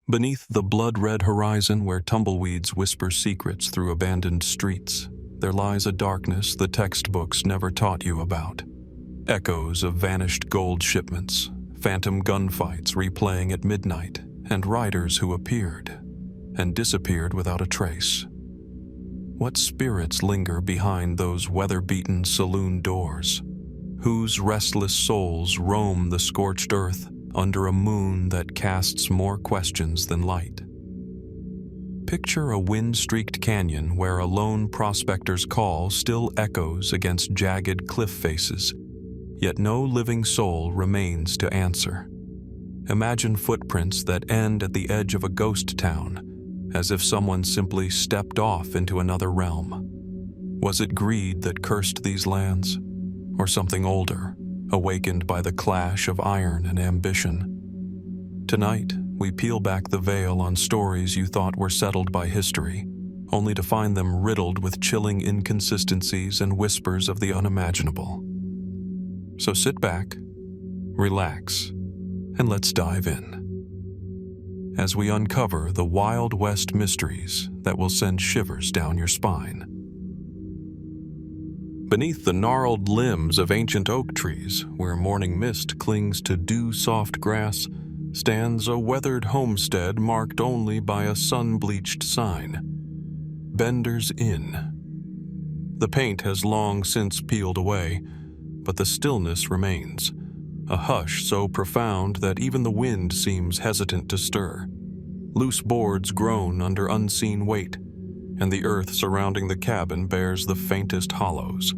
Beneath the blood-red horizon where tumbleweeds whisper secrets through abandoned streets, there lies a darkness the textbooks never taught you about. Echoes of vanished gold shipments, phantom gunfights replaying at midnight, and riders who appeared and disappeared without a trace. What spirits linger behind those weather-beaten saloon doors? Whose restless souls roam the scorched earth under a moon that casts more questions than light? Picture a wind-streaked canyon where a lone prospector's call still echoes against jagged cliff faces, yet no living soul remains to answer. Imagine footprints that end at the edge of a ghost town, as if someone simply stepped off into another realm. Was it greed that cursed these lands, or something older, awakened by the clash of iron and ambition? Tonight, we peel back the veil on stories you thought were settled by history, only to find them riddled with chilling inconsistencies and whispers of the unimaginable. So sit back, relax, and let's dive in as we uncover the Wild West mysteries that will send shivers down your spine. Beneath the gnarled limbs of ancient oak trees, where morning mist clings to dew-soft grass, stands a weathered homestead marked only by a sun-bleached sign: Bender's Inn. The paint has long since peeled away, but the stillness remains, a hush so profound that even the wind seems hesitant to stir. Loose boards groan under unseen weight, and the earth surrounding the cabin bears the faintest hollows.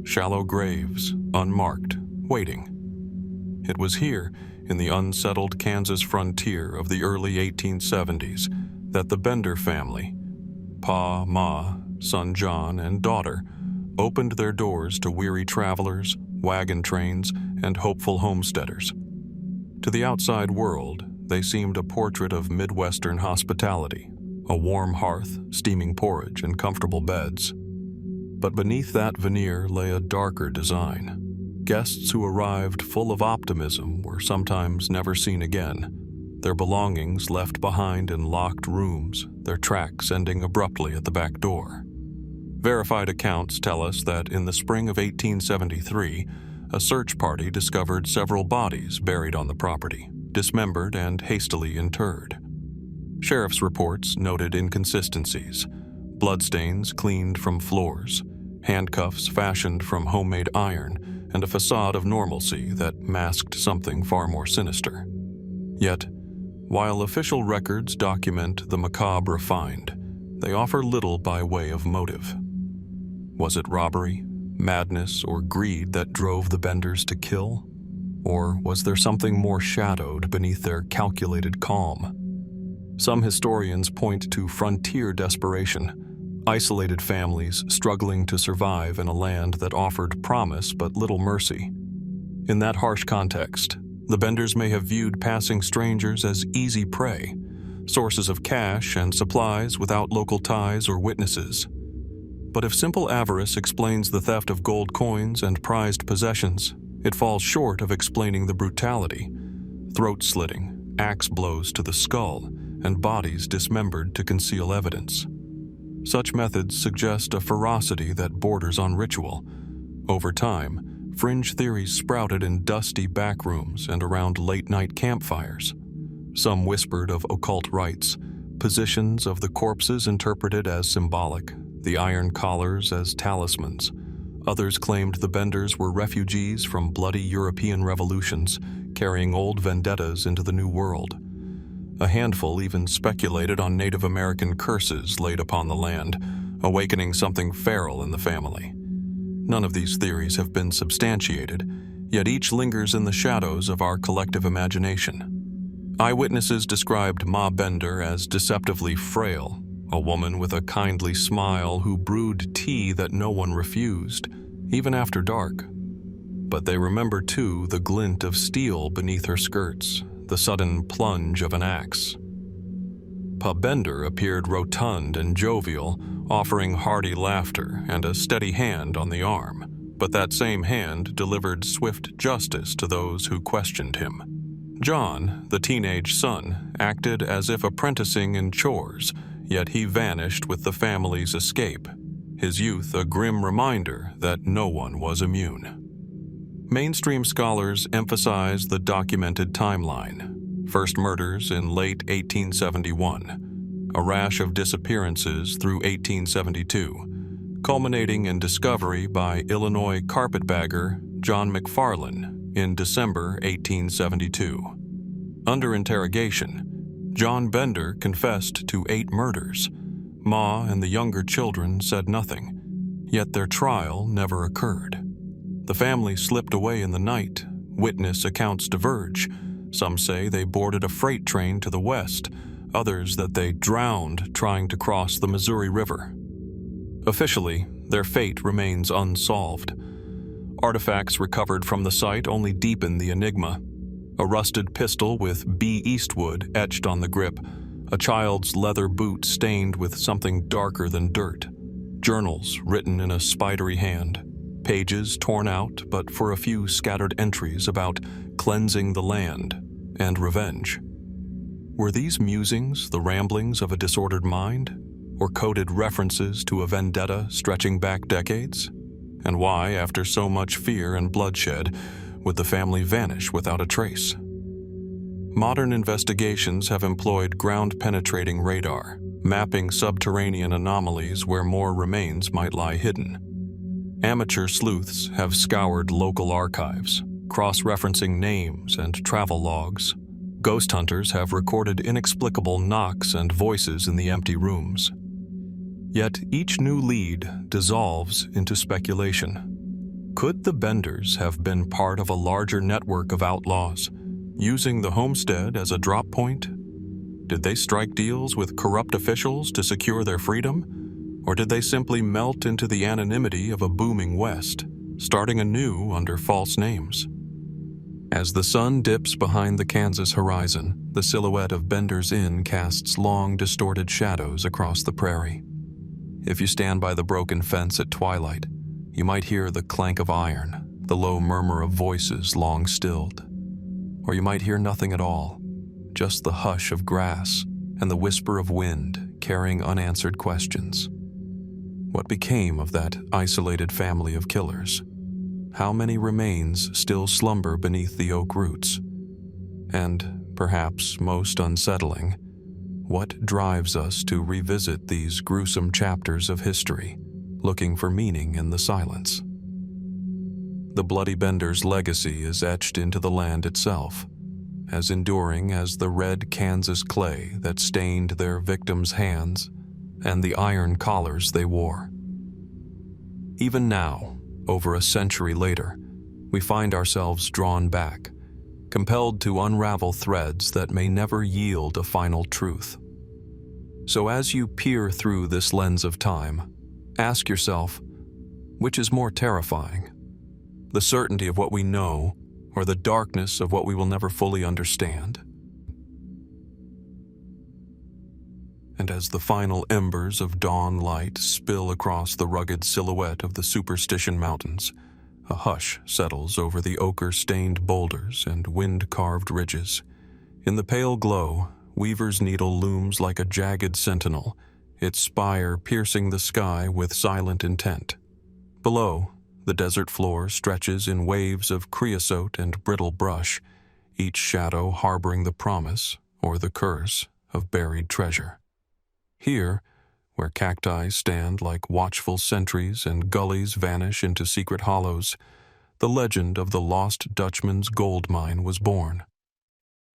Shallow graves, unmarked, waiting. It was here, in the unsettled Kansas frontier of the early 1870s, that the Bender family, Pa, Ma, son John, and daughter, opened their doors to weary travelers, wagon trains, and hopeful homesteaders. To the outside world, they seemed a portrait of Midwestern hospitality, a warm hearth, steaming porridge, and comfortable beds. But beneath that veneer lay a darker design. Guests who arrived full of optimism were sometimes never seen again, their belongings left behind in locked rooms, their tracks ending abruptly at the back door. Verified accounts tell us that in the spring of 1873, a search party discovered several bodies buried on the property, dismembered and hastily interred. Sheriff's reports noted inconsistencies: bloodstains cleaned from floors, handcuffs fashioned from homemade iron, and a facade of normalcy that masked something far more sinister. Yet, while official records document the macabre refined, they offer little by way of motive. Was it robbery, madness, or greed that drove the Benders to kill? Or was there something more shadowed beneath their calculated calm? Some historians point to frontier desperation, isolated families struggling to survive in a land that offered promise but little mercy. In that harsh context, the Benders may have viewed passing strangers as easy prey, sources of cash and supplies without local ties or witnesses. But if simple avarice explains the theft of gold coins and prized possessions, it falls short of explaining the brutality: throat-slitting, axe blows to the skull, and bodies dismembered to conceal evidence. Such methods suggest a ferocity that borders on ritual. Over time, fringe theories sprouted in dusty backrooms and around late-night campfires. Some whispered of occult rites, positions of the corpses interpreted as symbolic, the iron collars as talismans. Others claimed the Benders were refugees from bloody European revolutions, carrying old vendettas into the New World. A handful even speculated on Native American curses laid upon the land, awakening something feral in the family. None of these theories have been substantiated, yet each lingers in the shadows of our collective imagination. Eyewitnesses described Ma Bender as deceptively frail, a woman with a kindly smile who brewed tea that no one refused, even after dark. But they remember too the glint of steel beneath her skirts, the sudden plunge of an axe. Pa Bender appeared rotund and jovial, offering hearty laughter and a steady hand on the arm, but that same hand delivered swift justice to those who questioned him. John, the teenage son, acted as if apprenticing in chores, yet he vanished with the family's escape, his youth a grim reminder that no one was immune. Mainstream scholars emphasize the documented timeline: first murders in late 1871, a rash of disappearances through 1872, culminating in discovery by Illinois carpetbagger John McFarland in December 1872. Under interrogation, John Bender confessed to 8 murders. Ma and the younger children said nothing, yet their trial never occurred. The family slipped away in the night. Witness accounts diverge. Some say they boarded a freight train to the west, others that they drowned trying to cross the Missouri River. Officially, their fate remains unsolved. Artifacts recovered from the site only deepen the enigma. A rusted pistol with B. Eastwood etched on the grip, a child's leather boot stained with something darker than dirt, journals written in a spidery hand, pages torn out but for a few scattered entries about cleansing the land and revenge. Were these musings the ramblings of a disordered mind, or coded references to a vendetta stretching back decades? And why, after so much fear and bloodshed, would the family vanish without a trace? Modern investigations have employed ground-penetrating radar, mapping subterranean anomalies where more remains might lie hidden. Amateur sleuths have scoured local archives, cross-referencing names and travel logs. Ghost hunters have recorded inexplicable knocks and voices in the empty rooms. Yet each new lead dissolves into speculation. Could the Benders have been part of a larger network of outlaws, using the homestead as a drop point? Did they strike deals with corrupt officials to secure their freedom? Or did they simply melt into the anonymity of a booming West, starting anew under false names? As the sun dips behind the Kansas horizon, the silhouette of Bender's Inn casts long, distorted shadows across the prairie. If you stand by the broken fence at twilight, you might hear the clank of iron, the low murmur of voices long stilled. Or you might hear nothing at all, just the hush of grass and the whisper of wind carrying unanswered questions. What became of that isolated family of killers? How many remains still slumber beneath the oak roots? And, perhaps most unsettling, what drives us to revisit these gruesome chapters of history, looking for meaning in the silence? The Bloody Bender's legacy is etched into the land itself, as enduring as the red Kansas clay that stained their victims' hands and the iron collars they wore. Even now, over a century later, we find ourselves drawn back, compelled to unravel threads that may never yield a final truth. So as you peer through this lens of time, ask yourself, which is more terrifying? The certainty of what we know, or the darkness of what we will never fully understand? And as the final embers of dawn light spill across the rugged silhouette of the Superstition Mountains, a hush settles over the ochre-stained boulders and wind-carved ridges. In the pale glow, Weaver's Needle looms like a jagged sentinel, its spire piercing the sky with silent intent. Below, the desert floor stretches in waves of creosote and brittle brush, each shadow harboring the promise or the curse of buried treasure. Here, where cacti stand like watchful sentries and gullies vanish into secret hollows, the legend of the lost Dutchman's gold mine was born.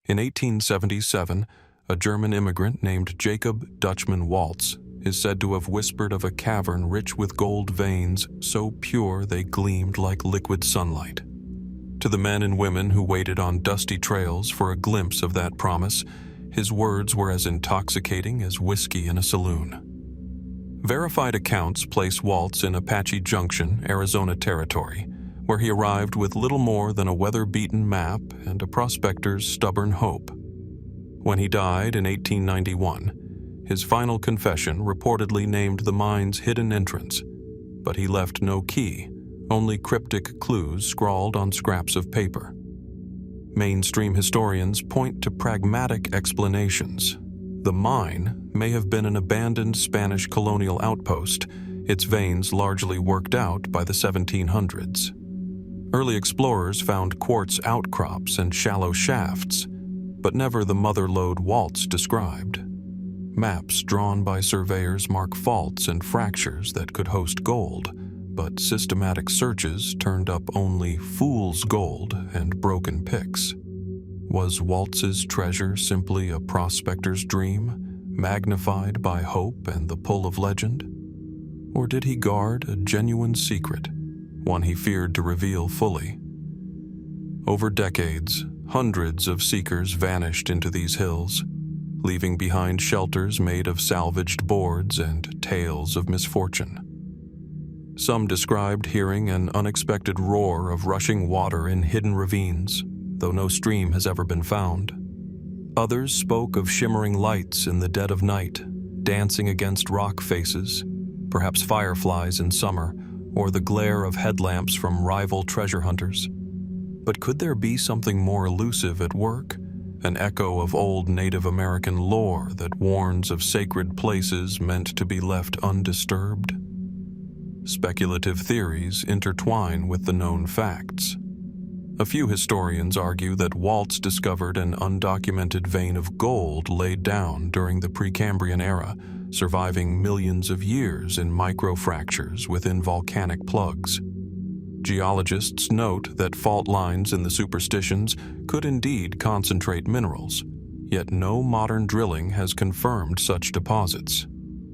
In 1877, a German immigrant named Jacob Dutchman Waltz is said to have whispered of a cavern rich with gold veins so pure they gleamed like liquid sunlight. To the men and women who waited on dusty trails for a glimpse of that promise, his words were as intoxicating as whiskey in a saloon. Verified accounts place Waltz in Apache Junction, Arizona territory, where he arrived with little more than a weather-beaten map and a prospector's stubborn hope. When he died in 1891, his final confession reportedly named the mine's hidden entrance, but he left no key, only cryptic clues scrawled on scraps of paper. Mainstream historians point to pragmatic explanations. The mine may have been an abandoned Spanish colonial outpost, its veins largely worked out by the 1700s. Early explorers found quartz outcrops and shallow shafts, but never the mother lode Waltz described. Maps drawn by surveyors mark faults and fractures that could host gold, but systematic searches turned up only fool's gold and broken picks. Was Waltz's treasure simply a prospector's dream, magnified by hope and the pull of legend? Or did he guard a genuine secret, one he feared to reveal fully? Over decades, hundreds of seekers vanished into these hills, leaving behind shelters made of salvaged boards and tales of misfortune. Some described hearing an unexpected roar of rushing water in hidden ravines, though no stream has ever been found. Others spoke of shimmering lights in the dead of night, dancing against rock faces, perhaps fireflies in summer, or the glare of headlamps from rival treasure hunters. But could there be something more elusive at work? An echo of old Native American lore that warns of sacred places meant to be left undisturbed? Speculative theories intertwine with the known facts. A few historians argue that Waltz discovered an undocumented vein of gold laid down during the Precambrian era, surviving millions of years in microfractures within volcanic plugs. Geologists note that fault lines in the superstitions could indeed concentrate minerals, yet no modern drilling has confirmed such deposits.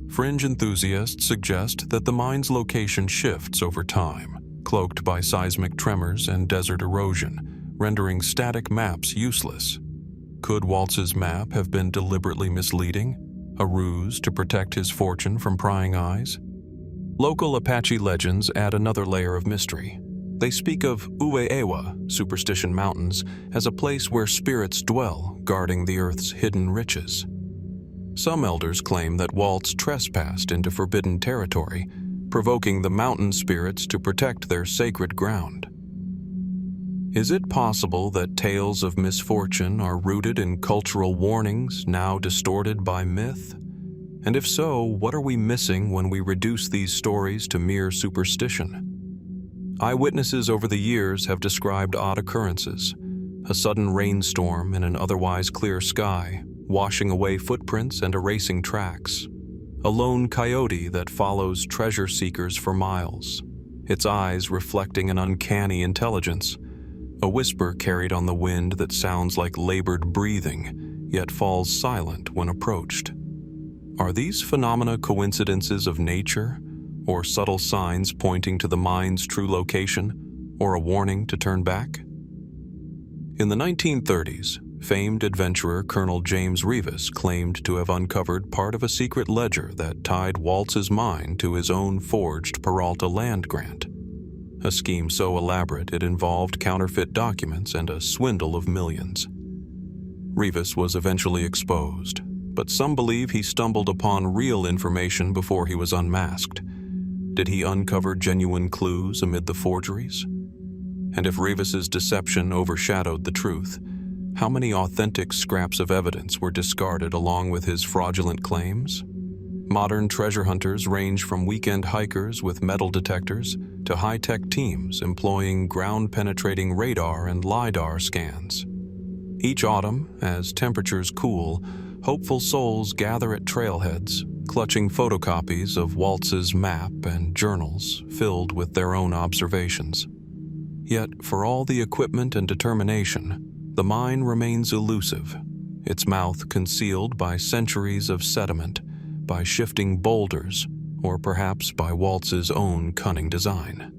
Fringe enthusiasts suggest that the mine's location shifts over time, cloaked by seismic tremors and desert erosion, rendering static maps useless. Could Waltz's map have been deliberately misleading, a ruse to protect his fortune from prying eyes? Local Apache legends add another layer of mystery. They speak of Ueewa, Superstition Mountains, as a place where spirits dwell, guarding the earth's hidden riches. Some elders claim that Waltz trespassed into forbidden territory, provoking the mountain spirits to protect their sacred ground. Is it possible that tales of misfortune are rooted in cultural warnings now distorted by myth? And if so, what are we missing when we reduce these stories to mere superstition? Eyewitnesses over the years have described odd occurrences: a sudden rainstorm in an otherwise clear sky, washing away footprints and erasing tracks; a lone coyote that follows treasure seekers for miles, its eyes reflecting an uncanny intelligence; a whisper carried on the wind that sounds like labored breathing, yet falls silent when approached. Are these phenomena coincidences of nature, or subtle signs pointing to the mine's true location, or a warning to turn back? In the 1930s, famed adventurer Colonel James Ruess claimed to have uncovered part of a secret ledger that tied Waltz's mine to his own forged Peralta land grant. A scheme so elaborate it involved counterfeit documents and a swindle of millions. Ruess was eventually exposed, but some believe he stumbled upon real information before he was unmasked. Did he uncover genuine clues amid the forgeries? And if Ruess's deception overshadowed the truth, how many authentic scraps of evidence were discarded along with his fraudulent claims? Modern treasure hunters range from weekend hikers with metal detectors to high-tech teams employing ground-penetrating radar and LiDAR scans. Each autumn, as temperatures cool, hopeful souls gather at trailheads, clutching photocopies of Waltz's map and journals filled with their own observations. Yet, for all the equipment and determination, the mine remains elusive, its mouth concealed by centuries of sediment, by shifting boulders, or perhaps by Waltz's own cunning design.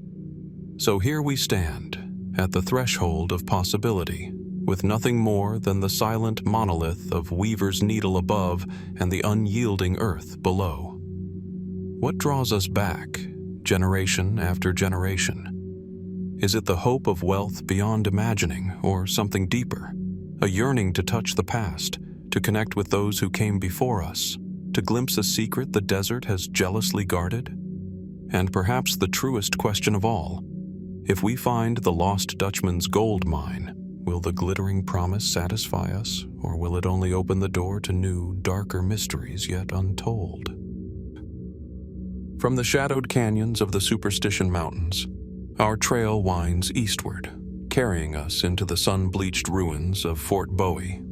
So here we stand, at the threshold of possibility, with nothing more than the silent monolith of Weaver's Needle above and the unyielding earth below. What draws us back, generation after generation? Is it the hope of wealth beyond imagining, or something deeper? A yearning to touch the past, to connect with those who came before us, to glimpse a secret the desert has jealously guarded? And perhaps the truest question of all, if we find the lost Dutchman's gold mine, Will the glittering promise satisfy us, or will it only open the door to new, darker mysteries yet untold? From the shadowed canyons of the Superstition Mountains, our trail winds eastward, carrying us into the sun-bleached ruins of Fort Bowie.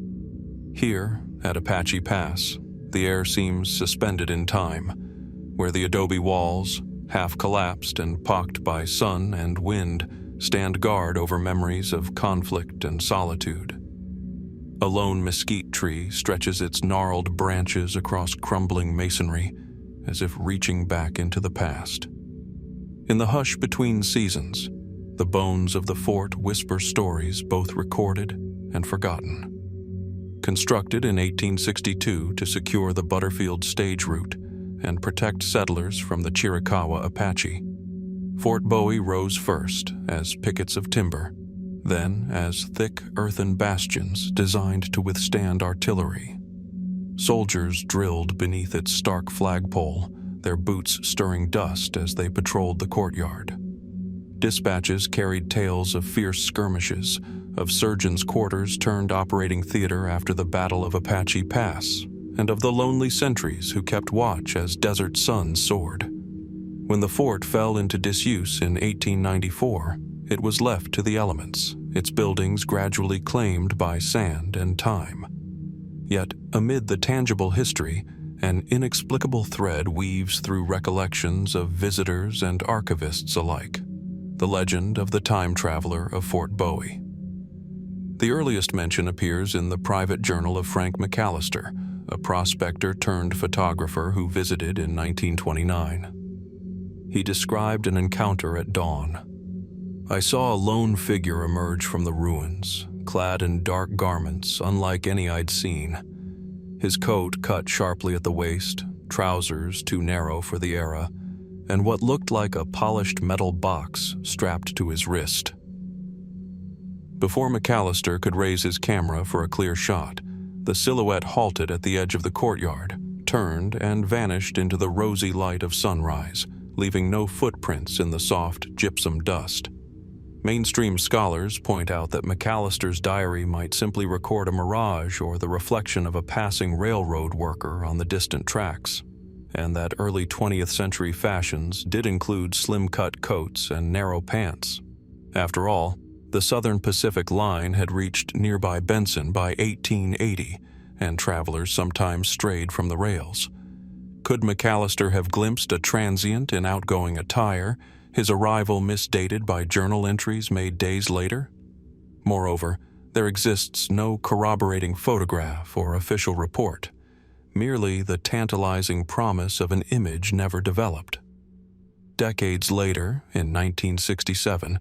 Here, at Apache Pass, the air seems suspended in time, where the adobe walls, half collapsed and pocked by sun and wind, stand guard over memories of conflict and solitude. A lone mesquite tree stretches its gnarled branches across crumbling masonry, as if reaching back into the past. In the hush between seasons, the bones of the fort whisper stories both recorded and forgotten. Constructed in 1862 to secure the Butterfield stage route and protect settlers from the Chiricahua Apache, Fort Bowie rose first as pickets of timber, then as thick earthen bastions designed to withstand artillery. Soldiers drilled beneath its stark flagpole, their boots stirring dust as they patrolled the courtyard. Dispatches carried tales of fierce skirmishes, of surgeons' quarters turned operating theater after the Battle of Apache Pass, and of the lonely sentries who kept watch as desert suns soared. When the fort fell into disuse in 1894, it was left to the elements, its buildings gradually claimed by sand and time. Yet, amid the tangible history, an inexplicable thread weaves through recollections of visitors and archivists alike: the legend of the time traveler of Fort Bowie. The earliest mention appears in the private journal of Frank McAllister, a prospector turned photographer who visited in 1929. He described an encounter at dawn. "I saw a lone figure emerge from the ruins, clad in dark garments unlike any I'd seen. His coat cut sharply at the waist, trousers too narrow for the era, and what looked like a polished metal box strapped to his wrist." Before McAllister could raise his camera for a clear shot, the silhouette halted at the edge of the courtyard, turned, and vanished into the rosy light of sunrise, leaving no footprints in the soft gypsum dust. Mainstream scholars point out that McAllister's diary might simply record a mirage or the reflection of a passing railroad worker on the distant tracks, and that early 20th century fashions did include slim-cut coats and narrow pants. After all, the Southern Pacific Line had reached nearby Benson by 1880, and travelers sometimes strayed from the rails. Could McAllister have glimpsed a transient in outgoing attire, his arrival misdated by journal entries made days later? Moreover, there exists no corroborating photograph or official report, merely the tantalizing promise of an image never developed. Decades later, in 1967,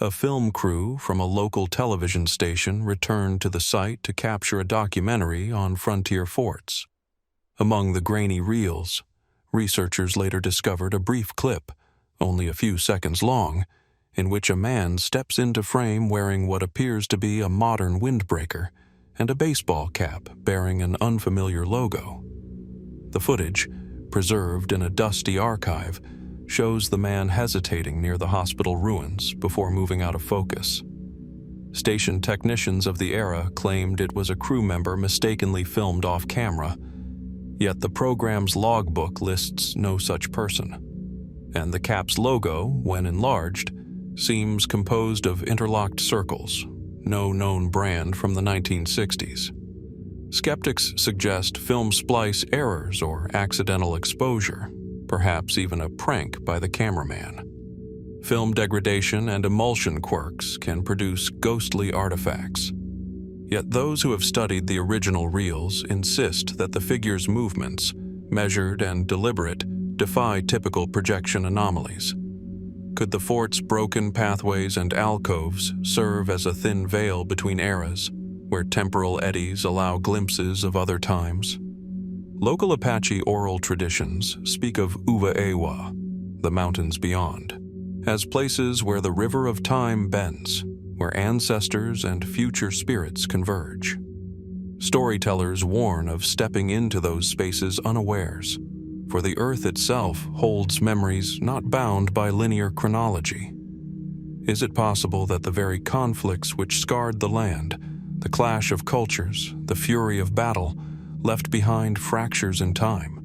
a film crew from a local television station returned to the site to capture a documentary on frontier forts. Among the grainy reels, researchers later discovered a brief clip, only a few seconds long, in which a man steps into frame wearing what appears to be a modern windbreaker and a baseball cap bearing an unfamiliar logo. The footage, preserved in a dusty archive, shows the man hesitating near the hospital ruins before moving out of focus. Station technicians of the era claimed it was a crew member mistakenly filmed off camera, yet the program's logbook lists no such person. And the cap's logo, when enlarged, seems composed of interlocked circles, no known brand from the 1960s. Skeptics suggest film splice errors or accidental exposure, perhaps even a prank by the cameraman. Film degradation and emulsion quirks can produce ghostly artifacts. Yet those who have studied the original reels insist that the figure's movements, measured and deliberate, defy typical projection anomalies. Could the fort's broken pathways and alcoves serve as a thin veil between eras, where temporal eddies allow glimpses of other times? Local Apache oral traditions speak of Uva-Ewa, the mountains beyond, as places where the river of time bends, where ancestors and future spirits converge. Storytellers warn of stepping into those spaces unawares, for the earth itself holds memories not bound by linear chronology. Is it possible that the very conflicts which scarred the land, the clash of cultures, the fury of battle, left behind fractures in time?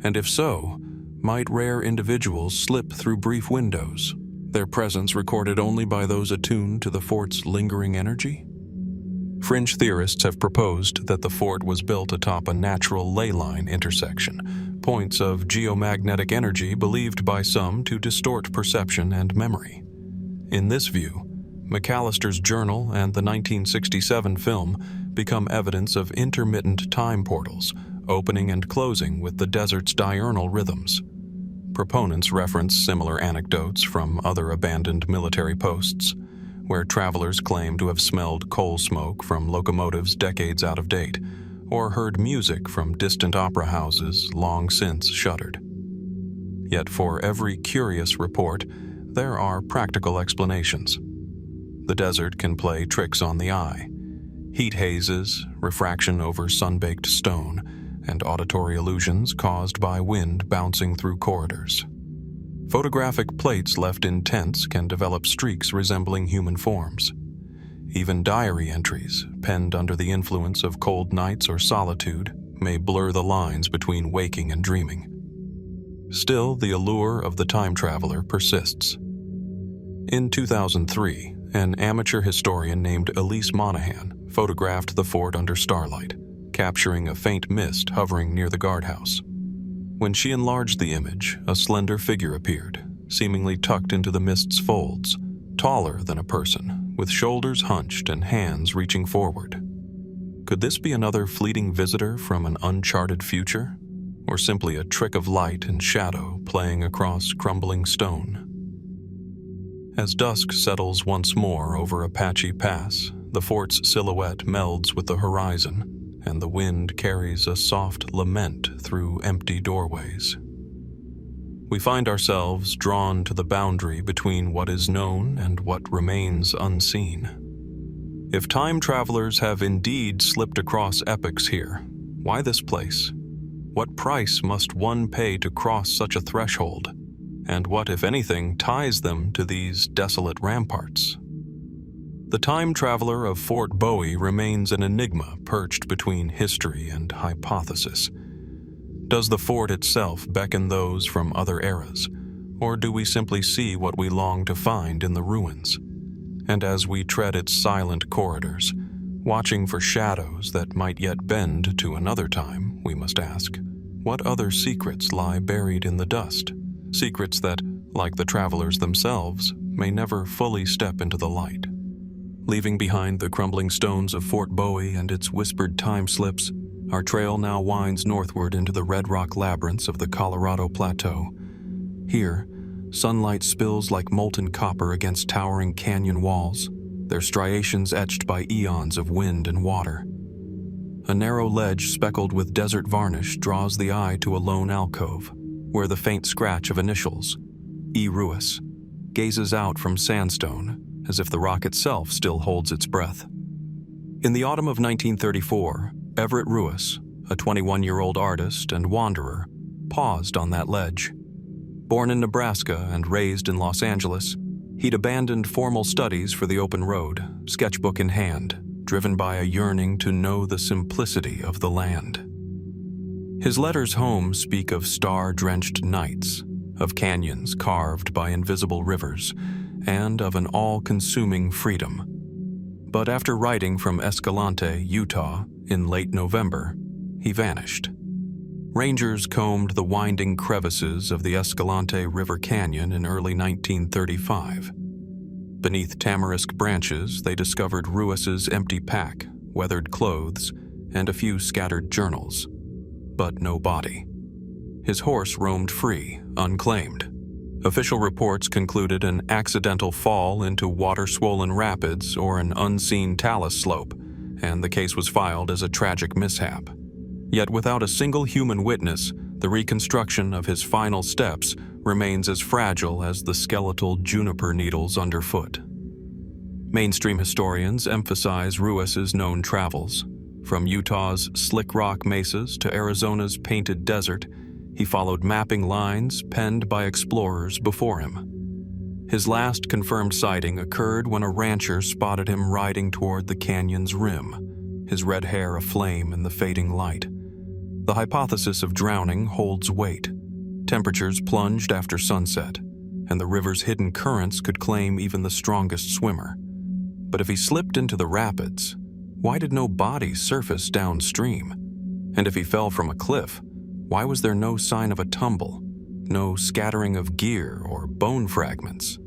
And if so, might rare individuals slip through brief windows, their presence recorded only by those attuned to the fort's lingering energy? Fringe theorists have proposed that the fort was built atop a natural ley line intersection, points of geomagnetic energy believed by some to distort perception and memory. In this view, McAllister's journal and the 1967 film become evidence of intermittent time portals, opening and closing with the desert's diurnal rhythms. Proponents reference similar anecdotes from other abandoned military posts, where travelers claim to have smelled coal smoke from locomotives decades out of date, or heard music from distant opera houses long since shuttered. Yet for every curious report, there are practical explanations. The desert can play tricks on the eye. Heat hazes, refraction over sun-baked stone, and auditory illusions caused by wind bouncing through corridors. Photographic plates left in tents can develop streaks resembling human forms. Even diary entries, penned under the influence of cold nights or solitude, may blur the lines between waking and dreaming. Still, the allure of the time traveler persists. In 2003, an amateur historian named Elise Monahan photographed the fort under starlight, capturing a faint mist hovering near the guardhouse. When she enlarged the image, a slender figure appeared, seemingly tucked into the mist's folds, taller than a person, with shoulders hunched and hands reaching forward. Could this be another fleeting visitor from an uncharted future, or simply a trick of light and shadow playing across crumbling stone? As dusk settles once more over Apache Pass, the fort's silhouette melds with the horizon, and the wind carries a soft lament through empty doorways. We find ourselves drawn to the boundary between what is known and what remains unseen. If time travelers have indeed slipped across epochs here, why this place? What price must one pay to cross such a threshold? And what, if anything, ties them to these desolate ramparts? The time traveler of Fort Bowie remains an enigma perched between history and hypothesis. Does the fort itself beckon those from other eras, or do we simply see what we long to find in the ruins? And as we tread its silent corridors, watching for shadows that might yet bend to another time, we must ask, what other secrets lie buried in the dust? Secrets that, like the travelers themselves, may never fully step into the light. Leaving behind the crumbling stones of Fort Bowie and its whispered time slips, our trail now winds northward into the red rock labyrinths of the Colorado Plateau. Here, sunlight spills like molten copper against towering canyon walls, their striations etched by eons of wind and water. A narrow ledge speckled with desert varnish draws the eye to a lone alcove, where the faint scratch of initials, E. Ruess, gazes out from sandstone, as if the rock itself still holds its breath. In the autumn of 1934, Everett Ruess, a 21-year-old artist and wanderer, paused on that ledge. Born in Nebraska and raised in Los Angeles, he'd abandoned formal studies for the open road, sketchbook in hand, driven by a yearning to know the simplicity of the land. His letters home speak of star-drenched nights, of canyons carved by invisible rivers, and of an all-consuming freedom. But after writing from Escalante, Utah, in late November, he vanished. Rangers combed the winding crevices of the Escalante River Canyon in early 1935. Beneath tamarisk branches, they discovered Ruess's empty pack, weathered clothes, and a few scattered journals. But no body. His horse roamed free, unclaimed. Official reports concluded an accidental fall into water-swollen rapids or an unseen talus slope, and the case was filed as a tragic mishap. Yet without a single human witness, the reconstruction of his final steps remains as fragile as the skeletal juniper needles underfoot. Mainstream historians emphasize Ruess's known travels. From Utah's slick rock mesas to Arizona's painted desert, he followed mapping lines penned by explorers before him. His last confirmed sighting occurred when a rancher spotted him riding toward the canyon's rim, his red hair aflame in the fading light. The hypothesis of drowning holds weight. Temperatures plunged after sunset, and the river's hidden currents could claim even the strongest swimmer. But if he slipped into the rapids, why did no body surface downstream? And if he fell from a cliff, why was there no sign of a tumble, no scattering of gear or bone fragments?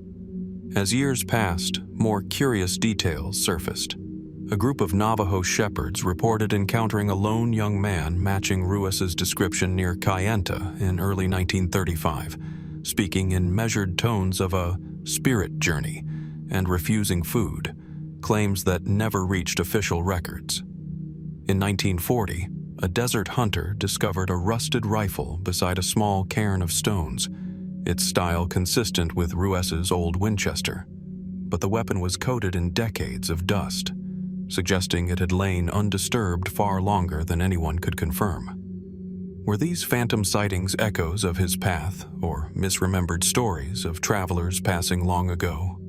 As years passed, more curious details surfaced. A group of Navajo shepherds reported encountering a lone young man matching Ruess's description near Kayenta in early 1935, speaking in measured tones of a spirit journey and refusing food, claims that never reached official records. In 1940, a desert hunter discovered a rusted rifle beside a small cairn of stones, its style consistent with Ruess's old Winchester. But the weapon was coated in decades of dust, suggesting it had lain undisturbed far longer than anyone could confirm. Were these phantom sightings echoes of his path, or misremembered stories of travelers passing long ago?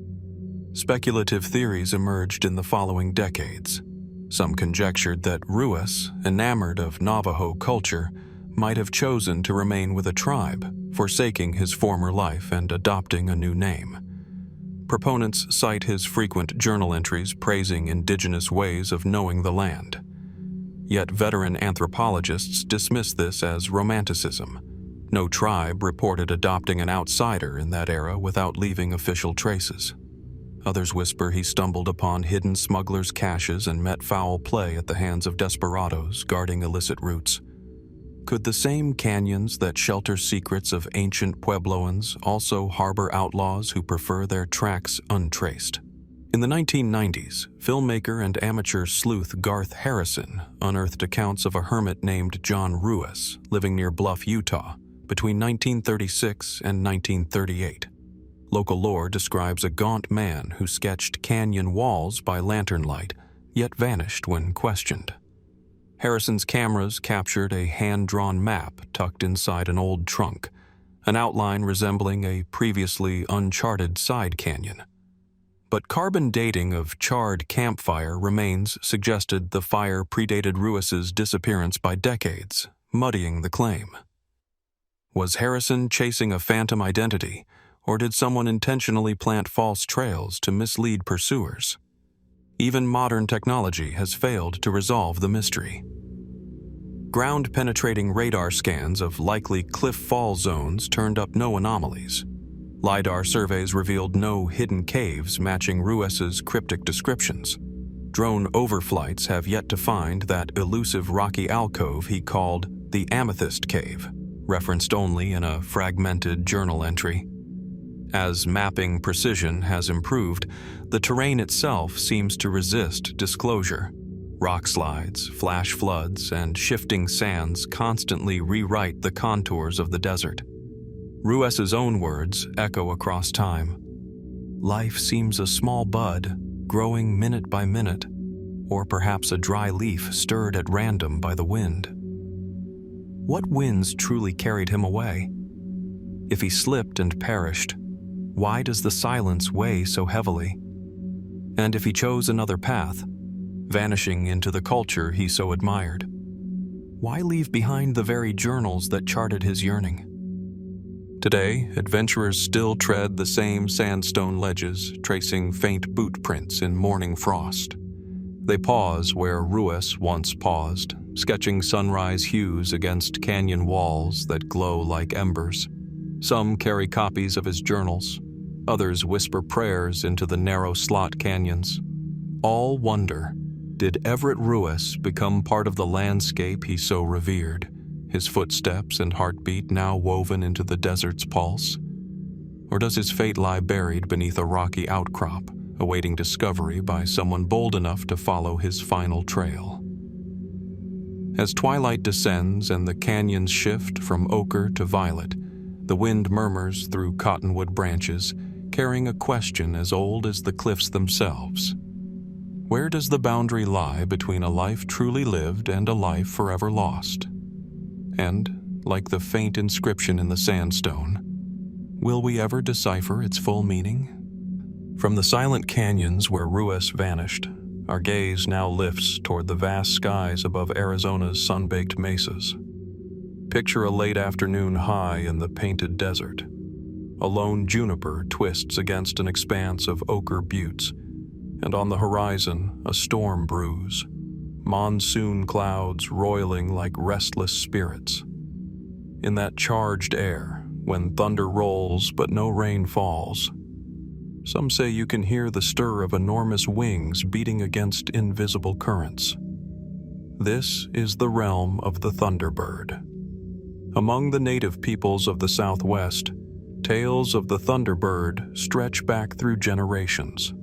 Speculative theories emerged in the following decades. Some conjectured that Ruess, enamored of Navajo culture, might have chosen to remain with a tribe, forsaking his former life and adopting a new name. Proponents cite his frequent journal entries praising indigenous ways of knowing the land. Yet veteran anthropologists dismiss this as romanticism. No tribe reported adopting an outsider in that era without leaving official traces. Others whisper he stumbled upon hidden smugglers' caches and met foul play at the hands of desperados guarding illicit routes. Could the same canyons that shelter secrets of ancient Puebloans also harbor outlaws who prefer their tracks untraced? In the 1990s, filmmaker and amateur sleuth Garth Harrison unearthed accounts of a hermit named John Ruess living near Bluff, Utah, between 1936 and 1938. Local lore describes a gaunt man who sketched canyon walls by lantern light, yet vanished when questioned. Harrison's cameras captured a hand-drawn map tucked inside an old trunk, an outline resembling a previously uncharted side canyon. But carbon dating of charred campfire remains suggested the fire predated Ruess's disappearance by decades, muddying the claim. Was Harrison chasing a phantom identity, or did someone intentionally plant false trails to mislead pursuers? Even modern technology has failed to resolve the mystery. Ground-penetrating radar scans of likely cliff fall zones turned up no anomalies. LiDAR surveys revealed no hidden caves matching Ruess's cryptic descriptions. Drone overflights have yet to find that elusive rocky alcove he called the Amethyst Cave, referenced only in a fragmented journal entry. As mapping precision has improved, the terrain itself seems to resist disclosure. Rock slides, flash floods, and shifting sands constantly rewrite the contours of the desert. Ruess's own words echo across time. Life seems a small bud, growing minute by minute, or perhaps a dry leaf stirred at random by the wind. What winds truly carried him away? If he slipped and perished, why does the silence weigh so heavily? And if he chose another path, vanishing into the culture he so admired, why leave behind the very journals that charted his yearning? Today, adventurers still tread the same sandstone ledges, tracing faint boot prints in morning frost. They pause where Ruess once paused, sketching sunrise hues against canyon walls that glow like embers. Some carry copies of his journals. Others whisper prayers into the narrow slot canyons. All wonder, did Everett Ruess become part of the landscape he so revered, his footsteps and heartbeat now woven into the desert's pulse? Or does his fate lie buried beneath a rocky outcrop, awaiting discovery by someone bold enough to follow his final trail? As twilight descends and the canyons shift from ochre to violet, the wind murmurs through cottonwood branches, carrying a question as old as the cliffs themselves. Where does the boundary lie between a life truly lived and a life forever lost? And, like the faint inscription in the sandstone, Will we ever decipher its full meaning? From the silent canyons where Ruess vanished, our gaze now lifts toward the vast skies above Arizona's sun-baked mesas. Picture a late afternoon high in the painted desert. A lone juniper twists against an expanse of ochre buttes, and on the horizon a storm brews, monsoon clouds roiling like restless spirits. In that charged air, when thunder rolls but no rain falls, some say you can hear the stir of enormous wings beating against invisible currents. This is the realm of the Thunderbird. Among the native peoples of the Southwest, tales of the Thunderbird stretch back through generations.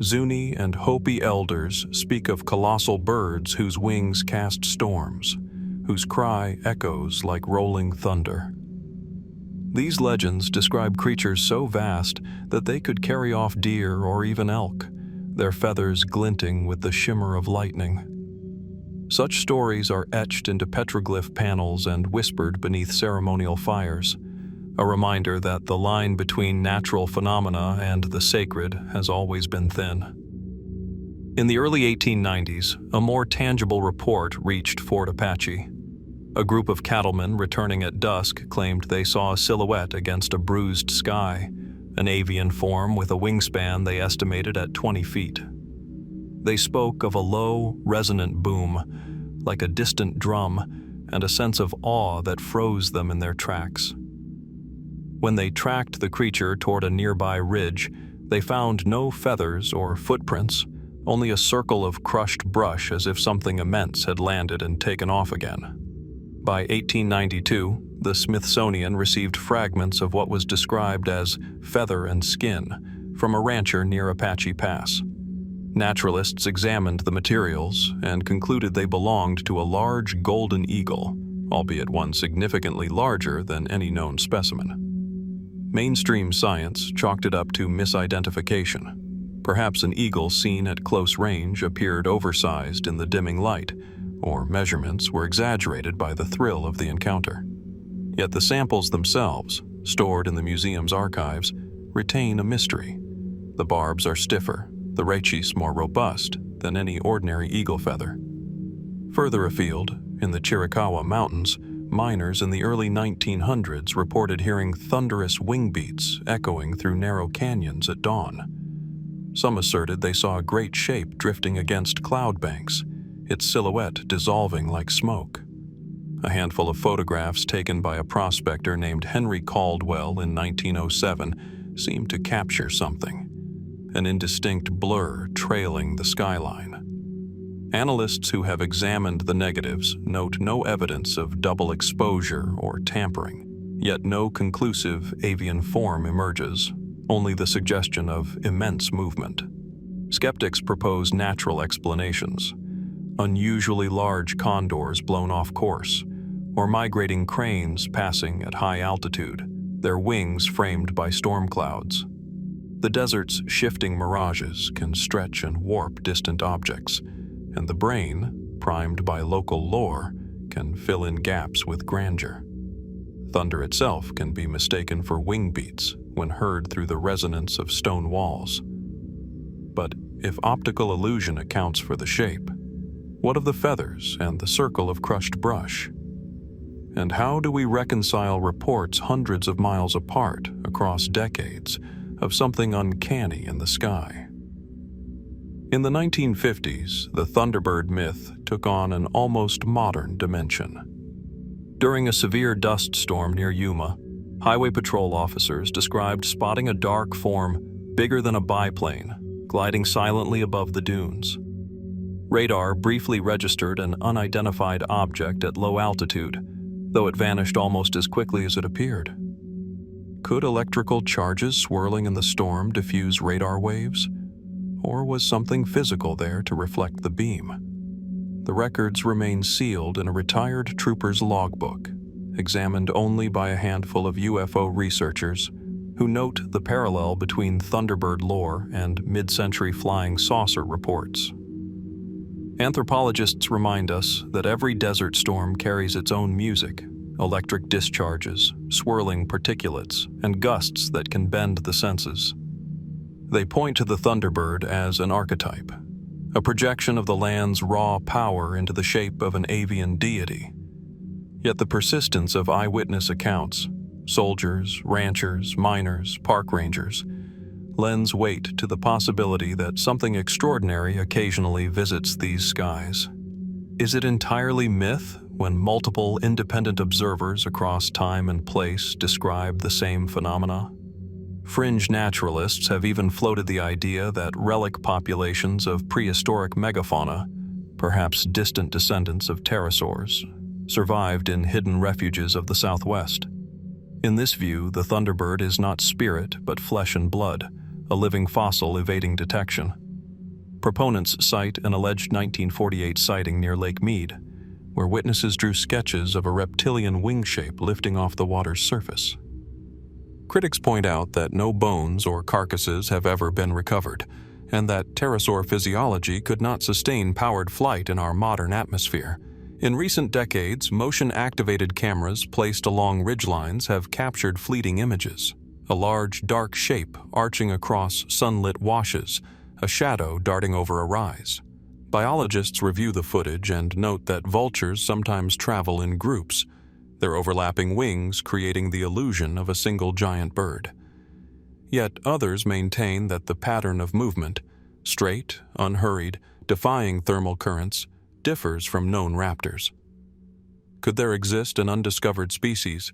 Zuni and Hopi elders speak of colossal birds whose wings cast storms, whose cry echoes like rolling thunder. These legends describe creatures so vast that they could carry off deer or even elk, their feathers glinting with the shimmer of lightning. Such stories are etched into petroglyph panels and whispered beneath ceremonial fires, a reminder that the line between natural phenomena and the sacred has always been thin. In the early 1890s, a more tangible report reached Fort Apache. A group of cattlemen returning at dusk claimed they saw a silhouette against a bruised sky, an avian form with a wingspan they estimated at 20 feet. They spoke of a low, resonant boom, like a distant drum, and a sense of awe that froze them in their tracks. When they tracked the creature toward a nearby ridge, they found no feathers or footprints, only a circle of crushed brush as if something immense had landed and taken off again. By 1892, the Smithsonian received fragments of what was described as feather and skin from a rancher near Apache Pass. Naturalists examined the materials and concluded they belonged to a large golden eagle, albeit one significantly larger than any known specimen. Mainstream science chalked it up to misidentification. Perhaps an eagle seen at close range appeared oversized in the dimming light, or measurements were exaggerated by the thrill of the encounter. Yet the samples themselves, stored in the museum's archives, retain a mystery. The barbs are stiffer, the rachis more robust than any ordinary eagle feather. Further afield, in the Chiricahua Mountains, miners in the early 1900s reported hearing thunderous wing beats echoing through narrow canyons at dawn. Some asserted they saw a great shape drifting against cloud banks, its silhouette dissolving like smoke. A handful of photographs taken by a prospector named Henry Caldwell in 1907 seemed to capture something, an indistinct blur trailing the skyline. Analysts who have examined the negatives note no evidence of double exposure or tampering, yet no conclusive avian form emerges, only the suggestion of immense movement. Skeptics propose natural explanations: unusually large condors blown off course, or migrating cranes passing at high altitude, their wings framed by storm clouds. The desert's shifting mirages can stretch and warp distant objects, and the brain, primed by local lore, can fill in gaps with grandeur. Thunder itself can be mistaken for wing beats when heard through the resonance of stone walls. But if optical illusion accounts for the shape, what of the feathers and the circle of crushed brush? And how do we reconcile reports hundreds of miles apart across decades of something uncanny in the sky? In the 1950s, the Thunderbird myth took on an almost modern dimension. During a severe dust storm near Yuma, highway patrol officers described spotting a dark form bigger than a biplane gliding silently above the dunes. Radar briefly registered an unidentified object at low altitude, though it vanished almost as quickly as it appeared. Could electrical charges swirling in the storm diffuse radar waves? Or was something physical there to reflect the beam? The records remain sealed in a retired trooper's logbook, examined only by a handful of UFO researchers who note the parallel between Thunderbird lore and mid-century flying saucer reports. Anthropologists remind us that every desert storm carries its own music, electric discharges, swirling particulates, and gusts that can bend the senses. They point to the Thunderbird as an archetype, a projection of the land's raw power into the shape of an avian deity. Yet the persistence of eyewitness accounts, soldiers, ranchers, miners, park rangers, lends weight to the possibility that something extraordinary occasionally visits these skies. Is it entirely myth when multiple independent observers across time and place describe the same phenomena? Fringe naturalists have even floated the idea that relic populations of prehistoric megafauna, perhaps distant descendants of pterosaurs, survived in hidden refuges of the Southwest. In this view, the Thunderbird is not spirit but flesh and blood, a living fossil evading detection. Proponents cite an alleged 1948 sighting near Lake Mead, where witnesses drew sketches of a reptilian wing shape lifting off the water's surface. Critics point out that no bones or carcasses have ever been recovered, and that pterosaur physiology could not sustain powered flight in our modern atmosphere. In recent decades, motion-activated cameras placed along ridgelines have captured fleeting images. A large, dark shape arching across sunlit washes, a shadow darting over a rise. Biologists review the footage and note that vultures sometimes travel in groups, their overlapping wings creating the illusion of a single giant bird. Yet others maintain that the pattern of movement, straight, unhurried, defying thermal currents, differs from known raptors. Could there exist an undiscovered species,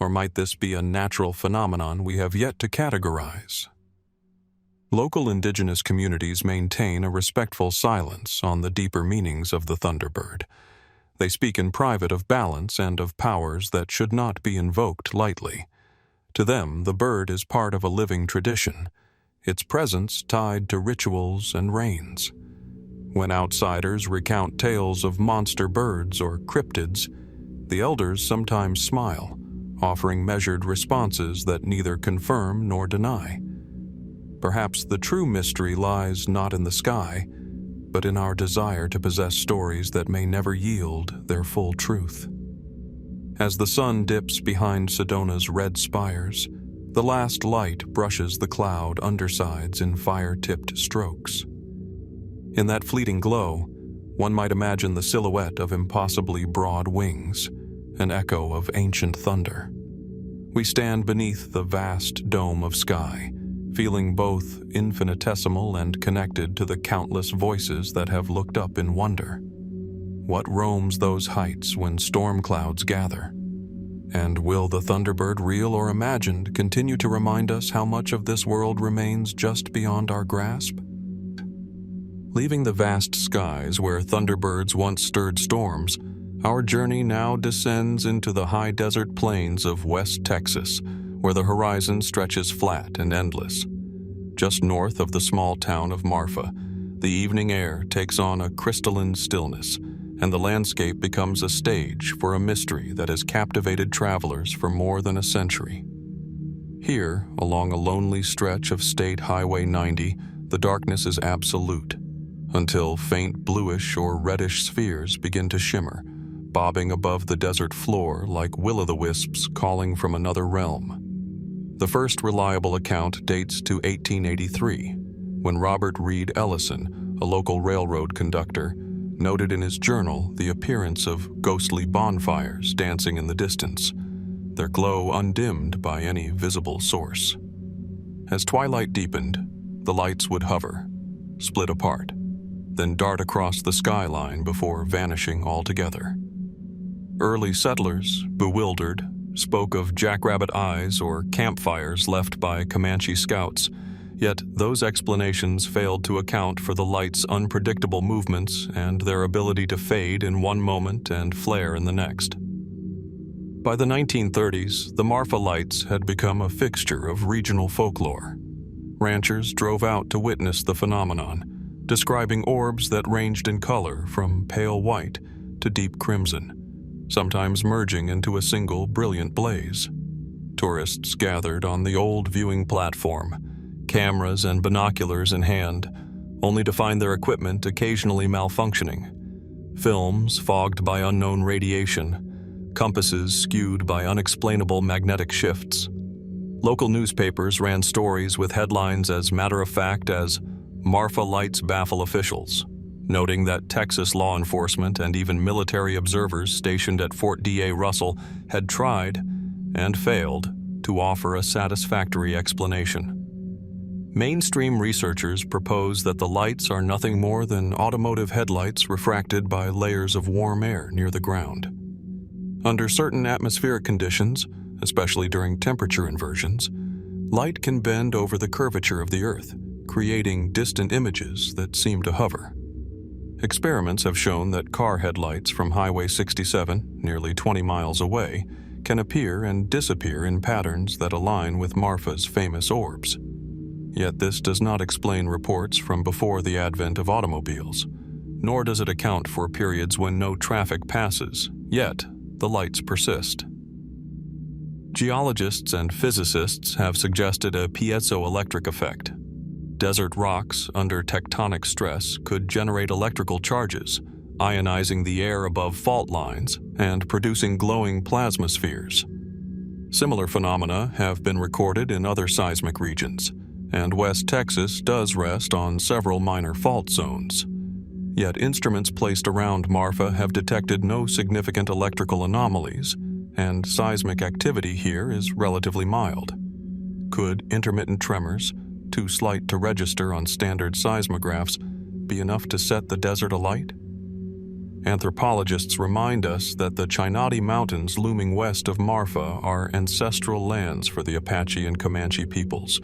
or might this be a natural phenomenon we have yet to categorize? Local indigenous communities maintain a respectful silence on the deeper meanings of the Thunderbird. They speak in private of balance and of powers that should not be invoked lightly. To them, the bird is part of a living tradition, its presence tied to rituals and rains. When outsiders recount tales of monster birds or cryptids, the elders sometimes smile, offering measured responses that neither confirm nor deny. Perhaps the true mystery lies not in the sky, but in our desire to possess stories that may never yield their full truth. As the sun dips behind Sedona's red spires, the last light brushes the cloud undersides in fire-tipped strokes. In that fleeting glow, one might imagine the silhouette of impossibly broad wings, an echo of ancient thunder. We stand beneath the vast dome of sky, feeling both infinitesimal and connected to the countless voices that have looked up in wonder. What roams those heights when storm clouds gather? And will the Thunderbird, real or imagined, continue to remind us how much of this world remains just beyond our grasp? Leaving the vast skies where Thunderbirds once stirred storms, our journey now descends into the high desert plains of West Texas, where the horizon stretches flat and endless. Just north of the small town of Marfa, the evening air takes on a crystalline stillness, and the landscape becomes a stage for a mystery that has captivated travelers for more than a century. Here, along a lonely stretch of State Highway 90, the darkness is absolute, until faint bluish or reddish spheres begin to shimmer, bobbing above the desert floor like will-o'-the-wisps calling from another realm. The first reliable account dates to 1883, when Robert Reed Ellison, a local railroad conductor, noted in his journal the appearance of ghostly bonfires dancing in the distance, their glow undimmed by any visible source. As twilight deepened, the lights would hover, split apart, then dart across the skyline before vanishing altogether. Early settlers, bewildered, spoke of jackrabbit eyes or campfires left by Comanche scouts, yet those explanations failed to account for the light's unpredictable movements and their ability to fade in one moment and flare in the next. By the 1930s, the Marfa lights had become a fixture of regional folklore. Ranchers drove out to witness the phenomenon, describing orbs that ranged in color from pale white to deep crimson, sometimes merging into a single brilliant blaze. Tourists gathered on the old viewing platform, cameras and binoculars in hand, only to find their equipment occasionally malfunctioning. Films fogged by unknown radiation, compasses skewed by unexplainable magnetic shifts. Local newspapers ran stories with headlines as matter-of-fact as "Marfa Lights Baffle Officials," noting that Texas law enforcement and even military observers stationed at Fort D.A. Russell had tried and failed to offer a satisfactory explanation. Mainstream researchers propose that the lights are nothing more than automotive headlights refracted by layers of warm air near the ground. Under certain atmospheric conditions, especially during temperature inversions, light can bend over the curvature of the Earth, creating distant images that seem to hover. Experiments have shown that car headlights from Highway 67, nearly 20 miles away, can appear and disappear in patterns that align with Marfa's famous orbs. Yet this does not explain reports from before the advent of automobiles, nor does it account for periods when no traffic passes, yet the lights persist. Geologists and physicists have suggested a piezoelectric effect. Desert rocks under tectonic stress could generate electrical charges, ionizing the air above fault lines and producing glowing plasma spheres. Similar phenomena have been recorded in other seismic regions, and West Texas does rest on several minor fault zones. Yet instruments placed around Marfa have detected no significant electrical anomalies, and seismic activity here is relatively mild. Could intermittent tremors, too slight to register on standard seismographs, be enough to set the desert alight? Anthropologists remind us that the Chinati Mountains looming west of Marfa are ancestral lands for the Apache and Comanche peoples,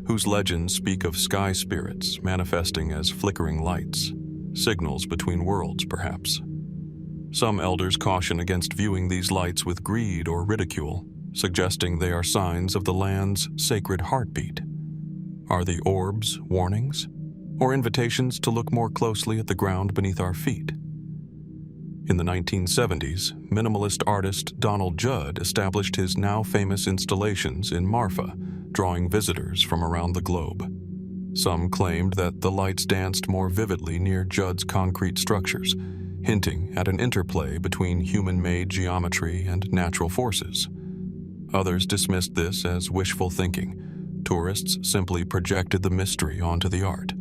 whose legends speak of sky spirits manifesting as flickering lights, signals between worlds, perhaps. Some elders caution against viewing these lights with greed or ridicule, suggesting they are signs of the land's sacred heartbeat. Are the orbs warnings, or invitations to look more closely at the ground beneath our feet? In the 1970s, minimalist artist Donald Judd established his now famous installations in Marfa, drawing visitors from around the globe. Some claimed that the lights danced more vividly near Judd's concrete structures, hinting at an interplay between human-made geometry and natural forces. Others dismissed this as wishful thinking. Tourists simply projected the mystery onto the art.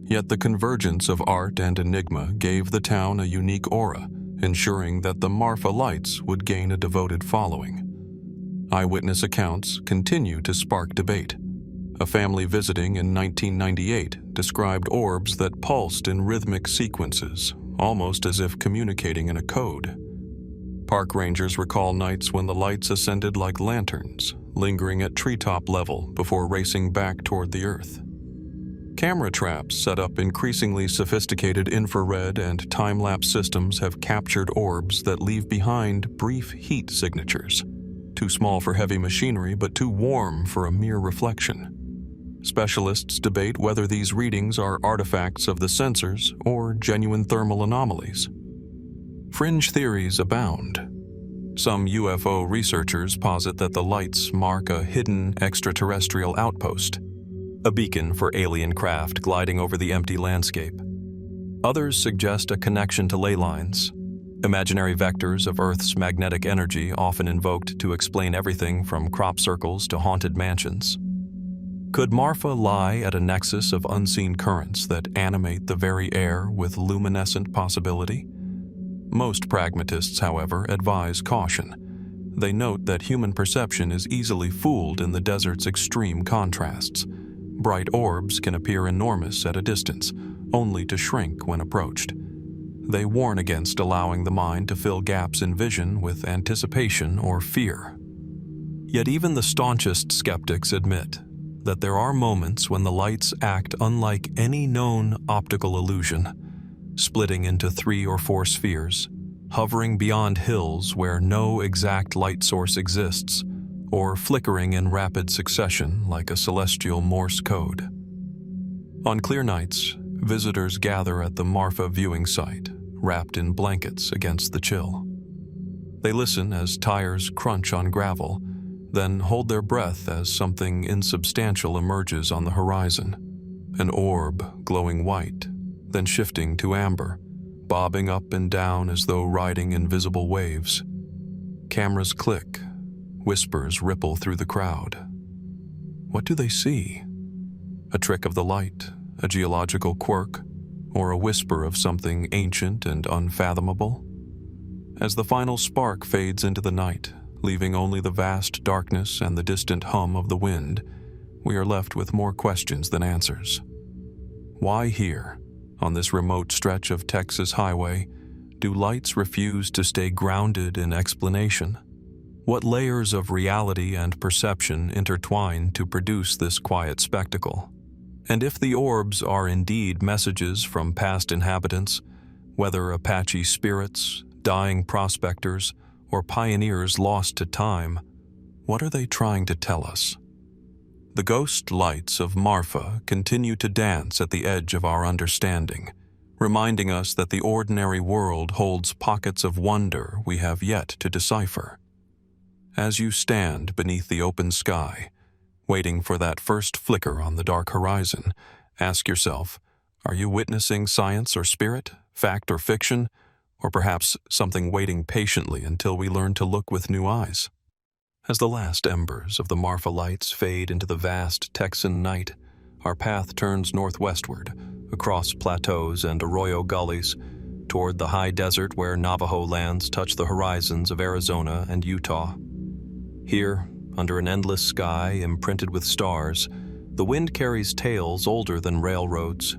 Yet the convergence of art and enigma gave the town a unique aura, ensuring that the Marfa lights would gain a devoted following. Eyewitness accounts continue to spark debate. A family visiting in 1998 described orbs that pulsed in rhythmic sequences, almost as if communicating in a code. Park rangers recall nights when the lights ascended like lanterns, lingering at treetop level before racing back toward the Earth. Camera traps set up increasingly sophisticated infrared and time-lapse systems have captured orbs that leave behind brief heat signatures, too small for heavy machinery but too warm for a mere reflection. Specialists debate whether these readings are artifacts of the sensors or genuine thermal anomalies. Fringe theories abound. Some UFO researchers posit that the lights mark a hidden extraterrestrial outpost, a beacon for alien craft gliding over the empty landscape. Others suggest a connection to ley lines, imaginary vectors of Earth's magnetic energy often invoked to explain everything from crop circles to haunted mansions. Could Marfa lie at a nexus of unseen currents that animate the very air with luminescent possibility? Most pragmatists, however, advise caution. They note that human perception is easily fooled in the desert's extreme contrasts. Bright orbs can appear enormous at a distance, only to shrink when approached. They warn against allowing the mind to fill gaps in vision with anticipation or fear. Yet even the staunchest skeptics admit that there are moments when the lights act unlike any known optical illusion, splitting into 3 or 4 spheres, hovering beyond hills where no exact light source exists, or flickering in rapid succession like a celestial Morse code. On clear nights, visitors gather at the Marfa viewing site, wrapped in blankets against the chill. They listen as tires crunch on gravel, then hold their breath as something insubstantial emerges on the horizon. An orb glowing white, then shifting to amber, bobbing up and down as though riding invisible waves. Cameras click, whispers ripple through the crowd. What do they see? A trick of the light, a geological quirk, or a whisper of something ancient and unfathomable? As the final spark fades into the night, leaving only the vast darkness and the distant hum of the wind, we are left with more questions than answers. Why here, on this remote stretch of Texas highway, do lights refuse to stay grounded in explanation? What layers of reality and perception intertwine to produce this quiet spectacle? And if the orbs are indeed messages from past inhabitants, whether Apache spirits, dying prospectors, or pioneers lost to time, what are they trying to tell us? The ghost lights of Marfa continue to dance at the edge of our understanding, reminding us that the ordinary world holds pockets of wonder we have yet to decipher. As you stand beneath the open sky, waiting for that first flicker on the dark horizon, ask yourself, are you witnessing science or spirit, fact or fiction, or perhaps something waiting patiently until we learn to look with new eyes? As the last embers of the Marfa lights fade into the vast Texan night, our path turns northwestward, across plateaus and arroyo gullies, toward the high desert where Navajo lands touch the horizons of Arizona and Utah. Here, under an endless sky imprinted with stars, the wind carries tales older than railroads,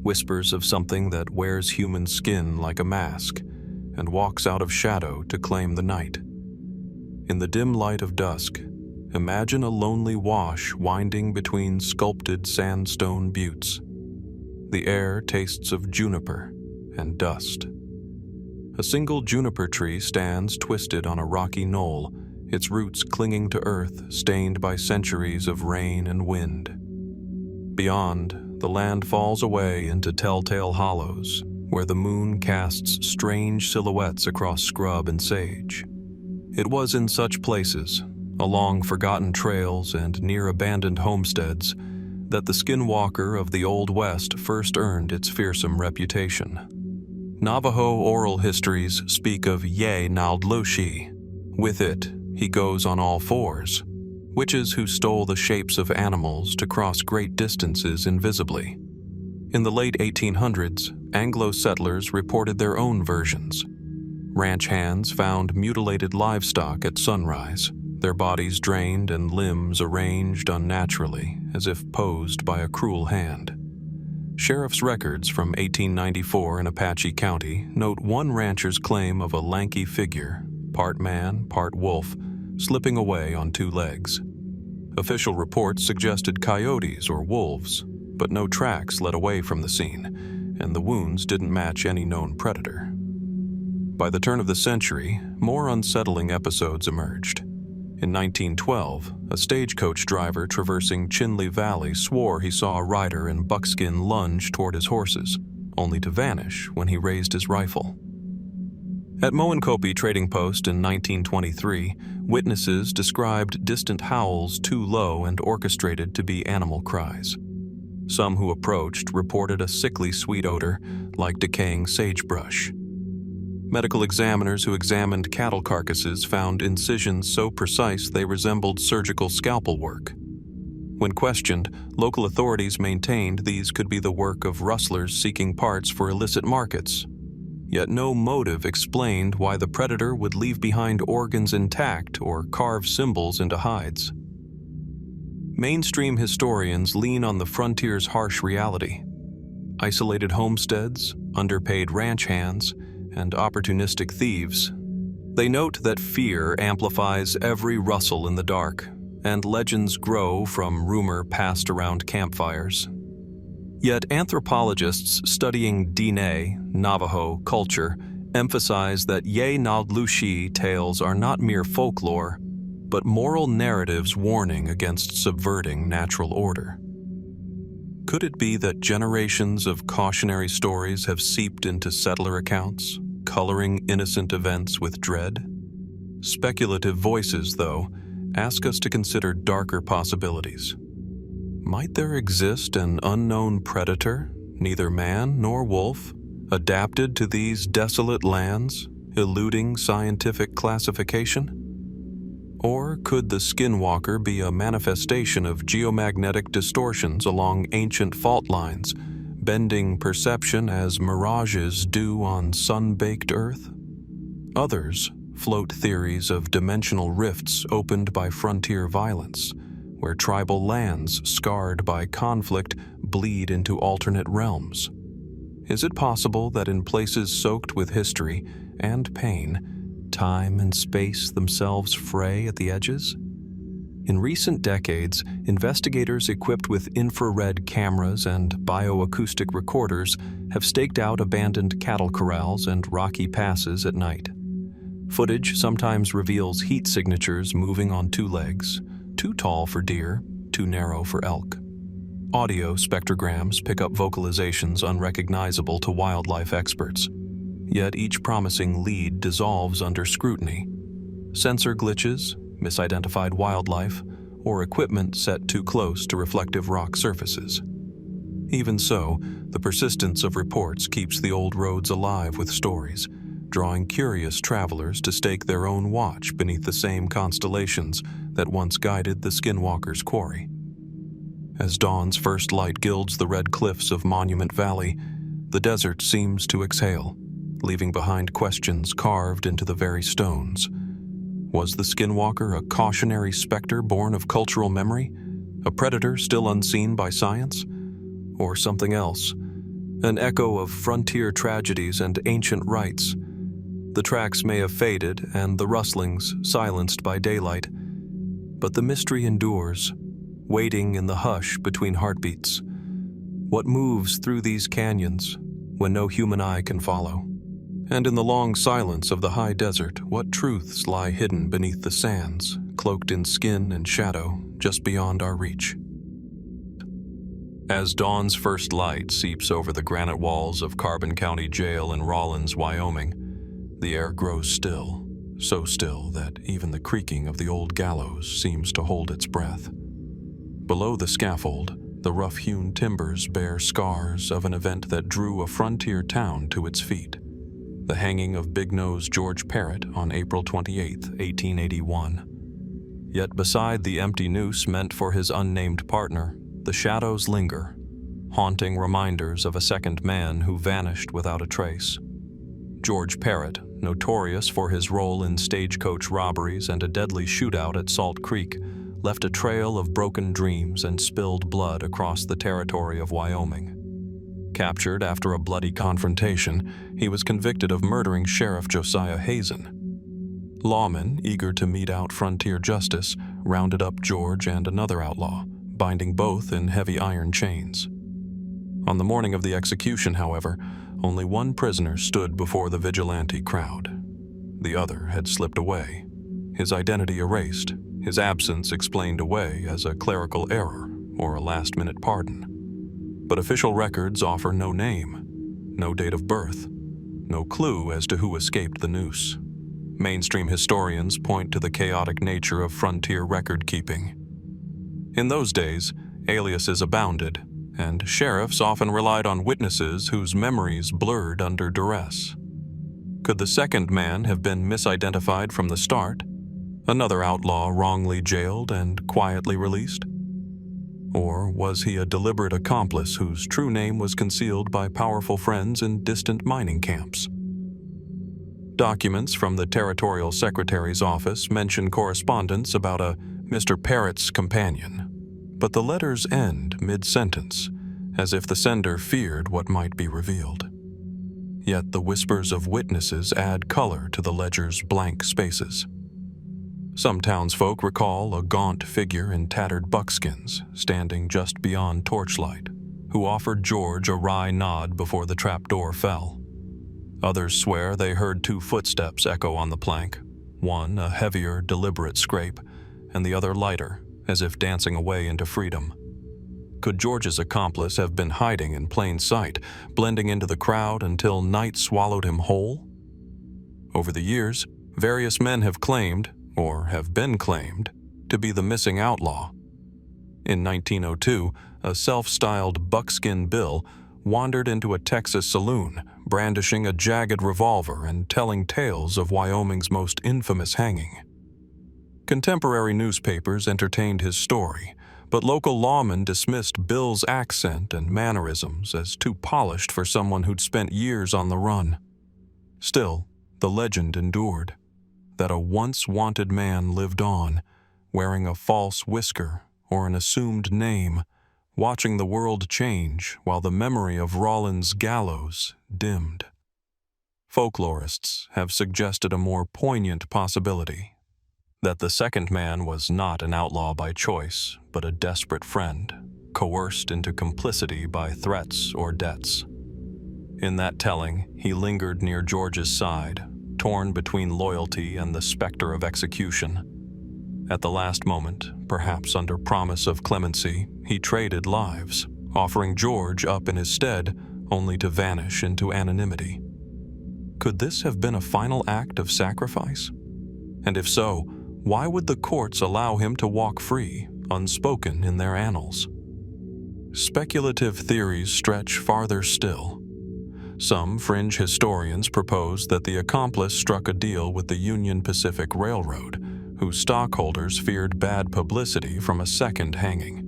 whispers of something that wears human skin like a mask and walks out of shadow to claim the night. In the dim light of dusk, imagine a lonely wash winding between sculpted sandstone buttes. The air tastes of juniper and dust. A single juniper tree stands twisted on a rocky knoll, its roots clinging to earth stained by centuries of rain and wind. Beyond, the land falls away into telltale hollows, where the moon casts strange silhouettes across scrub and sage. It was in such places, along forgotten trails and near abandoned homesteads, that the Skinwalker of the Old West first earned its fearsome reputation. Navajo oral histories speak of Ye Naldlushi. With it, he goes on all fours, witches who stole the shapes of animals to cross great distances invisibly. In the late 1800s, Anglo settlers reported their own versions. Ranch hands found mutilated livestock at sunrise, their bodies drained and limbs arranged unnaturally, as if posed by a cruel hand. Sheriff's records from 1894 in Apache County note one rancher's claim of a lanky figure, part man, part wolf, slipping away on two legs. Official reports suggested coyotes or wolves, but no tracks led away from the scene, and the wounds didn't match any known predator. By the turn of the century, more unsettling episodes emerged. In 1912, a stagecoach driver traversing Chinle Valley swore he saw a rider in buckskin lunge toward his horses, only to vanish when he raised his rifle. At Moenkopi Trading Post in 1923, witnesses described distant howls too low and orchestrated to be animal cries. Some who approached reported a sickly sweet odor, like decaying sagebrush. Medical examiners who examined cattle carcasses found incisions so precise they resembled surgical scalpel work. When questioned, local authorities maintained these could be the work of rustlers seeking parts for illicit markets. Yet no motive explained why the predator would leave behind organs intact or carve symbols into hides. Mainstream historians lean on the frontier's harsh reality. Isolated homesteads, underpaid ranch hands, and opportunistic thieves. They note that fear amplifies every rustle in the dark, and legends grow from rumor passed around campfires. Yet anthropologists studying Diné, Navajo, culture emphasize that Ye Naldlushi tales are not mere folklore, but moral narratives warning against subverting natural order. Could it be that generations of cautionary stories have seeped into settler accounts, coloring innocent events with dread? Speculative voices, though, ask us to consider darker possibilities. Might there exist an unknown predator, neither man nor wolf, adapted to these desolate lands, eluding scientific classification? Or could the Skinwalker be a manifestation of geomagnetic distortions along ancient fault lines, bending perception as mirages do on sun-baked Earth? Others float theories of dimensional rifts opened by frontier violence, where tribal lands scarred by conflict bleed into alternate realms. Is it possible that in places soaked with history and pain, time and space themselves fray at the edges? In recent decades, investigators equipped with infrared cameras and bioacoustic recorders have staked out abandoned cattle corrals and rocky passes at night. Footage sometimes reveals heat signatures moving on two legs, too tall for deer, too narrow for elk. Audio spectrograms pick up vocalizations unrecognizable to wildlife experts. Yet each promising lead dissolves under scrutiny. Sensor glitches, misidentified wildlife, or equipment set too close to reflective rock surfaces. Even so, the persistence of reports keeps the old roads alive with stories, drawing curious travelers to stake their own watch beneath the same constellations that once guided the Skinwalker's quarry. As dawn's first light gilds the red cliffs of Monument Valley, the desert seems to exhale, leaving behind questions carved into the very stones. Was the Skinwalker a cautionary specter born of cultural memory, a predator still unseen by science, or something else, an echo of frontier tragedies and ancient rites? The tracks may have faded and the rustlings silenced by daylight, but the mystery endures, waiting in the hush between heartbeats. What moves through these canyons when no human eye can follow? And in the long silence of the high desert, what truths lie hidden beneath the sands, cloaked in skin and shadow, just beyond our reach? As dawn's first light seeps over the granite walls of Carbon County Jail in Rawlins, Wyoming, the air grows still, so still that even the creaking of the old gallows seems to hold its breath. Below the scaffold, the rough-hewn timbers bear scars of an event that drew a frontier town to its feet: the hanging of big-nosed George Parrott on April 28, 1881. Yet beside the empty noose meant for his unnamed partner, the shadows linger, haunting reminders of a second man who vanished without a trace. George Parrott, notorious for his role in stagecoach robberies and a deadly shootout at Salt Creek, left a trail of broken dreams and spilled blood across the territory of Wyoming. Captured after a bloody confrontation, he was convicted of murdering Sheriff Josiah Hazen. Lawmen, eager to mete out frontier justice, rounded up George and another outlaw, binding both in heavy iron chains. On the morning of the execution, however, only one prisoner stood before the vigilante crowd. The other had slipped away, his identity erased, his absence explained away as a clerical error or a last-minute pardon. But official records offer no name, no date of birth, no clue as to who escaped the noose. Mainstream historians point to the chaotic nature of frontier record-keeping. In those days, aliases abounded, and sheriffs often relied on witnesses whose memories blurred under duress. Could the second man have been misidentified from the start? Another outlaw wrongly jailed and quietly released? Or was he a deliberate accomplice whose true name was concealed by powerful friends in distant mining camps? Documents from the Territorial Secretary's office mention correspondence about a Mr. Parrott's companion, but the letters end mid-sentence, as if the sender feared what might be revealed. Yet the whispers of witnesses add color to the ledger's blank spaces. Some townsfolk recall a gaunt figure in tattered buckskins standing just beyond torchlight, who offered George a wry nod before the trapdoor fell. Others swear they heard two footsteps echo on the plank, one a heavier, deliberate scrape, and the other lighter, as if dancing away into freedom. Could George's accomplice have been hiding in plain sight, blending into the crowd until night swallowed him whole? Over the years, various men have claimed, or have been claimed, to be the missing outlaw. In 1902, a self-styled Buckskin Bill wandered into a Texas saloon, brandishing a jagged revolver and telling tales of Wyoming's most infamous hanging. Contemporary newspapers entertained his story, but local lawmen dismissed Bill's accent and mannerisms as too polished for someone who'd spent years on the run. Still, the legend endured, that a once-wanted man lived on, wearing a false whisker or an assumed name, watching the world change while the memory of Rawlins' gallows dimmed. Folklorists have suggested a more poignant possibility, that the second man was not an outlaw by choice, but a desperate friend, coerced into complicity by threats or debts. In that telling, he lingered near George's side, torn between loyalty and the specter of execution. At the last moment, perhaps under promise of clemency, he traded lives, offering George up in his stead, only to vanish into anonymity. Could this have been a final act of sacrifice? And if so, why would the courts allow him to walk free, unspoken in their annals? Speculative theories stretch farther still. Some fringe historians propose that the accomplice struck a deal with the Union Pacific Railroad, whose stockholders feared bad publicity from a second hanging.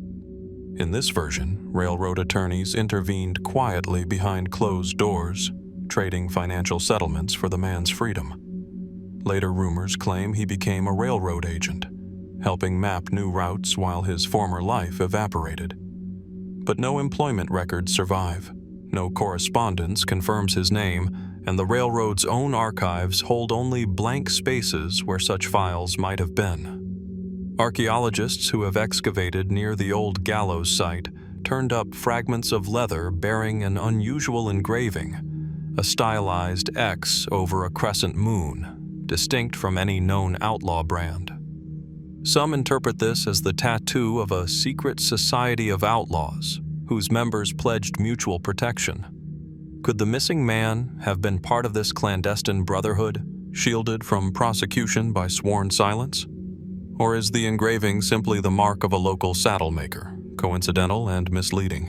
In this version, railroad attorneys intervened quietly behind closed doors, trading financial settlements for the man's freedom. Later rumors claim he became a railroad agent, helping map new routes while his former life evaporated. But no employment records survive, no correspondence confirms his name, and the railroad's own archives hold only blank spaces where such files might have been. Archaeologists who have excavated near the old gallows site turned up fragments of leather bearing an unusual engraving, a stylized X over a crescent moon, distinct from any known outlaw brand. Some interpret this as the tattoo of a secret society of outlaws, whose members pledged mutual protection. Could the missing man have been part of this clandestine brotherhood, shielded from prosecution by sworn silence? Or is the engraving simply the mark of a local saddle maker, coincidental and misleading?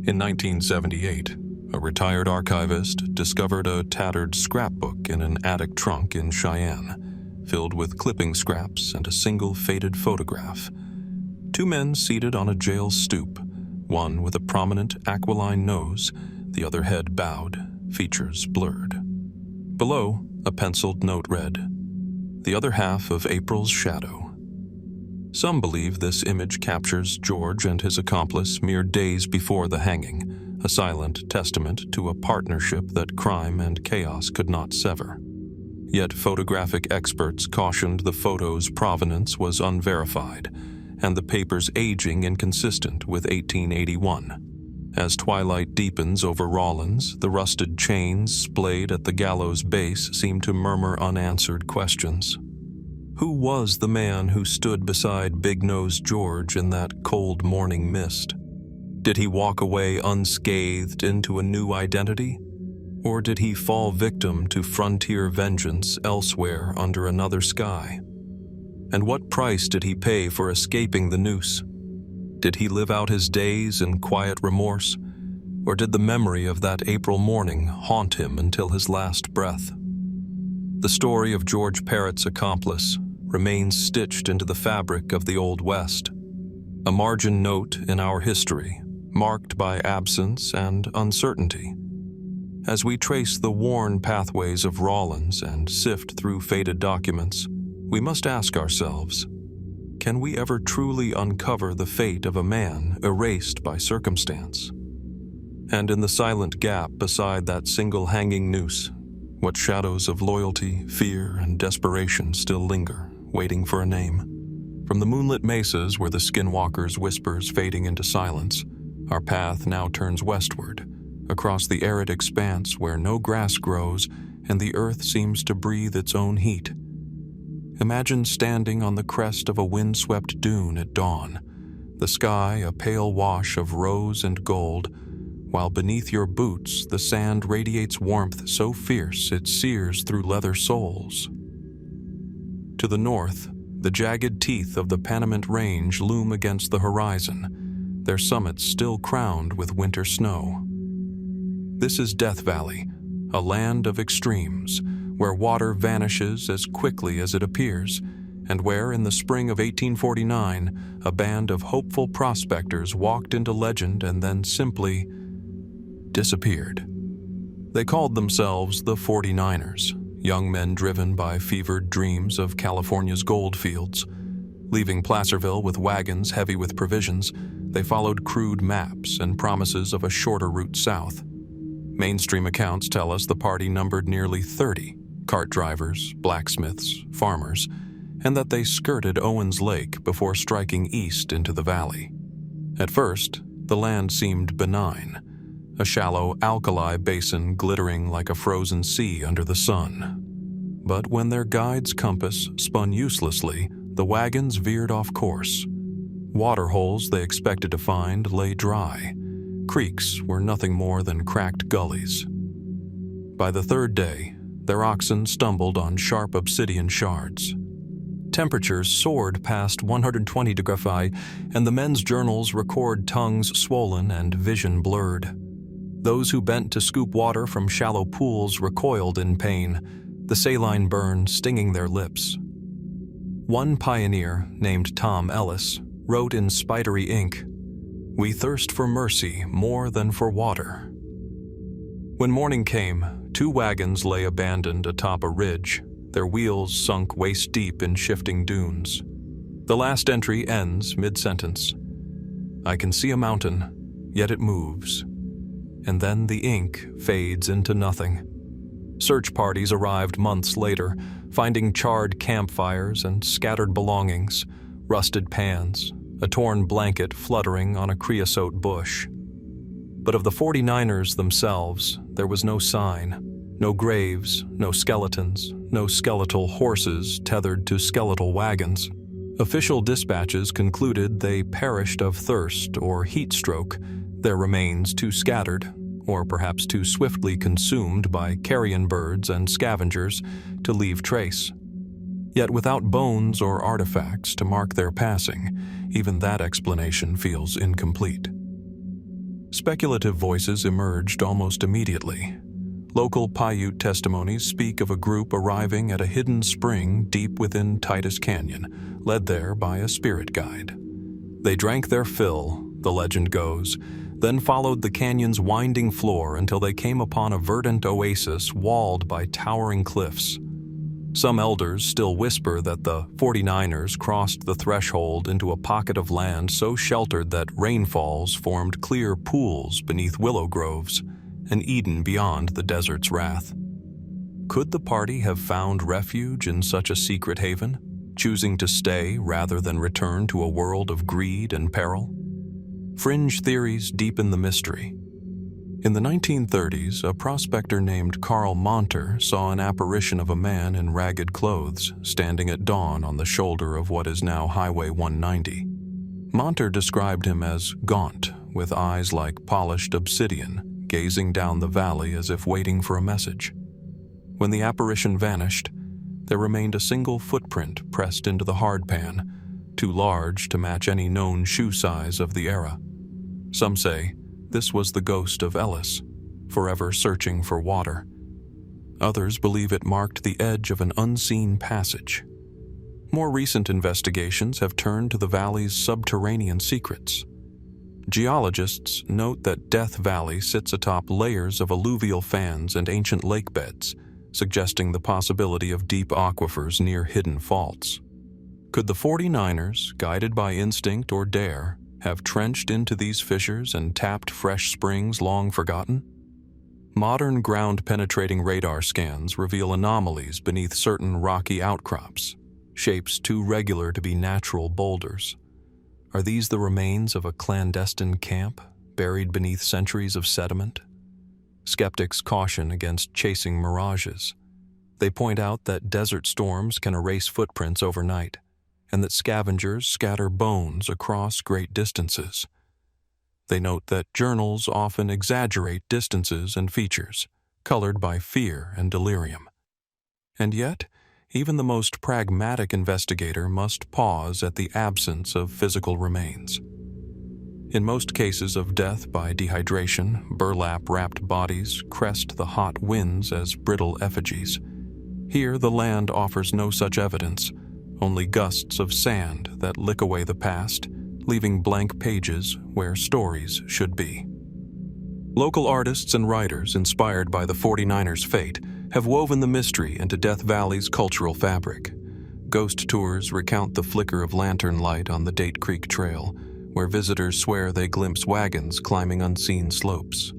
In 1978, a retired archivist discovered a tattered scrapbook in an attic trunk in Cheyenne, filled with clipping scraps and a single faded photograph. Two men seated on a jail stoop, one with a prominent aquiline nose, the other head bowed, features blurred. Below, a penciled note read, "The other half of April's shadow." Some believe this image captures George and his accomplice mere days before the hanging, a silent testament to a partnership that crime and chaos could not sever. Yet photographic experts cautioned the photo's provenance was unverified, and the paper's aging inconsistent with 1881. As twilight deepens over Rawlins, the rusted chains splayed at the gallows base seem to murmur unanswered questions. Who was the man who stood beside Big-Nosed George in that cold morning mist? Did he walk away unscathed into a new identity? Or did he fall victim to frontier vengeance elsewhere under another sky? And what price did he pay for escaping the noose? Did he live out his days in quiet remorse? Or did the memory of that April morning haunt him until his last breath? The story of George Parrott's accomplice remains stitched into the fabric of the Old West, a margin note in our history, marked by absence and uncertainty. As we trace the worn pathways of Rawlins and sift through faded documents, we must ask ourselves, can we ever truly uncover the fate of a man erased by circumstance? And in the silent gap beside that single hanging noose, what shadows of loyalty, fear, and desperation still linger, waiting for a name? From the moonlit mesas where the Skinwalker's whispers fading into silence, our path now turns westward, across the arid expanse where no grass grows and the earth seems to breathe its own heat. Imagine standing on the crest of a windswept dune at dawn, the sky a pale wash of rose and gold, while beneath your boots the sand radiates warmth so fierce it sears through leather soles. To the north, the jagged teeth of the Panamint Range loom against the horizon, their summits still crowned with winter snow. This is Death Valley, a land of extremes, where water vanishes as quickly as it appears, and where, in the spring of 1849, a band of hopeful prospectors walked into legend and then simply disappeared. They called themselves the 49ers, young men driven by fevered dreams of California's gold fields. Leaving Placerville with wagons heavy with provisions, they followed crude maps and promises of a shorter route south. Mainstream accounts tell us the party numbered nearly 30 cart drivers, blacksmiths, farmers, and that they skirted Owens Lake before striking east into the valley. At first, the land seemed benign, a shallow alkali basin glittering like a frozen sea under the sun. But when their guide's compass spun uselessly, the wagons veered off course. Water holes they expected to find lay dry. Creeks were nothing more than cracked gullies. By the third day, their oxen stumbled on sharp obsidian shards. Temperatures soared past 120 degrees, and the men's journals record tongues swollen and vision blurred. Those who bent to scoop water from shallow pools recoiled in pain, the saline burn stinging their lips. One pioneer, named Tom Ellis, wrote in spidery ink, "We thirst for mercy more than for water." When morning came, 2 wagons lay abandoned atop a ridge, their wheels sunk waist-deep in shifting dunes. The last entry ends mid-sentence. "I can see a mountain, yet it moves." And then the ink fades into nothing. Search parties arrived months later, finding charred campfires and scattered belongings, rusted pans, a torn blanket fluttering on a creosote bush. But of the 49ers themselves, there was no sign, no graves, no skeletons, no skeletal horses tethered to skeletal wagons. Official dispatches concluded they perished of thirst or heat stroke, their remains too scattered, or perhaps too swiftly consumed by carrion birds and scavengers to leave trace. Yet without bones or artifacts to mark their passing, even that explanation feels incomplete. Speculative voices emerged almost immediately. Local Paiute testimonies speak of a group arriving at a hidden spring deep within Titus Canyon, led there by a spirit guide. They drank their fill, the legend goes, then followed the canyon's winding floor until they came upon a verdant oasis walled by towering cliffs. Some elders still whisper that the 49ers crossed the threshold into a pocket of land so sheltered that rainfalls formed clear pools beneath willow groves, an Eden beyond the desert's wrath. Could the party have found refuge in such a secret haven, choosing to stay rather than return to a world of greed and peril? Fringe theories deepen the mystery. In the 1930s, a prospector named Carl Monter saw an apparition of a man in ragged clothes standing at dawn on the shoulder of what is now Highway 190. Monter described him as gaunt, with eyes like polished obsidian, gazing down the valley as if waiting for a message. When the apparition vanished, there remained a single footprint pressed into the hardpan, too large to match any known shoe size of the era. Some say this was the ghost of Ellis, forever searching for water. Others believe it marked the edge of an unseen passage. More recent investigations have turned to the valley's subterranean secrets. Geologists note that Death Valley sits atop layers of alluvial fans and ancient lake beds, suggesting the possibility of deep aquifers near hidden faults. Could the 49ers, guided by instinct or dare, have trenched into these fissures and tapped fresh springs long forgotten? Modern ground-penetrating radar scans reveal anomalies beneath certain rocky outcrops, shapes too regular to be natural boulders. Are these the remains of a clandestine camp, buried beneath centuries of sediment? Skeptics caution against chasing mirages. They point out that desert storms can erase footprints overnight, and that scavengers scatter bones across great distances. They note that journals often exaggerate distances and features, colored by fear and delirium. And yet, even the most pragmatic investigator must pause at the absence of physical remains. In most cases of death by dehydration, burlap-wrapped bodies crest the hot winds as brittle effigies. Here, the land offers no such evidence, only gusts of sand that lick away the past, leaving blank pages where stories should be. Local artists and writers inspired by the 49ers' fate have woven the mystery into Death Valley's cultural fabric. Ghost tours recount the flicker of lantern light on the Date Creek Trail, where visitors swear they glimpse wagons climbing unseen slopes.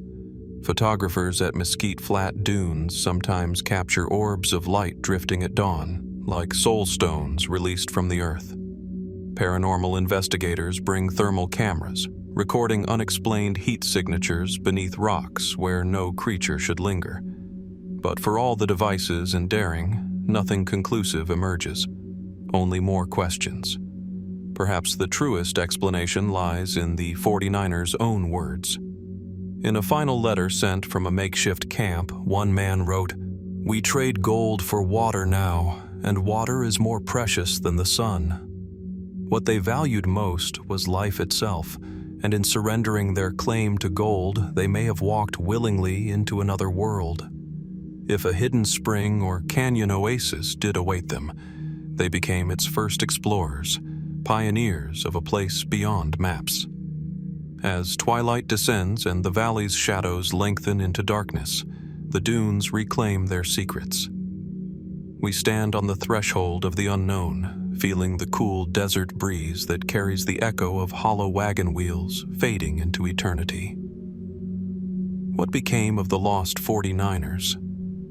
Photographers at Mesquite Flat Dunes sometimes capture orbs of light drifting at dawn, like soul stones released from the earth. Paranormal investigators bring thermal cameras, recording unexplained heat signatures beneath rocks where no creature should linger. But for all the devices and daring, nothing conclusive emerges, only more questions. Perhaps the truest explanation lies in the 49ers' own words. In a final letter sent from a makeshift camp, one man wrote, "We trade gold for water now, and water is more precious than the sun." What they valued most was life itself, and in surrendering their claim to gold, they may have walked willingly into another world. If a hidden spring or canyon oasis did await them, they became its first explorers, pioneers of a place beyond maps. As twilight descends and the valley's shadows lengthen into darkness, the dunes reclaim their secrets. We stand on the threshold of the unknown, feeling the cool desert breeze that carries the echo of hollow wagon wheels fading into eternity. What became of the lost 49ers?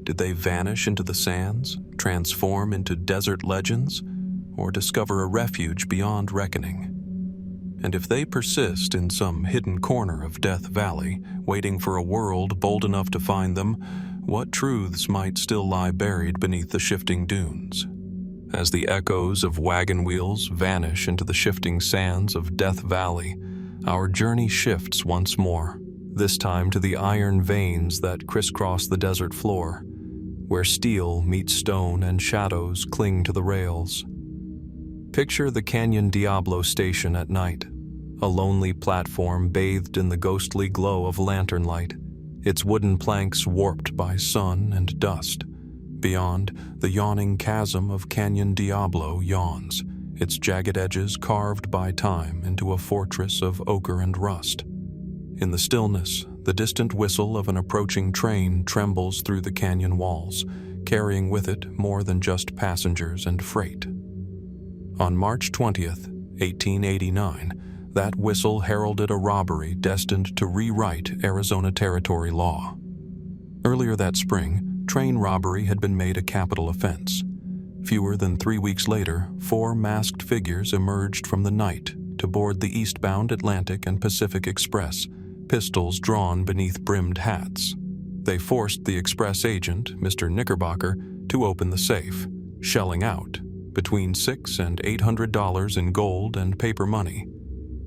Did they vanish into the sands, transform into desert legends, or discover a refuge beyond reckoning? And if they persist in some hidden corner of Death Valley, waiting for a world bold enough to find them, what truths might still lie buried beneath the shifting dunes? As the echoes of wagon wheels vanish into the shifting sands of Death Valley, our journey shifts once more, this time to the iron veins that crisscross the desert floor, where steel meets stone and shadows cling to the rails. Picture the Canyon Diablo station at night, a lonely platform bathed in the ghostly glow of lantern light, its wooden planks warped by sun and dust. Beyond, the yawning chasm of Canyon Diablo yawns, its jagged edges carved by time into a fortress of ochre and rust. In the stillness, the distant whistle of an approaching train trembles through the canyon walls, carrying with it more than just passengers and freight. On March 20th, 1889, that whistle heralded a robbery destined to rewrite Arizona Territory law. Earlier that spring, train robbery had been made a capital offense. Fewer than 3 weeks later, 4 masked figures emerged from the night to board the eastbound Atlantic and Pacific Express, pistols drawn beneath brimmed hats. They forced the express agent, Mr. Knickerbocker, to open the safe, shelling out between $600 and $800 in gold and paper money,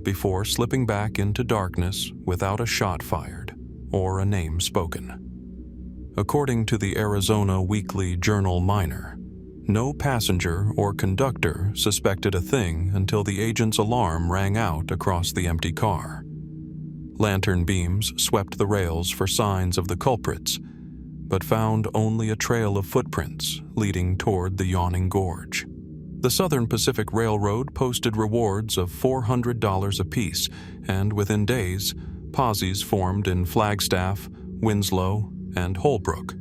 before slipping back into darkness without a shot fired or a name spoken. According to the Arizona Weekly Journal Miner, no passenger or conductor suspected a thing until the agent's alarm rang out across the empty car. Lantern beams swept the rails for signs of the culprits, but found only a trail of footprints leading toward the yawning gorge. The Southern Pacific Railroad posted rewards of $400 apiece, and within days, posses formed in Flagstaff, Winslow, and Holbrook.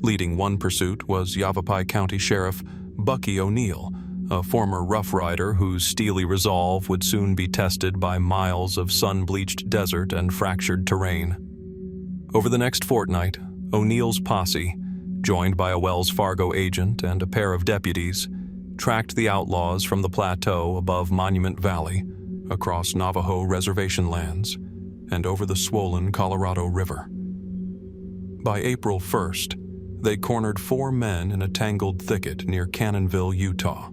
Leading one pursuit was Yavapai County Sheriff Bucky O'Neill, a former Rough Rider whose steely resolve would soon be tested by miles of sun-bleached desert and fractured terrain. Over the next fortnight, O'Neill's posse, joined by a Wells Fargo agent and a pair of deputies, tracked the outlaws from the plateau above Monument Valley, across Navajo reservation lands, and over the swollen Colorado River. By April 1st, they cornered 4 men in a tangled thicket near Cannonville, Utah.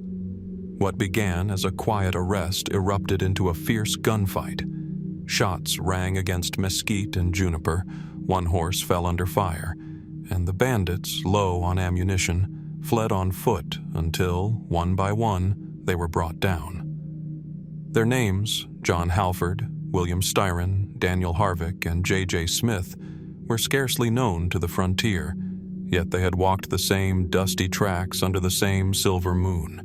What began as a quiet arrest erupted into a fierce gunfight. Shots rang against mesquite and juniper, one horse fell under fire, and the bandits, low on ammunition, fled on foot until, one by one, they were brought down. Their names, John Halford, William Styron, Daniel Harvick, and J.J. Smith, were scarcely known to the frontier, yet they had walked the same dusty tracks under the same silver moon.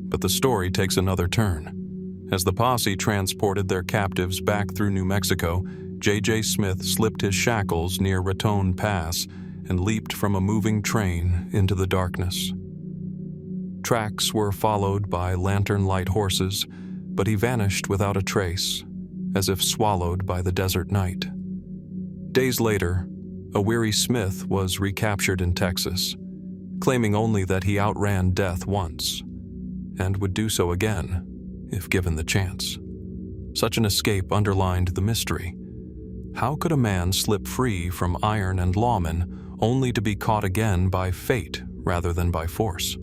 But the story takes another turn. As the posse transported their captives back through New Mexico, J.J. Smith slipped his shackles near Raton Pass and leaped from a moving train into the darkness. Tracks were followed by lantern-light horses, but he vanished without a trace, as if swallowed by the desert night. Days later, a weary Smith was recaptured in Texas, claiming only that he outran death once, and would do so again if given the chance. Such an escape underlined the mystery. How could a man slip free from iron and lawmen only to be caught again by fate rather than by force?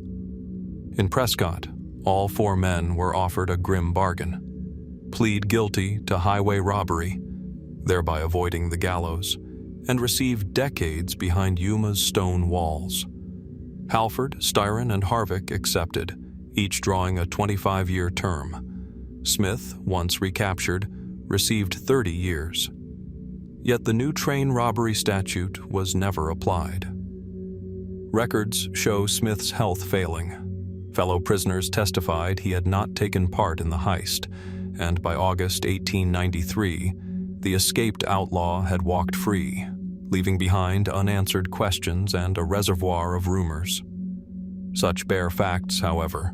In Prescott, all 4 men were offered a grim bargain: plead guilty to highway robbery, thereby avoiding the gallows, and receive decades behind Yuma's stone walls. Halford, Styron, and Harvick accepted, each drawing a 25-year term. Smith, once recaptured, received 30 years. Yet the new train robbery statute was never applied. Records show Smith's health failing. Fellow prisoners testified he had not taken part in the heist, and by August 1893, the escaped outlaw had walked free, leaving behind unanswered questions and a reservoir of rumors. Such bare facts, however,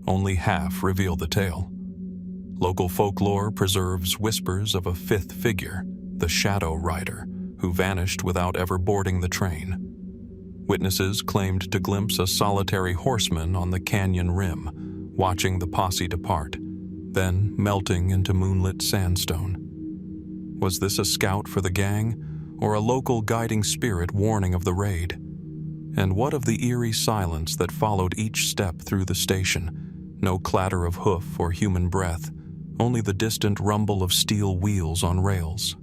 only half reveal the tale. Local folklore preserves whispers of a 5th figure, the Shadow Rider, who vanished without ever boarding the train. Witnesses claimed to glimpse a solitary horseman on the canyon rim, watching the posse depart, then melting into moonlit sandstone. Was this a scout for the gang, or a local guiding spirit warning of the raid? And what of the eerie silence that followed each step through the station? No clatter of hoof or human breath, only the distant rumble of steel wheels on rails.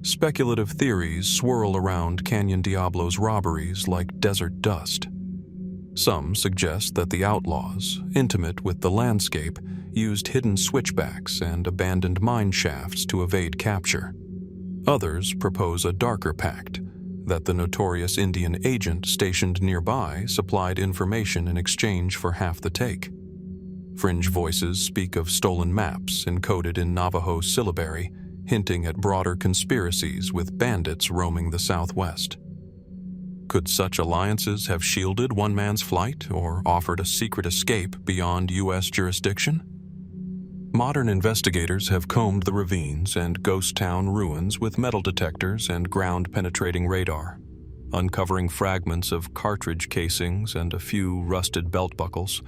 Speculative theories swirl around Canyon Diablo's robberies like desert dust. Some suggest that the outlaws, intimate with the landscape, used hidden switchbacks and abandoned mine shafts to evade capture. Others propose a darker pact, that the notorious Indian agent stationed nearby supplied information in exchange for half the take. Fringe voices speak of stolen maps encoded in Navajo syllabary, hinting at broader conspiracies with bandits roaming the Southwest. Could such alliances have shielded one man's flight or offered a secret escape beyond U.S. jurisdiction? Modern investigators have combed the ravines and ghost town ruins with metal detectors and ground-penetrating radar, uncovering fragments of cartridge casings and a few rusted belt buckles,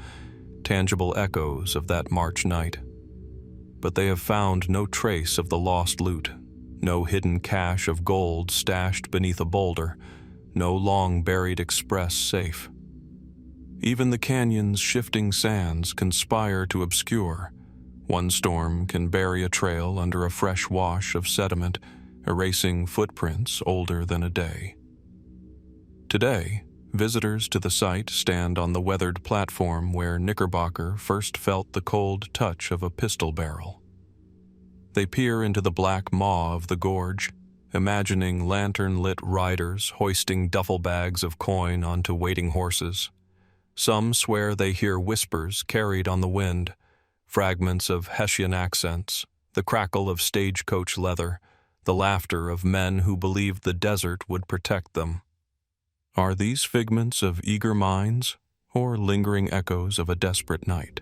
tangible echoes of that March night. But they have found no trace of the lost loot, no hidden cache of gold stashed beneath a boulder, no long-buried express safe. Even the canyon's shifting sands conspire to obscure. One storm can bury a trail under a fresh wash of sediment, erasing footprints older than a day. Today, visitors to the site stand on the weathered platform where Knickerbocker first felt the cold touch of a pistol barrel. They peer into the black maw of the gorge, imagining lantern-lit riders hoisting duffel bags of coin onto waiting horses. Some swear they hear whispers carried on the wind, fragments of Hessian accents, the crackle of stagecoach leather, the laughter of men who believed the desert would protect them. Are these figments of eager minds, or lingering echoes of a desperate night?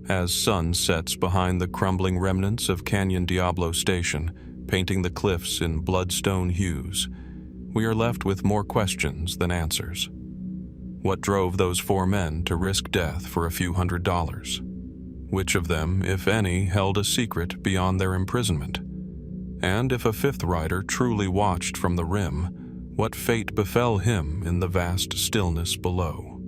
As sun sets behind the crumbling remnants of Canyon Diablo Station, painting the cliffs in bloodstone hues, we are left with more questions than answers. What drove those 4 men to risk death for a few $100s? Which of them, if any, held a secret beyond their imprisonment? And if a 5th rider truly watched from the rim, what fate befell him in the vast stillness below?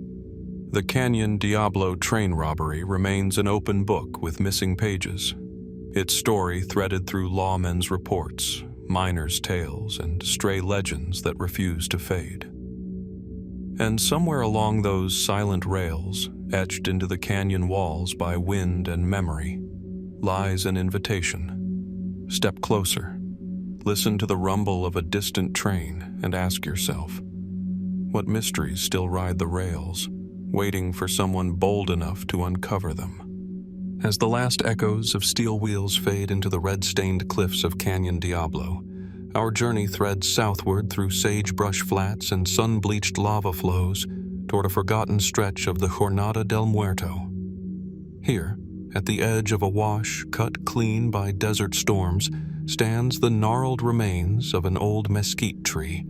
The Canyon Diablo train robbery remains an open book with missing pages, its story threaded through lawmen's reports, miners' tales, and stray legends that refuse to fade. And somewhere along those silent rails, etched into the canyon walls by wind and memory, lies an invitation. Step closer. Listen to the rumble of a distant train and ask yourself, what mysteries still ride the rails, waiting for someone bold enough to uncover them? As the last echoes of steel wheels fade into the red-stained cliffs of Canyon Diablo, our journey threads southward through sagebrush flats and sun-bleached lava flows toward a forgotten stretch of the Jornada del Muerto. Here, at the edge of a wash cut clean by desert storms, stands the gnarled remains of an old mesquite tree,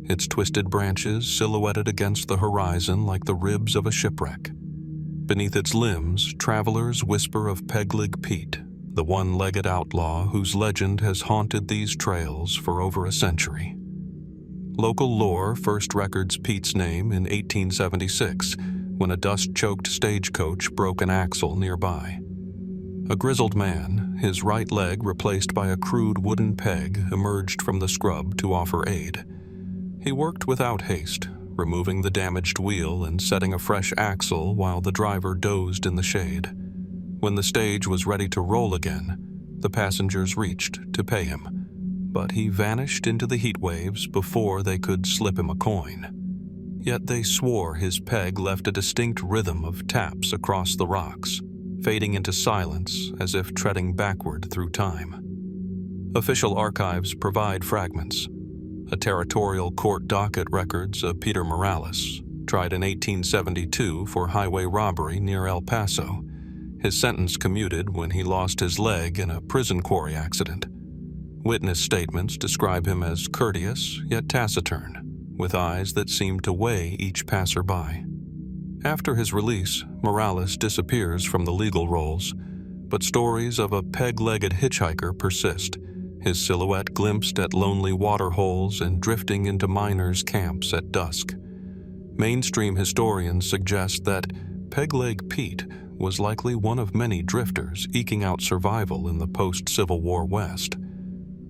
its twisted branches silhouetted against the horizon like the ribs of a shipwreck. Beneath its limbs, travelers whisper of Pegleg Pete, the one-legged outlaw whose legend has haunted these trails for over a century. Local lore first records Pete's name in 1876, when a dust-choked stagecoach broke an axle nearby. A grizzled man, his right leg replaced by a crude wooden peg, emerged from the scrub to offer aid. He worked without haste, removing the damaged wheel and setting a fresh axle while the driver dozed in the shade. When the stage was ready to roll again, the passengers reached to pay him, but he vanished into the heat waves before they could slip him a coin. Yet they swore his peg left a distinct rhythm of taps across the rocks, fading into silence as if treading backward through time. Official archives provide fragments. A territorial court docket records of Peter Morales, tried in 1872 for highway robbery near El Paso. His sentence commuted when he lost his leg in a prison quarry accident. Witness statements describe him as courteous yet taciturn, with eyes that seemed to weigh each passerby. After his release, Morales disappears from the legal rolls, but stories of a peg-legged hitchhiker persist, his silhouette glimpsed at lonely water holes and drifting into miners' camps at dusk. Mainstream historians suggest that Pegleg Pete was likely one of many drifters eking out survival in the post-Civil War West.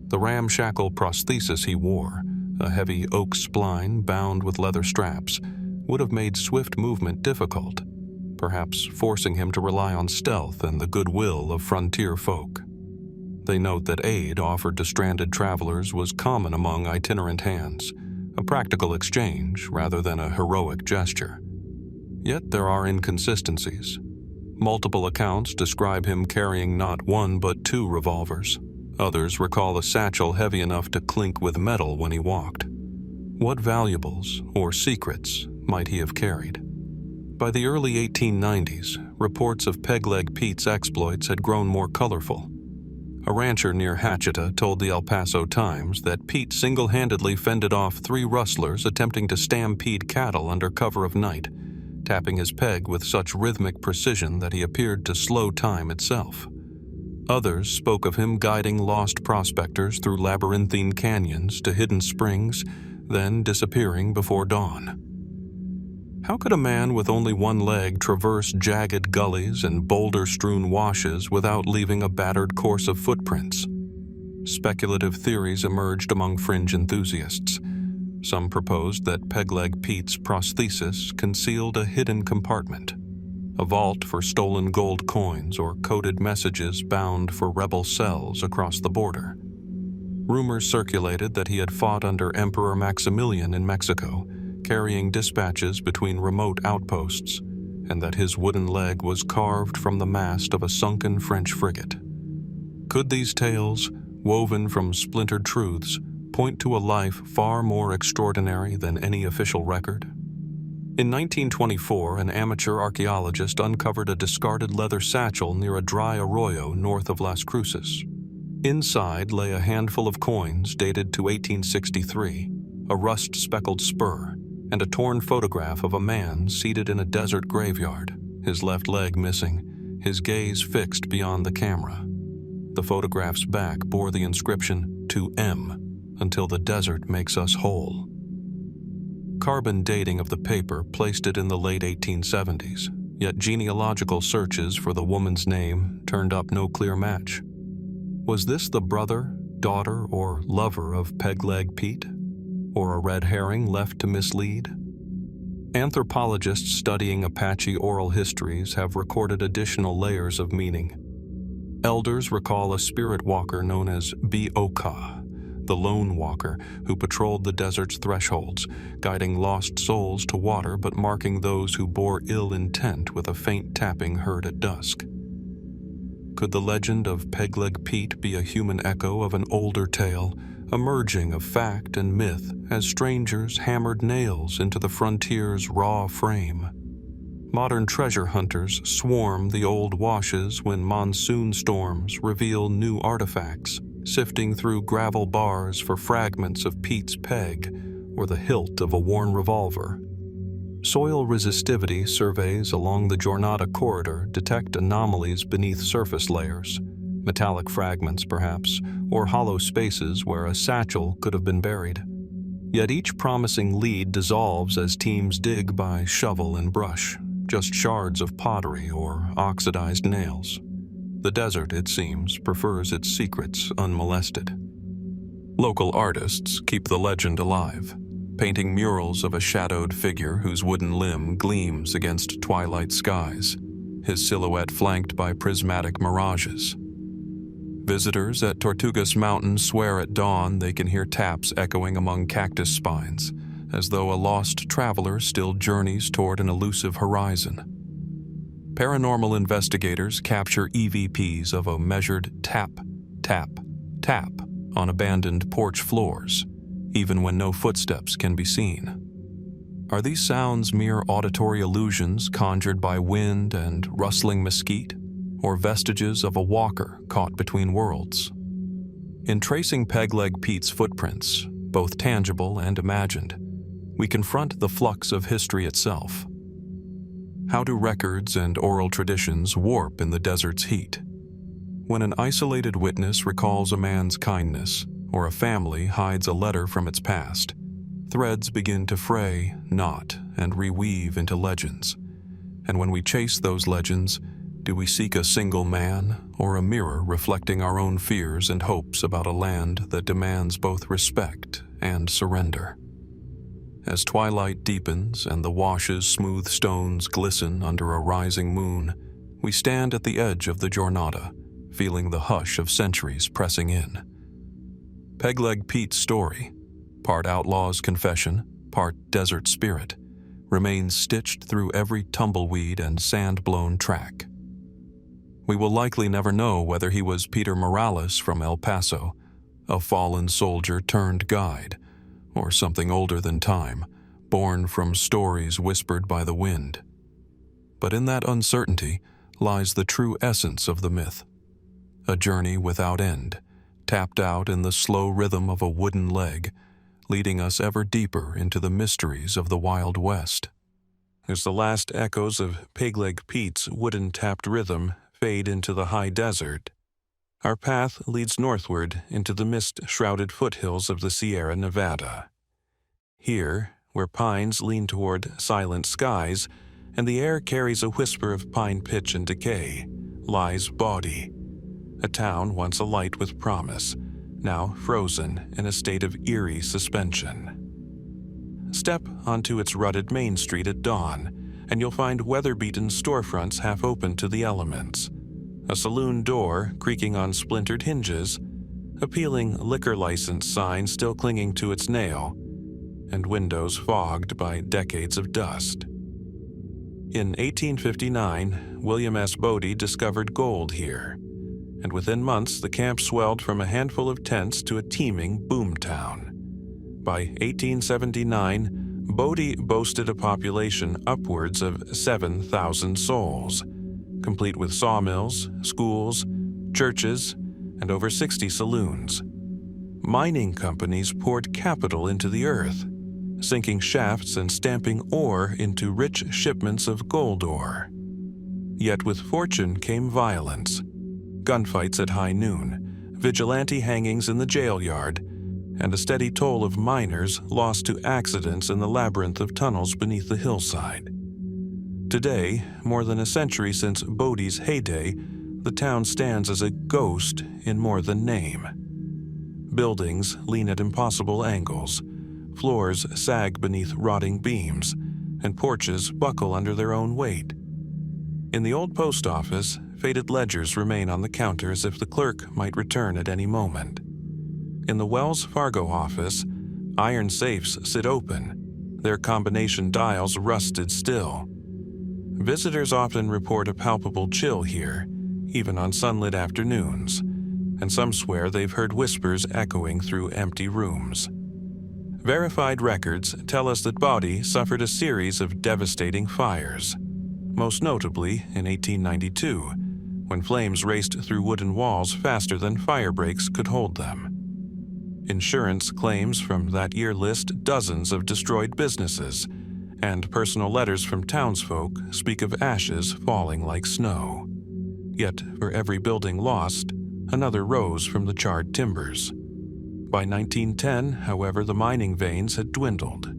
The ramshackle prosthesis he wore, a heavy oak spline bound with leather straps, would have made swift movement difficult, perhaps forcing him to rely on stealth and the goodwill of frontier folk. They note that aid offered to stranded travelers was common among itinerant hands, a practical exchange rather than a heroic gesture. Yet there are inconsistencies. Multiple accounts describe him carrying not one but two revolvers. Others recall a satchel heavy enough to clink with metal when he walked. What valuables or secrets might he have carried? By the early 1890s, reports of Pegleg Pete's exploits had grown more colorful. A rancher near Hatcheta told the El Paso Times that Pete single-handedly fended off 3 rustlers attempting to stampede cattle under cover of night, tapping his peg with such rhythmic precision that he appeared to slow time itself. Others spoke of him guiding lost prospectors through labyrinthine canyons to hidden springs, then disappearing before dawn. How could a man with only one leg traverse jagged gullies and boulder-strewn washes without leaving a battered course of footprints? Speculative theories emerged among fringe enthusiasts. Some proposed that Pegleg Pete's prosthesis concealed a hidden compartment, a vault for stolen gold coins or coded messages bound for rebel cells across the border. Rumors circulated that he had fought under Emperor Maximilian in Mexico, carrying dispatches between remote outposts, and that his wooden leg was carved from the mast of a sunken French frigate. Could these tales, woven from splintered truths, point to a life far more extraordinary than any official record? In 1924, an amateur archaeologist uncovered a discarded leather satchel near a dry arroyo north of Las Cruces. Inside lay a handful of coins dated to 1863, a rust-speckled spur, and a torn photograph of a man seated in a desert graveyard, his left leg missing, his gaze fixed beyond the camera. The photograph's back bore the inscription, "To M, until the desert makes us whole." Carbon dating of the paper placed it in the late 1870s, yet genealogical searches for the woman's name turned up no clear match. Was this the brother, daughter, or lover of Pegleg Pete? Or a red herring left to mislead? Anthropologists studying Apache oral histories have recorded additional layers of meaning. Elders recall a spirit walker known as Bi-Oka, the lone walker who patrolled the desert's thresholds, guiding lost souls to water but marking those who bore ill intent with a faint tapping heard at dusk. Could the legend of Pegleg Pete be a human echo of an older tale, a merging of fact and myth as strangers hammered nails into the frontier's raw frame? Modern treasure hunters swarm the old washes when monsoon storms reveal new artifacts, sifting through gravel bars for fragments of Pete's peg or the hilt of a worn revolver. Soil resistivity surveys along the Jornada corridor detect anomalies beneath surface layers, metallic fragments perhaps, or hollow spaces where a satchel could have been buried. Yet each promising lead dissolves as teams dig by shovel and brush, just shards of pottery or oxidized nails. The desert, it seems, prefers its secrets unmolested. Local artists keep the legend alive, painting murals of a shadowed figure whose wooden limb gleams against twilight skies, his silhouette flanked by prismatic mirages. Visitors at Tortugas Mountain swear at dawn they can hear taps echoing among cactus spines, as though a lost traveler still journeys toward an elusive horizon. Paranormal investigators capture EVPs of a measured tap, tap, tap on abandoned porch floors, even when no footsteps can be seen. Are these sounds mere auditory illusions conjured by wind and rustling mesquite, or vestiges of a walker caught between worlds? In tracing Pegleg Pete's footprints, both tangible and imagined, we confront the flux of history itself. How do records and oral traditions warp in the desert's heat? When an isolated witness recalls a man's kindness, or a family hides a letter from its past, threads begin to fray, knot, and reweave into legends. And when we chase those legends, do we seek a single man or a mirror reflecting our own fears and hopes about a land that demands both respect and surrender? As twilight deepens and the wash's smooth stones glisten under a rising moon, we stand at the edge of the Jornada, feeling the hush of centuries pressing in. Pegleg Pete's story, part outlaw's confession, part desert spirit, remains stitched through every tumbleweed and sand-blown track. We will likely never know whether he was Peter Morales from El Paso, a fallen soldier turned guide, or something older than time, born from stories whispered by the wind. But in that uncertainty lies the true essence of the myth, a journey without end, tapped out in the slow rhythm of a wooden leg, leading us ever deeper into the mysteries of the Wild West. As the last echoes of Pegleg Pete's wooden-tapped rhythm fade into the high desert, our path leads northward into the mist-shrouded foothills of the Sierra Nevada. Here, where pines lean toward silent skies and the air carries a whisper of pine pitch and decay, lies Bodie, a town once alight with promise, now frozen in a state of eerie suspension. Step onto its rutted main street at dawn, and you'll find weather-beaten storefronts half open to the elements, a saloon door creaking on splintered hinges, a peeling liquor license sign still clinging to its nail, and windows fogged by decades of dust. In 1859, William S. Bodie discovered gold here, and within months the camp swelled from a handful of tents to a teeming boomtown. By 1879, Bodie boasted a population upwards of 7,000 souls, complete with sawmills, schools, churches, and over 60 saloons. Mining companies poured capital into the earth, sinking shafts and stamping ore into rich shipments of gold ore. Yet with fortune came violence, gunfights at high noon, vigilante hangings in the jail yard, and a steady toll of miners lost to accidents in the labyrinth of tunnels beneath the hillside. Today, more than a century since Bodie's heyday, the town stands as a ghost in more than name. Buildings lean at impossible angles, floors sag beneath rotting beams, and porches buckle under their own weight. In the old post office, faded ledgers remain on the counter as if the clerk might return at any moment. In the Wells Fargo office, iron safes sit open, their combination dials rusted still. Visitors often report a palpable chill here, even on sunlit afternoons, and some swear they've heard whispers echoing through empty rooms. Verified records tell us that Bodie suffered a series of devastating fires, most notably in 1892, when flames raced through wooden walls faster than fire breaks could hold them. Insurance claims from that year list dozens of destroyed businesses, and personal letters from townsfolk speak of ashes falling like snow. Yet, for every building lost, another rose from the charred timbers. By 1910, however, the mining veins had dwindled.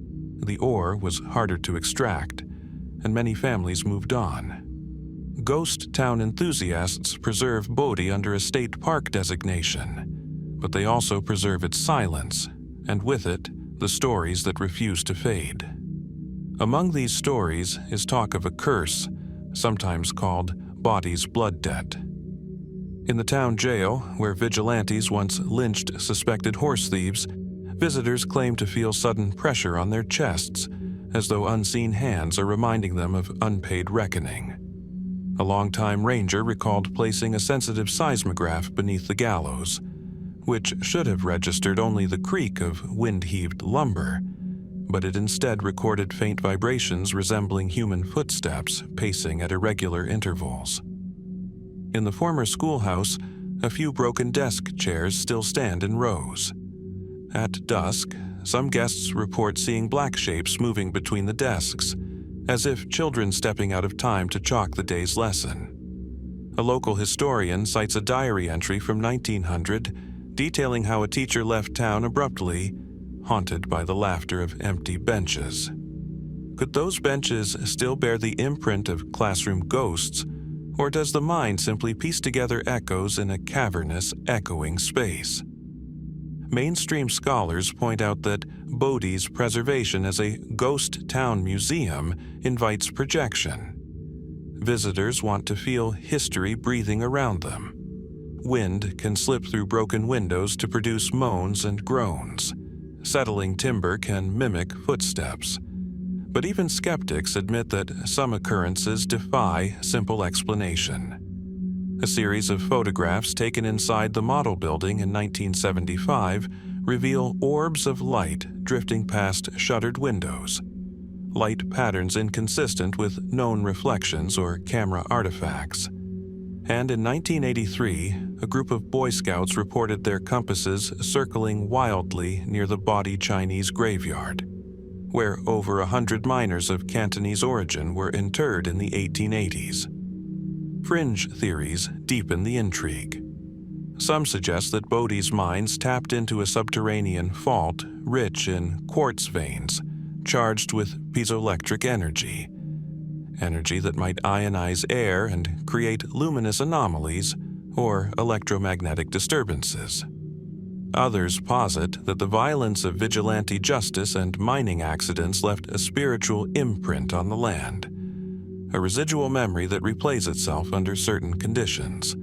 The ore was harder to extract, and many families moved on. Ghost town enthusiasts preserve Bodie under a state park designation, but they also preserve its silence, and with it, the stories that refuse to fade. Among these stories is talk of a curse, sometimes called Bodie's blood debt. In the town jail, where vigilantes once lynched suspected horse thieves, visitors claim to feel sudden pressure on their chests, as though unseen hands are reminding them of unpaid reckoning. A longtime ranger recalled placing a sensitive seismograph beneath the gallows, which should have registered only the creak of wind-heaved lumber, but it instead recorded faint vibrations resembling human footsteps pacing at irregular intervals. In the former schoolhouse, a few broken desk chairs still stand in rows. At dusk, some guests report seeing black shapes moving between the desks, as if children stepping out of time to chalk the day's lesson. A local historian cites a diary entry from 1900 detailing how a teacher left town abruptly, haunted by the laughter of empty benches. Could those benches still bear the imprint of classroom ghosts, or does the mind simply piece together echoes in a cavernous, echoing space? Mainstream scholars point out that Bodie's preservation as a ghost town museum invites projection. Visitors want to feel history breathing around them. Wind can slip through broken windows to produce moans and groans. Settling timber can mimic footsteps. But even skeptics admit that some occurrences defy simple explanation. A series of photographs taken inside the model building in 1975 reveal orbs of light drifting past shuttered windows, light patterns inconsistent with known reflections or camera artifacts. And in 1983, a group of Boy Scouts reported their compasses circling wildly near the Bodie Chinese graveyard, where over 100 miners of Cantonese origin were interred in the 1880s. Fringe theories deepen the intrigue. Some suggest that Bodie's mines tapped into a subterranean fault rich in quartz veins, charged with piezoelectric energy that might ionize air and create luminous anomalies or electromagnetic disturbances. Others posit that the violence of vigilante justice and mining accidents left a spiritual imprint on the land, a residual memory that replays itself under certain conditions,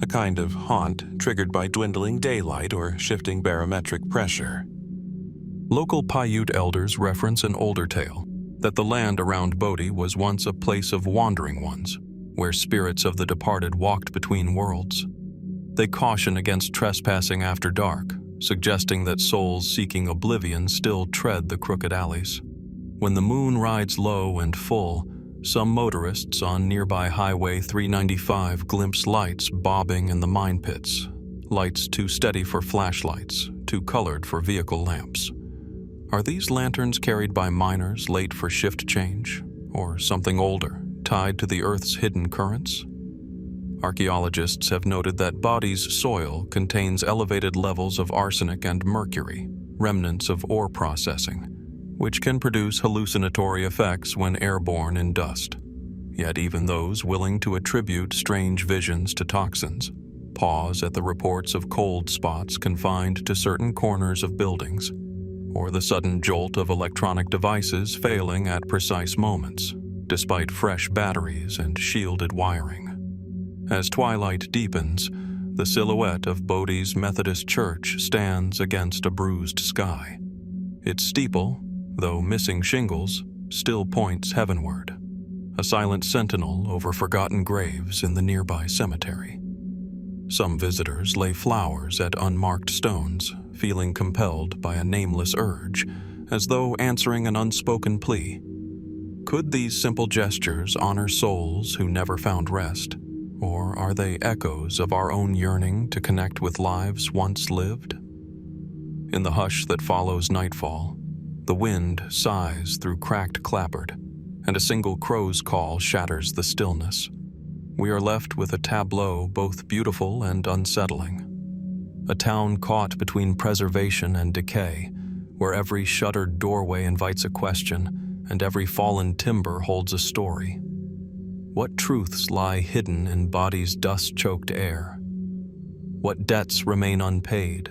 a kind of haunt triggered by dwindling daylight or shifting barometric pressure. Local Paiute elders reference an older tale that the land around Bodie was once a place of wandering ones, where spirits of the departed walked between worlds. They caution against trespassing after dark, suggesting that souls seeking oblivion still tread the crooked alleys. When the moon rides low and full, some motorists on nearby Highway 395 glimpse lights bobbing in the mine pits, lights too steady for flashlights, too colored for vehicle lamps. Are these lanterns carried by miners late for shift change, or something older, tied to the Earth's hidden currents? Archaeologists have noted that Bodie's soil contains elevated levels of arsenic and mercury, remnants of ore processing, which can produce hallucinatory effects when airborne in dust. Yet even those willing to attribute strange visions to toxins pause at the reports of cold spots confined to certain corners of buildings, or the sudden jolt of electronic devices failing at precise moments, despite fresh batteries and shielded wiring. As twilight deepens, the silhouette of Bodie's Methodist Church stands against a bruised sky. Its steeple, though missing shingles, still points heavenward, a silent sentinel over forgotten graves in the nearby cemetery. Some visitors lay flowers at unmarked stones, feeling compelled by a nameless urge, as though answering an unspoken plea. Could these simple gestures honor souls who never found rest, or are they echoes of our own yearning to connect with lives once lived? In the hush that follows nightfall, the wind sighs through cracked clapboard, and a single crow's call shatters the stillness. We are left with a tableau both beautiful and unsettling. A town caught between preservation and decay, where every shuttered doorway invites a question and every fallen timber holds a story. What truths lie hidden in Bodie's dust-choked air? What debts remain unpaid,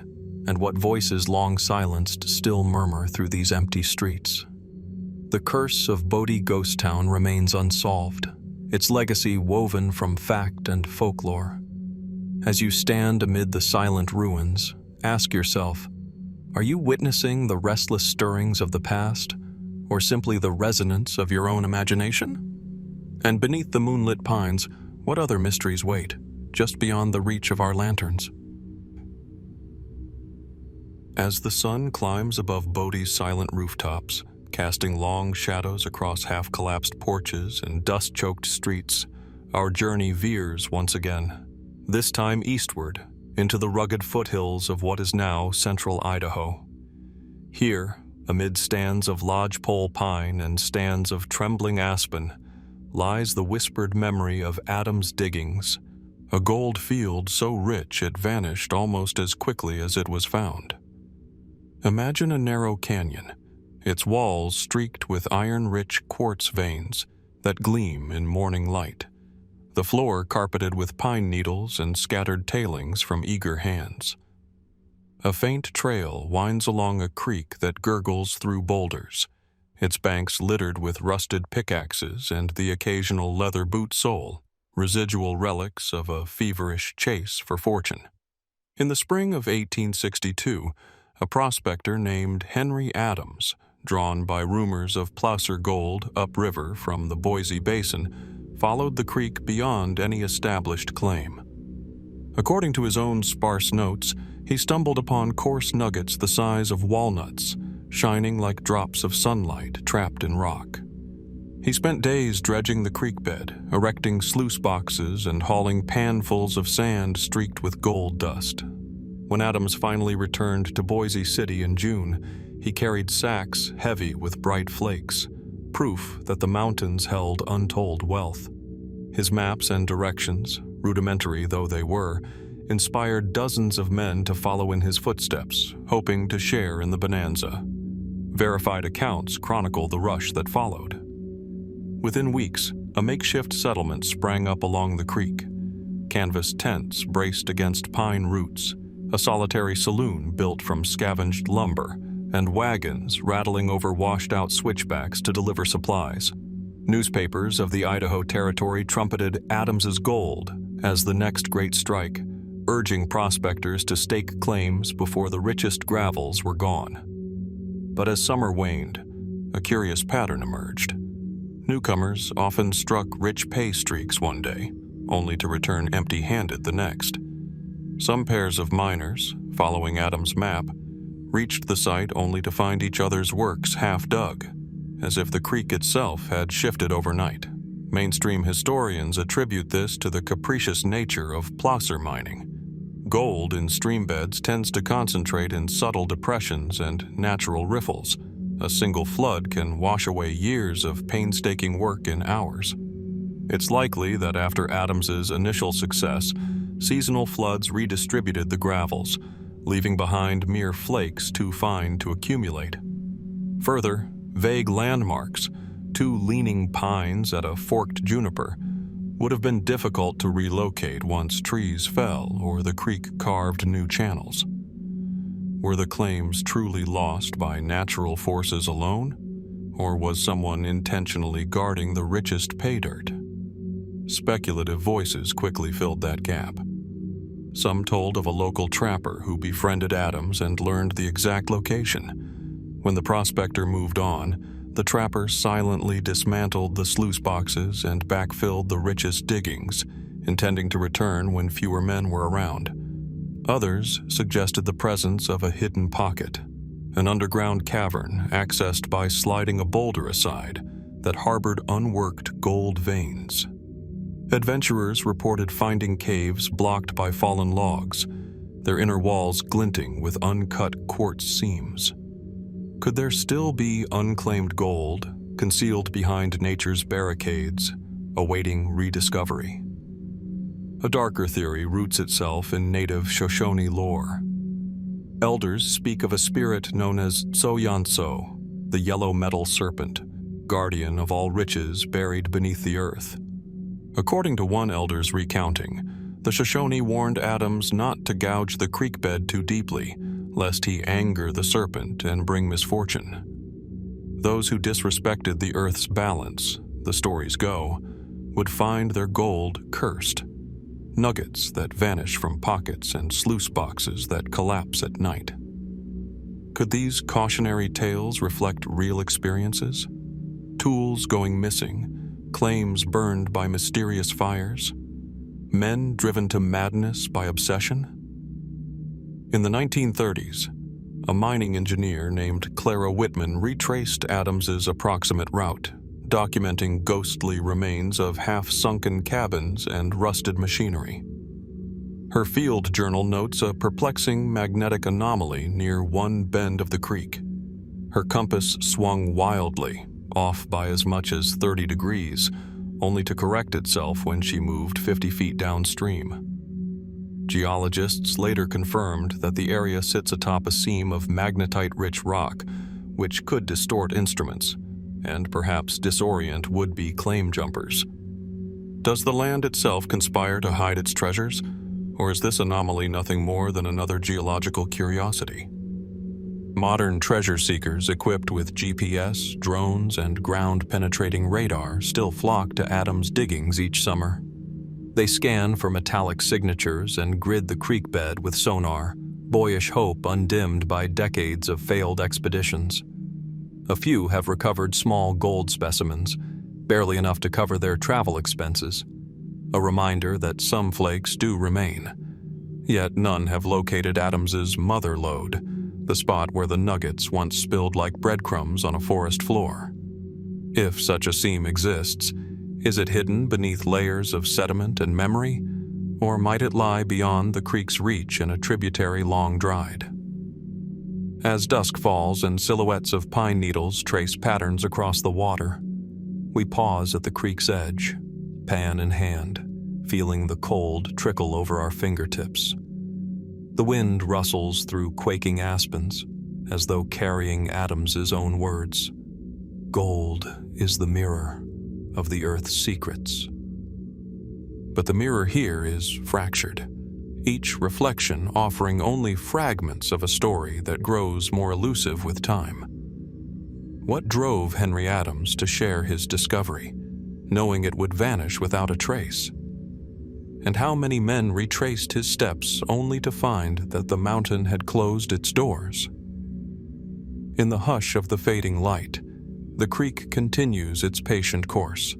and what voices long silenced still murmur through these empty streets? The curse of Bodie Ghost Town remains unsolved, its legacy woven from fact and folklore. As you stand amid the silent ruins, ask yourself, are you witnessing the restless stirrings of the past, or simply the resonance of your own imagination? And beneath the moonlit pines, what other mysteries wait, just beyond the reach of our lanterns? As the sun climbs above Bodie's silent rooftops, casting long shadows across half-collapsed porches and dust-choked streets, our journey veers once again, this time eastward, into the rugged foothills of what is now central Idaho. Here, amid stands of lodgepole pine and stands of trembling aspen, lies the whispered memory of Adam's diggings, a gold field so rich it vanished almost as quickly as it was found. Imagine a narrow canyon, its walls streaked with iron-rich quartz veins that gleam in morning light, the floor carpeted with pine needles and scattered tailings from eager hands. A faint trail winds along a creek that gurgles through boulders, its banks littered with rusted pickaxes and the occasional leather boot sole, residual relics of a feverish chase for fortune. In the spring of 1862, a prospector named Henry Adams, drawn by rumors of placer gold upriver from the Boise Basin, followed the creek beyond any established claim. According to his own sparse notes, he stumbled upon coarse nuggets the size of walnuts, shining like drops of sunlight trapped in rock. He spent days dredging the creek bed, erecting sluice boxes and hauling panfuls of sand streaked with gold dust. When Adams finally returned to Boise City in June, he carried sacks heavy with bright flakes, proof that the mountains held untold wealth. His maps and directions, rudimentary though they were, inspired dozens of men to follow in his footsteps, hoping to share in the bonanza. Verified accounts chronicle the rush that followed. Within weeks, a makeshift settlement sprang up along the creek. Canvas tents braced against pine roots, a solitary saloon built from scavenged lumber, and wagons rattling over washed-out switchbacks to deliver supplies. Newspapers of the Idaho Territory trumpeted Adams's gold as the next great strike, urging prospectors to stake claims before the richest gravels were gone. But as summer waned, a curious pattern emerged. Newcomers often struck rich pay streaks one day, only to return empty-handed the next. Some pairs of miners, following Adams' map, reached the site only to find each other's works half-dug, as if the creek itself had shifted overnight. Mainstream historians attribute this to the capricious nature of placer mining. Gold in streambeds tends to concentrate in subtle depressions and natural riffles. A single flood can wash away years of painstaking work in hours. It's likely that after Adams's initial success, seasonal floods redistributed the gravels, leaving behind mere flakes too fine to accumulate. Further, vague landmarks, two leaning pines at a forked juniper, would have been difficult to relocate once trees fell or the creek carved new channels. Were the claims truly lost by natural forces alone, or was someone intentionally guarding the richest pay dirt? Speculative voices quickly filled that gap. Some told of a local trapper who befriended Adams and learned the exact location. When the prospector moved on, the trapper silently dismantled the sluice boxes and backfilled the richest diggings, intending to return when fewer men were around. Others suggested the presence of a hidden pocket, an underground cavern accessed by sliding a boulder aside that harbored unworked gold veins. Adventurers reported finding caves blocked by fallen logs, their inner walls glinting with uncut quartz seams. Could there still be unclaimed gold, concealed behind nature's barricades, awaiting rediscovery? A darker theory roots itself in native Shoshone lore. Elders speak of a spirit known as So-Yan-So, the yellow metal serpent, guardian of all riches buried beneath the earth. According to one elder's recounting, the Shoshone warned Adams not to gouge the creek bed too deeply, lest he anger the serpent and bring misfortune. Those who disrespected the earth's balance, the stories go, would find their gold cursed. Nuggets that vanish from pockets and sluice boxes that collapse at night. Could these cautionary tales reflect real experiences? Tools going missing, claims burned by mysterious fires, men driven to madness by obsession? In the 1930s, a mining engineer named Clara Whitman retraced Adams's approximate route, documenting ghostly remains of half-sunken cabins and rusted machinery. Her field journal notes a perplexing magnetic anomaly near one bend of the creek. Her compass swung wildly, off by as much as 30 degrees, only to correct itself when she moved 50 feet downstream. Geologists later confirmed that the area sits atop a seam of magnetite-rich rock, which could distort instruments and perhaps disorient would-be claim jumpers. Does the land itself conspire to hide its treasures, or is this anomaly nothing more than another geological curiosity? Modern treasure seekers equipped with GPS, drones, and ground-penetrating radar still flock to Adams' diggings each summer. They scan for metallic signatures and grid the creek bed with sonar, boyish hope undimmed by decades of failed expeditions. A few have recovered small gold specimens, barely enough to cover their travel expenses, a reminder that some flakes do remain. Yet none have located Adams's mother lode, the spot where the nuggets once spilled like breadcrumbs on a forest floor. If such a seam exists, is it hidden beneath layers of sediment and memory, or might it lie beyond the creek's reach in a tributary long dried? As dusk falls and silhouettes of pine needles trace patterns across the water, we pause at the creek's edge, pan in hand, feeling the cold trickle over our fingertips. The wind rustles through quaking aspens, as though carrying Adams's own words. Gold is the mirror of the earth's secrets. But the mirror here is fractured, each reflection offering only fragments of a story that grows more elusive with time. What drove Henry Adams to share his discovery, knowing it would vanish without a trace? And how many men retraced his steps only to find that the mountain had closed its doors? In the hush of the fading light, the creek continues its patient course,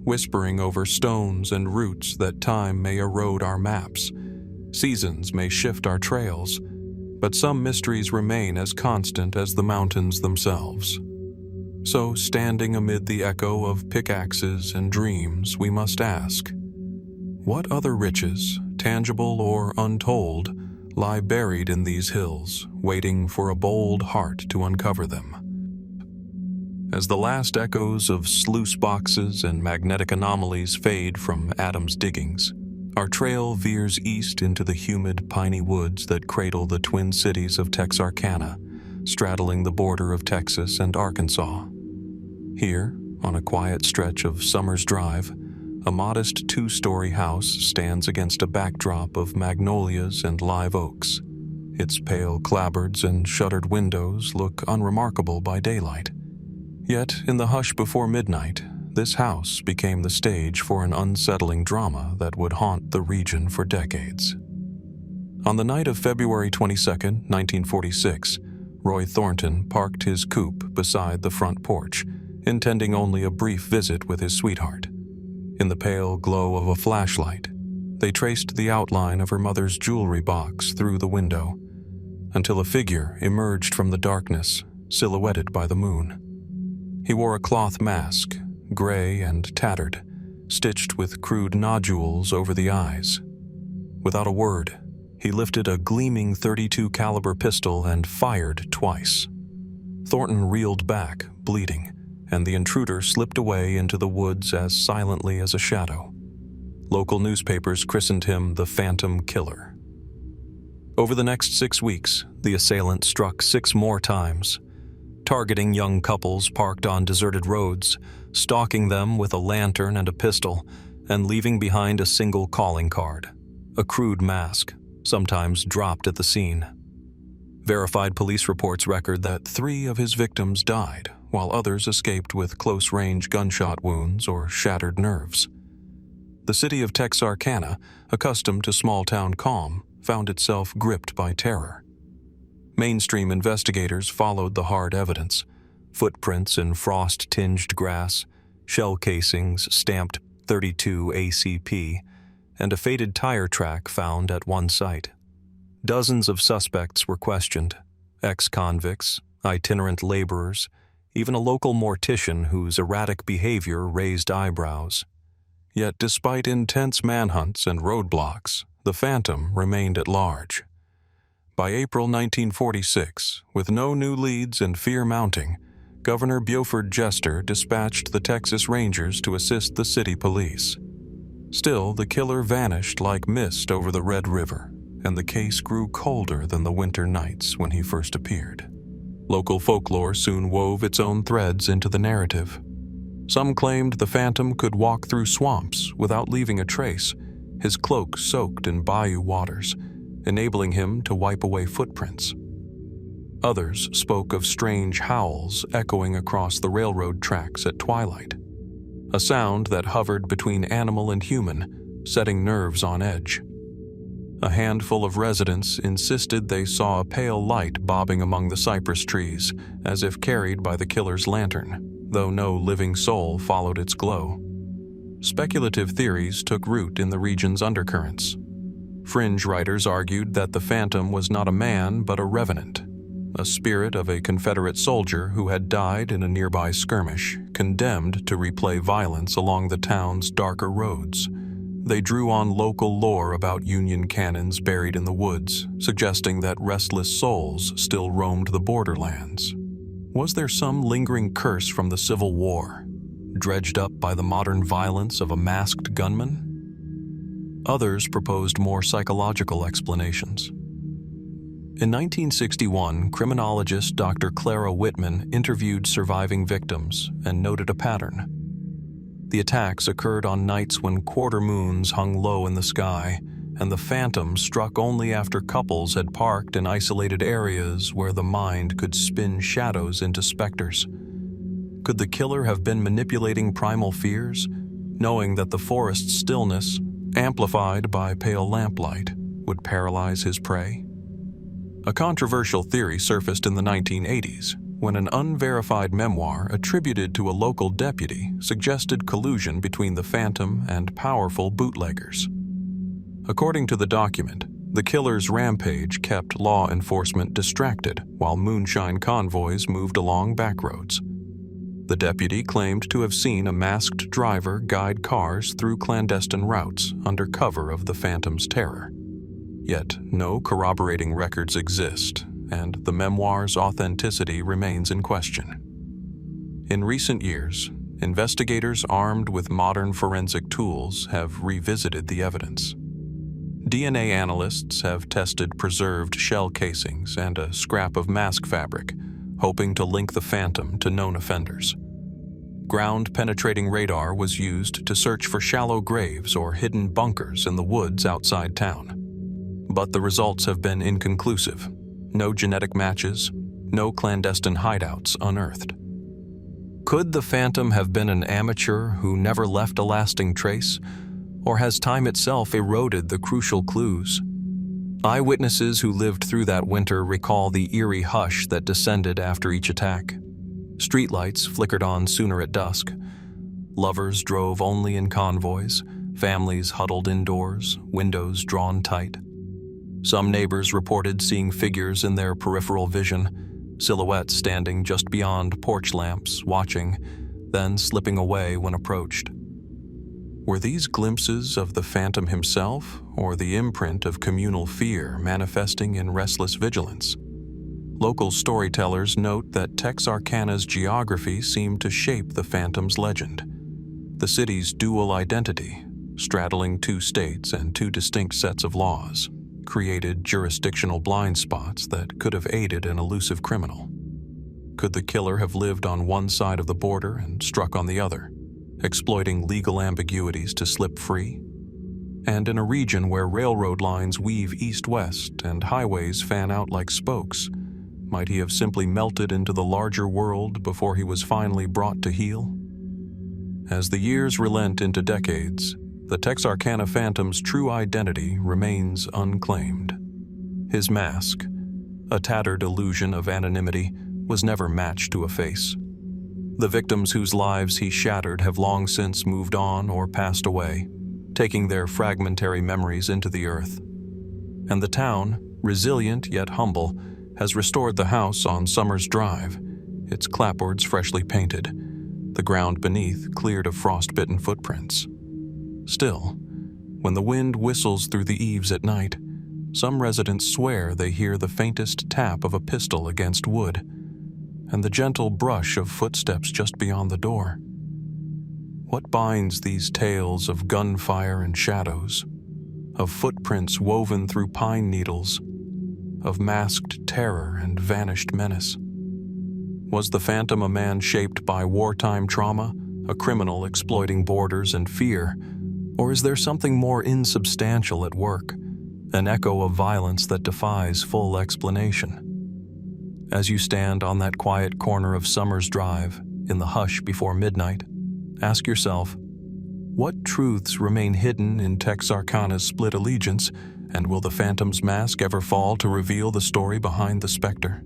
whispering over stones and roots that time may erode our maps. Seasons may shift our trails, but some mysteries remain as constant as the mountains themselves. So, standing amid the echo of pickaxes and dreams, we must ask, what other riches, tangible or untold, lie buried in these hills, waiting for a bold heart to uncover them? As the last echoes of sluice boxes and magnetic anomalies fade from Adams' diggings, our trail veers east into the humid, piney woods that cradle the twin cities of Texarkana, straddling the border of Texas and Arkansas. Here, on a quiet stretch of Summer's Drive, a modest two-story house stands against a backdrop of magnolias and live oaks. Its pale clapboards and shuttered windows look unremarkable by daylight. Yet, in the hush before midnight, this house became the stage for an unsettling drama that would haunt the region for decades. On the night of February 22, 1946, Roy Thornton parked his coupe beside the front porch, intending only a brief visit with his sweetheart. In the pale glow of a flashlight, they traced the outline of her mother's jewelry box through the window, until a figure emerged from the darkness, silhouetted by the moon. He wore a cloth mask, gray and tattered, stitched with crude nodules over the eyes. Without a word, he lifted a gleaming .32 caliber pistol and fired twice. Thornton reeled back, bleeding, and the intruder slipped away into the woods as silently as a shadow. Local newspapers christened him the Phantom Killer. Over the next 6 weeks, the assailant struck 6 more times, targeting young couples parked on deserted roads, stalking them with a lantern and a pistol, and leaving behind a single calling card, a crude mask, sometimes dropped at the scene. Verified police reports record that 3 of his victims died, while others escaped with close-range gunshot wounds or shattered nerves. The city of Texarkana, accustomed to small-town calm, found itself gripped by terror. Mainstream investigators followed the hard evidence: footprints in frost-tinged grass, shell casings stamped .32 ACP, and a faded tire track found at one site. Dozens of suspects were questioned: ex-convicts, itinerant laborers, even a local mortician whose erratic behavior raised eyebrows. Yet despite intense manhunts and roadblocks, the Phantom remained at large. By April 1946, with no new leads and fear mounting, Governor Buford Jester dispatched the Texas Rangers to assist the city police. Still, the killer vanished like mist over the Red River, and the case grew colder than the winter nights when he first appeared. Local folklore soon wove its own threads into the narrative. Some claimed the Phantom could walk through swamps without leaving a trace, his cloak soaked in bayou waters, enabling him to wipe away footprints. Others spoke of strange howls echoing across the railroad tracks at twilight, a sound that hovered between animal and human, setting nerves on edge. A handful of residents insisted they saw a pale light bobbing among the cypress trees, as if carried by the killer's lantern, though no living soul followed its glow. Speculative theories took root in the region's undercurrents. Fringe writers argued that the Phantom was not a man but a revenant, a spirit of a Confederate soldier who had died in a nearby skirmish, condemned to replay violence along the town's darker roads. They drew on local lore about Union cannons buried in the woods, suggesting that restless souls still roamed the borderlands. Was there some lingering curse from the Civil War, dredged up by the modern violence of a masked gunman? Others proposed more psychological explanations. In 1961, criminologist Dr. Clara Whitman interviewed surviving victims and noted a pattern. The attacks occurred on nights when quarter moons hung low in the sky, and the Phantom struck only after couples had parked in isolated areas where the mind could spin shadows into specters. Could the killer have been manipulating primal fears, knowing that the forest's stillness, amplified by pale lamplight, would paralyze his prey? A controversial theory surfaced in the 1980s when an unverified memoir attributed to a local deputy suggested collusion between the Phantom and powerful bootleggers. According to the document, the killer's rampage kept law enforcement distracted while moonshine convoys moved along backroads. The deputy claimed to have seen a masked driver guide cars through clandestine routes under cover of the Phantom's terror. Yet no corroborating records exist, and the memoir's authenticity remains in question. In recent years, investigators armed with modern forensic tools have revisited the evidence. DNA analysts have tested preserved shell casings and a scrap of mask fabric, hoping to link the Phantom to known offenders. Ground-penetrating radar was used to search for shallow graves or hidden bunkers in the woods outside town. But the results have been inconclusive. No genetic matches, no clandestine hideouts unearthed. Could the Phantom have been an amateur who never left a lasting trace, or has time itself eroded the crucial clues? Eyewitnesses who lived through that winter recall the eerie hush that descended after each attack. Streetlights flickered on sooner at dusk. Lovers drove only in convoys, families huddled indoors, windows drawn tight. Some neighbors reported seeing figures in their peripheral vision, silhouettes standing just beyond porch lamps, watching, then slipping away when approached. Were these glimpses of the Phantom himself, or the imprint of communal fear manifesting in restless vigilance? Local storytellers note that Texarkana's geography seemed to shape the Phantom's legend. The city's dual identity, straddling two states and two distinct sets of laws, created jurisdictional blind spots that could have aided an elusive criminal. Could the killer have lived on one side of the border and struck on the other, exploiting legal ambiguities to slip free? And in a region where railroad lines weave east-west and highways fan out like spokes, might he have simply melted into the larger world before he was finally brought to heel? As the years relent into decades, the Texarkana Phantom's true identity remains unclaimed. His mask, a tattered illusion of anonymity, was never matched to a face. The victims whose lives he shattered have long since moved on or passed away, taking their fragmentary memories into the earth. And the town, resilient yet humble, has restored the house on Summers Drive, its clapboards freshly painted, the ground beneath cleared of frost-bitten footprints. Still, when the wind whistles through the eaves at night, some residents swear they hear the faintest tap of a pistol against wood, and the gentle brush of footsteps just beyond the door. What binds these tales of gunfire and shadows, of footprints woven through pine needles, of masked terror and vanished menace? Was the Phantom a man shaped by wartime trauma, a criminal exploiting borders and fear, or is there something more insubstantial at work, an echo of violence that defies full explanation? As you stand on that quiet corner of Summers Drive, in the hush before midnight, ask yourself, what truths remain hidden in Texarkana's split allegiance, and will the Phantom's mask ever fall to reveal the story behind the specter?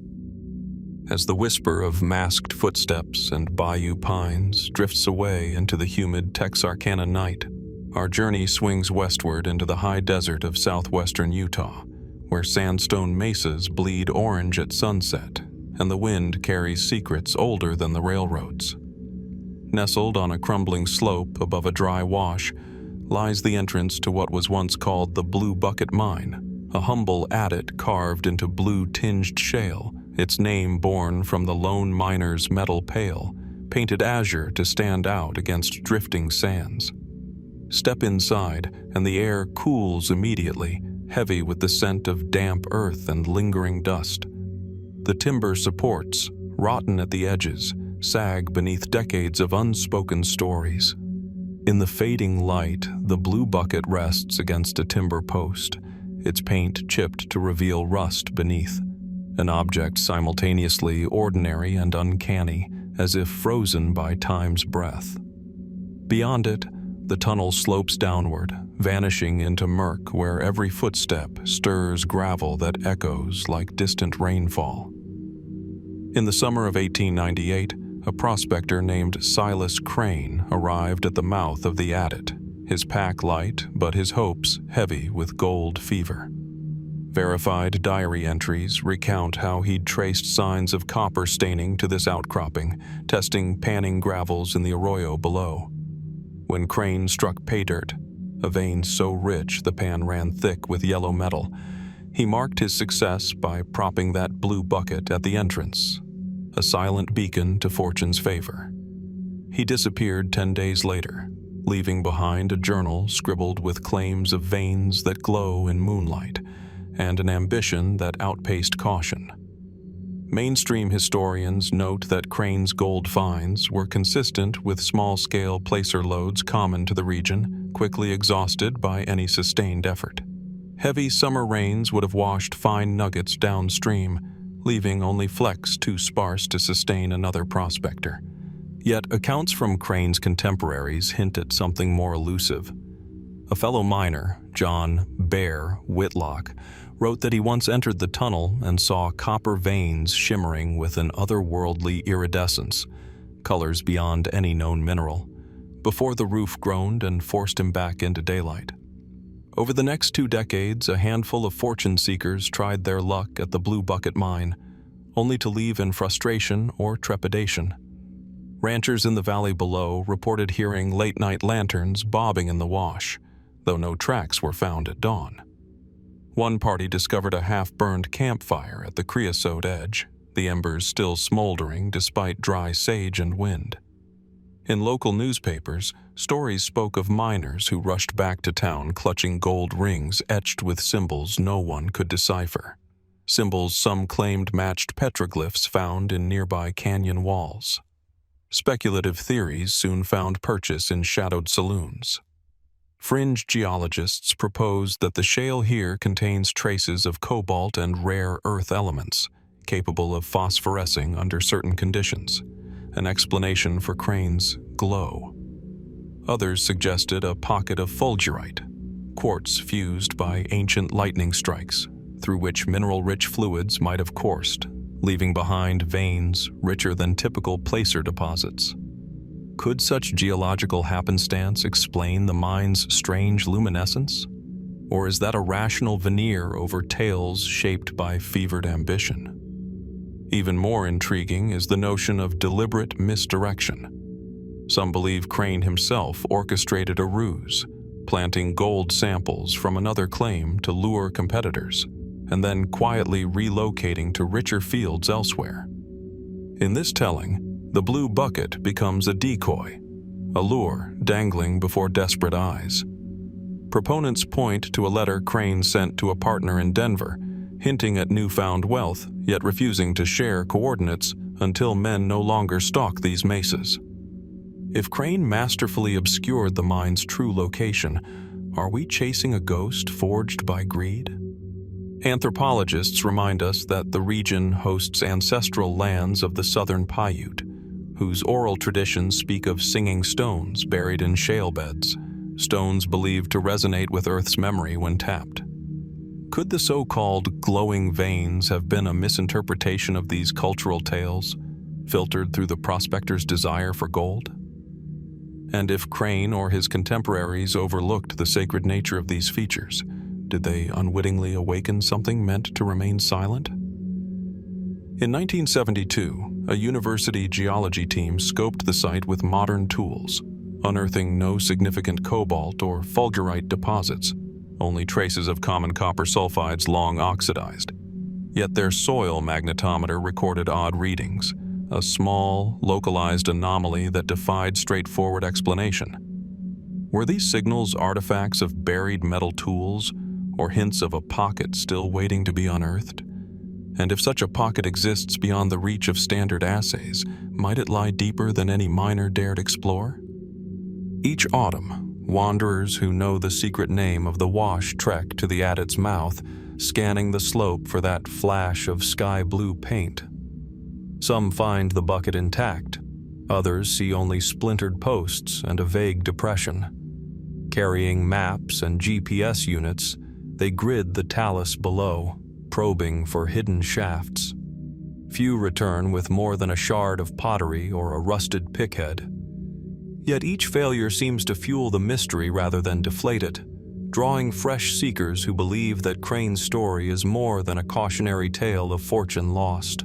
As the whisper of masked footsteps and bayou pines drifts away into the humid Texarkana night, our journey swings westward into the high desert of southwestern Utah, where sandstone mesas bleed orange at sunset, and the wind carries secrets older than the railroads. Nestled on a crumbling slope above a dry wash lies the entrance to what was once called the Blue Bucket Mine, a humble adit carved into blue-tinged shale, its name born from the lone miner's metal pail, painted azure to stand out against drifting sands. Step inside, and the air cools immediately, heavy with the scent of damp earth and lingering dust. The timber supports, rotten at the edges, sag beneath decades of unspoken stories. In the fading light, the blue bucket rests against a timber post, its paint chipped to reveal rust beneath, an object simultaneously ordinary and uncanny, as if frozen by time's breath. Beyond it, the tunnel slopes downward, vanishing into murk where every footstep stirs gravel that echoes like distant rainfall. In the summer of 1898, a prospector named Silas Crane arrived at the mouth of the adit, his pack light but his hopes heavy with gold fever. Verified diary entries recount how he'd traced signs of copper staining to this outcropping, testing panning gravels in the arroyo below. When Crane struck pay dirt, a vein so rich the pan ran thick with yellow metal, he marked his success by propping that blue bucket at the entrance, a silent beacon to fortune's favor. He disappeared 10 days later, leaving behind a journal scribbled with claims of veins that glow in moonlight and an ambition that outpaced caution. Mainstream historians note that Crane's gold finds were consistent with small-scale placer lodes common to the region, quickly exhausted by any sustained effort. Heavy summer rains would have washed fine nuggets downstream, leaving only flecks too sparse to sustain another prospector. Yet accounts from Crane's contemporaries hint at something more elusive. A fellow miner, John Bear Whitlock, wrote that he once entered the tunnel and saw copper veins shimmering with an otherworldly iridescence, colors beyond any known mineral, before the roof groaned and forced him back into daylight. Over the next 2 decades, a handful of fortune seekers tried their luck at the Blue Bucket mine, only to leave in frustration or trepidation. Ranchers in the valley below reported hearing late-night lanterns bobbing in the wash, though no tracks were found at dawn. One party discovered a half-burned campfire at the creosote edge, the embers still smoldering despite dry sage and wind. In local newspapers, stories spoke of miners who rushed back to town clutching gold rings etched with symbols no one could decipher, symbols some claimed matched petroglyphs found in nearby canyon walls. Speculative theories soon found purchase in shadowed saloons. Fringe geologists proposed that the shale here contains traces of cobalt and rare earth elements, capable of phosphorescing under certain conditions, an explanation for Crane's glow. Others suggested a pocket of fulgurite, quartz fused by ancient lightning strikes, through which mineral-rich fluids might have coursed, leaving behind veins richer than typical placer deposits. Could such geological happenstance explain the mine's strange luminescence? Or is that a rational veneer over tales shaped by fevered ambition? Even more intriguing is the notion of deliberate misdirection. Some believe Crane himself orchestrated a ruse, planting gold samples from another claim to lure competitors, and then quietly relocating to richer fields elsewhere. In this telling, the Blue Bucket becomes a decoy, a lure dangling before desperate eyes. Proponents point to a letter Crane sent to a partner in Denver, hinting at newfound wealth, yet refusing to share coordinates until men no longer stalk these mesas. If Crane masterfully obscured the mine's true location, are we chasing a ghost forged by greed? Anthropologists remind us that the region hosts ancestral lands of the southern Paiute, whose oral traditions speak of singing stones buried in shale beds, stones believed to resonate with Earth's memory when tapped. Could the so-called glowing veins have been a misinterpretation of these cultural tales, filtered through the prospector's desire for gold? And if Crane or his contemporaries overlooked the sacred nature of these features, did they unwittingly awaken something meant to remain silent? In 1972, a university geology team scoped the site with modern tools, unearthing no significant cobalt or fulgurite deposits, only traces of common copper sulfides long oxidized. Yet their soil magnetometer recorded odd readings, a small, localized anomaly that defied straightforward explanation. Were these signals artifacts of buried metal tools, or hints of a pocket still waiting to be unearthed? And if such a pocket exists beyond the reach of standard assays, might it lie deeper than any miner dared explore? Each autumn, wanderers who know the secret name of the wash trek to the adit's mouth, scanning the slope for that flash of sky blue paint. Some find the bucket intact, others see only splintered posts and a vague depression. Carrying maps and GPS units, they grid the talus below, probing for hidden shafts. Few return with more than a shard of pottery or a rusted pickhead. Yet each failure seems to fuel the mystery rather than deflate it, drawing fresh seekers who believe that Crane's story is more than a cautionary tale of fortune lost.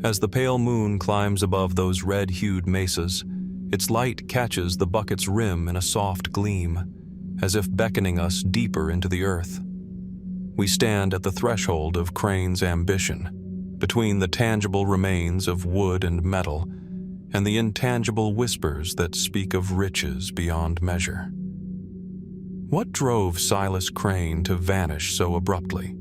As the pale moon climbs above those red-hued mesas, its light catches the bucket's rim in a soft gleam, as if beckoning us deeper into the earth. We stand at the threshold of Crane's ambition, between the tangible remains of wood and metal, and the intangible whispers that speak of riches beyond measure. What drove Silas Crane to vanish so abruptly?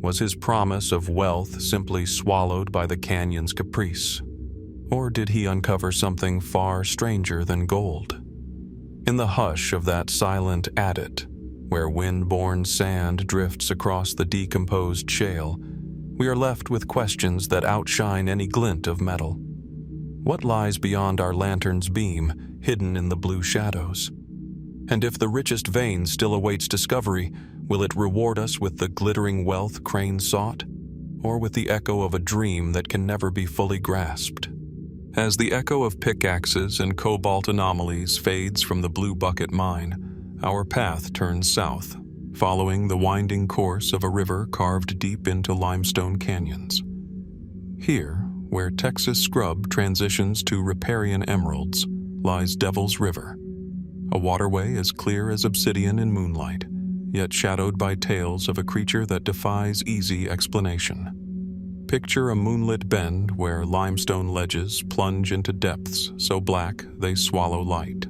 Was his promise of wealth simply swallowed by the canyon's caprice? Or did he uncover something far stranger than gold? In the hush of that silent adit, where wind-borne sand drifts across the decomposed shale, we are left with questions that outshine any glint of metal. What lies beyond our lantern's beam, hidden in the blue shadows? And if the richest vein still awaits discovery, will it reward us with the glittering wealth Crane sought, or with the echo of a dream that can never be fully grasped? As the echo of pickaxes and cobalt anomalies fades from the Blue Bucket mine, our path turns south, following the winding course of a river carved deep into limestone canyons. Here, where Texas scrub transitions to riparian emeralds, lies Devil's River, a waterway as clear as obsidian in moonlight, yet shadowed by tales of a creature that defies easy explanation. Picture a moonlit bend where limestone ledges plunge into depths so black they swallow light.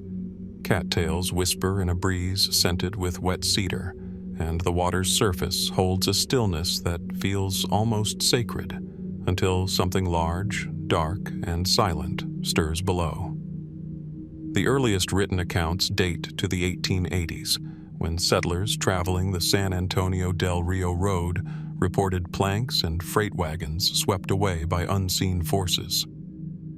Cattails whisper in a breeze scented with wet cedar, and the water's surface holds a stillness that feels almost sacred, until something large, dark, and silent stirs below. The earliest written accounts date to the 1880s, when settlers traveling the San Antonio del Rio Road reported planks and freight wagons swept away by unseen forces.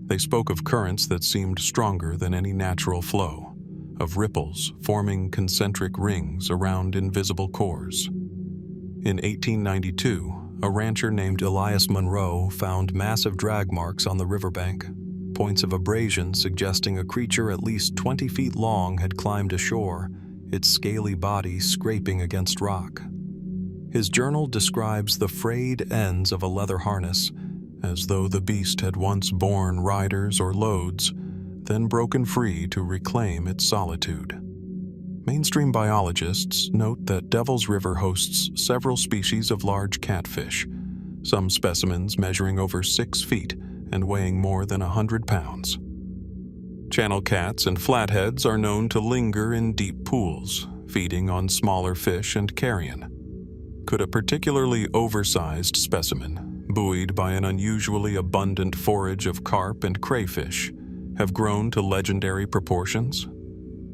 They spoke of currents that seemed stronger than any natural flow, of ripples forming concentric rings around invisible cores. In 1892, a rancher named Elias Monroe found massive drag marks on the riverbank, points of abrasion suggesting a creature at least 20 feet long had climbed ashore, its scaly body scraping against rock. His journal describes the frayed ends of a leather harness, as though the beast had once borne riders or loads, then broken free to reclaim its solitude. Mainstream biologists note that Devil's River hosts several species of large catfish, some specimens measuring over 6 feet and weighing more than 100 pounds. Channel cats and flatheads are known to linger in deep pools, feeding on smaller fish and carrion. Could a particularly oversized specimen, buoyed by an unusually abundant forage of carp and crayfish, have grown to legendary proportions?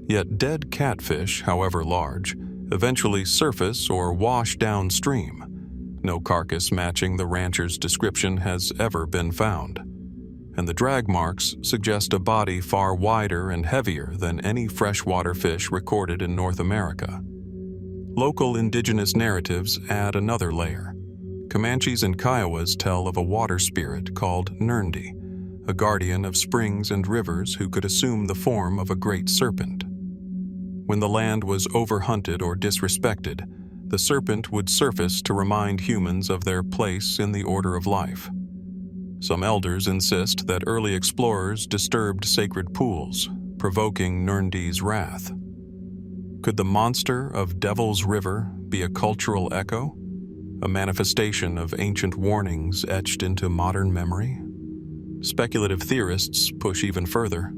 Yet dead catfish, however large, eventually surface or wash downstream. No carcass matching the rancher's description has ever been found, and the drag marks suggest a body far wider and heavier than any freshwater fish recorded in North America. Local indigenous narratives add another layer. Comanches and Kiowas tell of a water spirit called Nerndy, a guardian of springs and rivers who could assume the form of a great serpent. When the land was overhunted or disrespected, the serpent would surface to remind humans of their place in the order of life. Some elders insist that early explorers disturbed sacred pools, provoking Nerndy's wrath. Could the monster of Devil's River be a cultural echo, a manifestation of ancient warnings etched into modern memory? Speculative theorists push even further.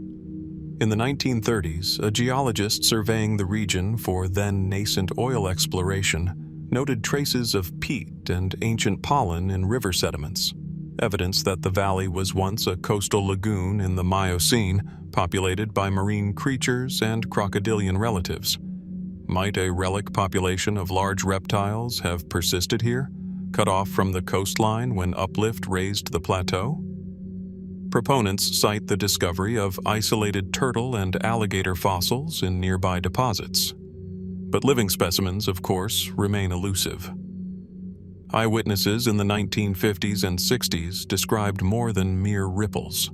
In the 1930s, a geologist surveying the region for then-nascent oil exploration noted traces of peat and ancient pollen in river sediments, evidence that the valley was once a coastal lagoon in the Miocene, populated by marine creatures and crocodilian relatives. Might a relic population of large reptiles have persisted here, cut off from the coastline when uplift raised the plateau? Proponents cite the discovery of isolated turtle and alligator fossils in nearby deposits. But living specimens, of course, remain elusive. Eyewitnesses in the 1950s and 60s described more than mere ripples.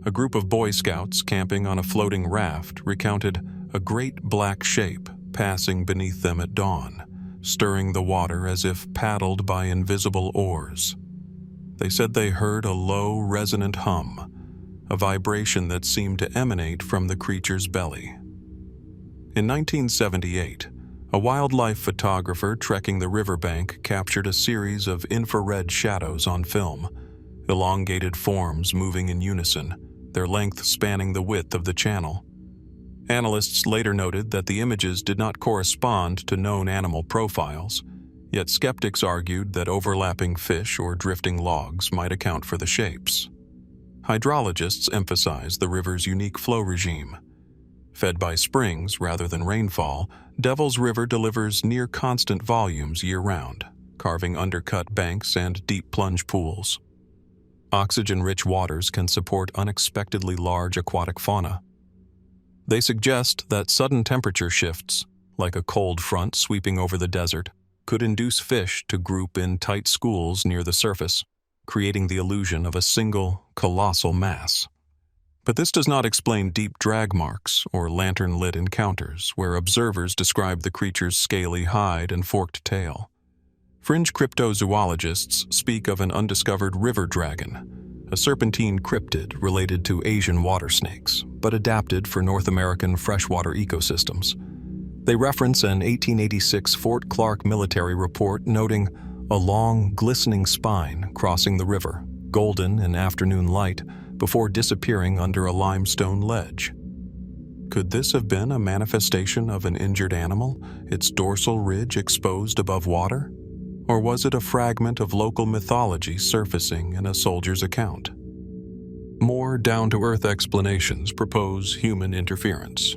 A group of Boy Scouts camping on a floating raft recounted a great black shape passing beneath them at dawn, stirring the water as if paddled by invisible oars. They said they heard a low, resonant hum, a vibration that seemed to emanate from the creature's belly. In 1978, a wildlife photographer trekking the riverbank captured a series of infrared shadows on film, elongated forms moving in unison, their length spanning the width of the channel. Analysts later noted that the images did not correspond to known animal profiles, yet skeptics argued that overlapping fish or drifting logs might account for the shapes. Hydrologists emphasize the river's unique flow regime. Fed by springs rather than rainfall, Devil's River delivers near-constant volumes year-round, carving undercut banks and deep plunge pools. Oxygen-rich waters can support unexpectedly large aquatic fauna. They suggest that sudden temperature shifts, like a cold front sweeping over the desert, could induce fish to group in tight schools near the surface, creating the illusion of a single, colossal mass. But this does not explain deep drag marks or lantern-lit encounters where observers describe the creature's scaly hide and forked tail. Fringe cryptozoologists speak of an undiscovered river dragon, a serpentine cryptid related to Asian water snakes, but adapted for North American freshwater ecosystems. They reference an 1886 Fort Clark military report noting a long, glistening spine crossing the river, golden in afternoon light, before disappearing under a limestone ledge. Could this have been a manifestation of an injured animal, its dorsal ridge exposed above water? Or was it a fragment of local mythology surfacing in a soldier's account? More down-to-earth explanations propose human interference.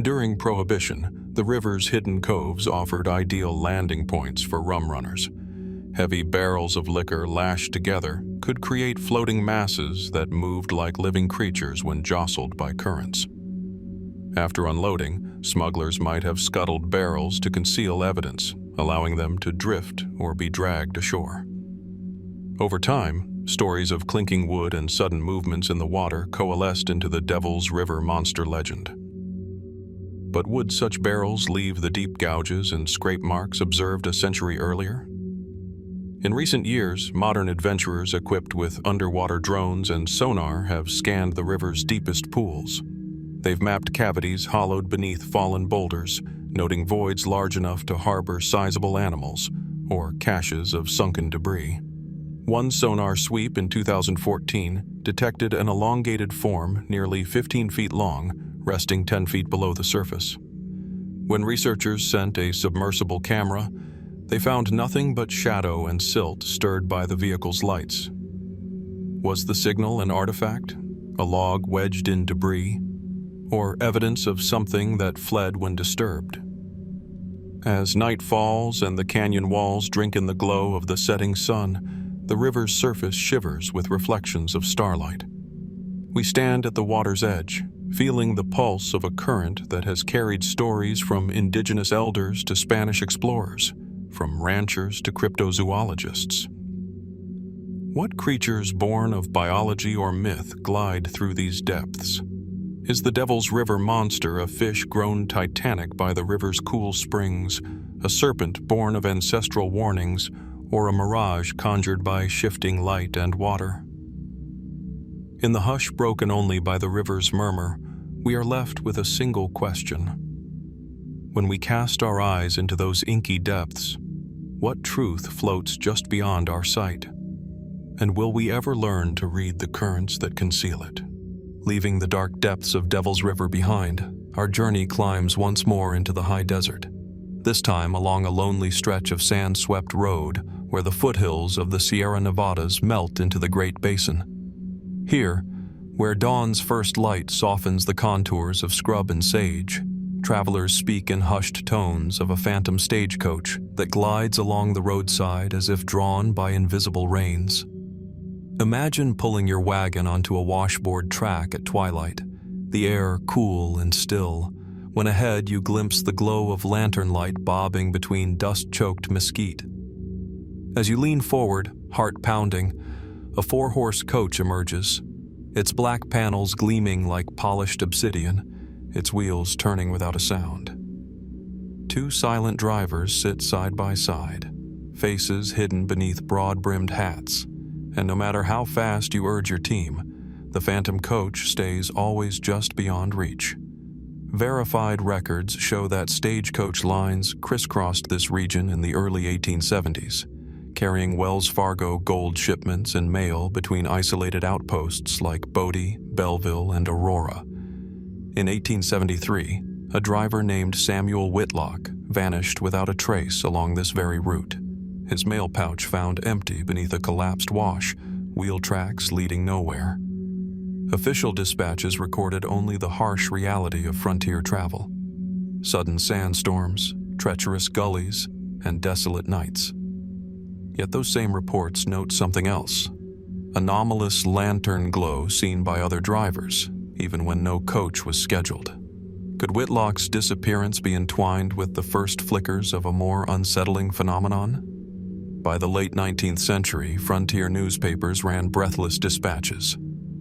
During Prohibition, the river's hidden coves offered ideal landing points for rum runners. Heavy barrels of liquor lashed together could create floating masses that moved like living creatures when jostled by currents. After unloading, smugglers might have scuttled barrels to conceal evidence, allowing them to drift or be dragged ashore. Over time, stories of clinking wood and sudden movements in the water coalesced into the Devil's River monster legend. But would such barrels leave the deep gouges and scrape marks observed a century earlier? In recent years, modern adventurers equipped with underwater drones and sonar have scanned the river's deepest pools. They've mapped cavities hollowed beneath fallen boulders, noting voids large enough to harbor sizable animals, or caches of sunken debris. One sonar sweep in 2014 detected an elongated form nearly 15 feet long, resting 10 feet below the surface. When researchers sent a submersible camera, they found nothing but shadow and silt stirred by the vehicle's lights. Was the signal an artifact, a log wedged in debris, or evidence of something that fled when disturbed? As night falls and the canyon walls drink in the glow of the setting sun, the river's surface shivers with reflections of starlight. We stand at the water's edge, feeling the pulse of a current that has carried stories from indigenous elders to Spanish explorers, from ranchers to cryptozoologists. What creatures born of biology or myth glide through these depths? Is the Devil's River monster a fish grown titanic by the river's cool springs, a serpent born of ancestral warnings, or a mirage conjured by shifting light and water? In the hush broken only by the river's murmur, we are left with a single question. When we cast our eyes into those inky depths, what truth floats just beyond our sight? And will we ever learn to read the currents that conceal it? Leaving the dark depths of Devil's River behind, our journey climbs once more into the high desert, this time along a lonely stretch of sand-swept road where the foothills of the Sierra Nevadas melt into the Great Basin. Here, where dawn's first light softens the contours of scrub and sage, travelers speak in hushed tones of a phantom stagecoach that glides along the roadside as if drawn by invisible reins. Imagine pulling your wagon onto a washboard track at twilight, the air cool and still, when ahead you glimpse the glow of lantern light bobbing between dust-choked mesquite. As you lean forward, heart pounding, a 4-horse coach emerges, its black panels gleaming like polished obsidian, its wheels turning without a sound. 2 silent drivers sit side by side, faces hidden beneath broad-brimmed hats, and no matter how fast you urge your team, the Phantom coach stays always just beyond reach. Verified records show that stagecoach lines crisscrossed this region in the early 1870s, carrying Wells Fargo gold shipments and mail between isolated outposts like Bodie, Belleville, and Aurora. In 1873, a driver named Samuel Whitlock vanished without a trace along this very route, his mail pouch found empty beneath a collapsed wash, wheel tracks leading nowhere. Official dispatches recorded only the harsh reality of frontier travel: sudden sandstorms, treacherous gullies, and desolate nights. Yet those same reports note something else: anomalous lantern glow seen by other drivers, even when no coach was scheduled. Could Whitlock's disappearance be entwined with the first flickers of a more unsettling phenomenon? By the late 19th century, frontier newspapers ran breathless dispatches.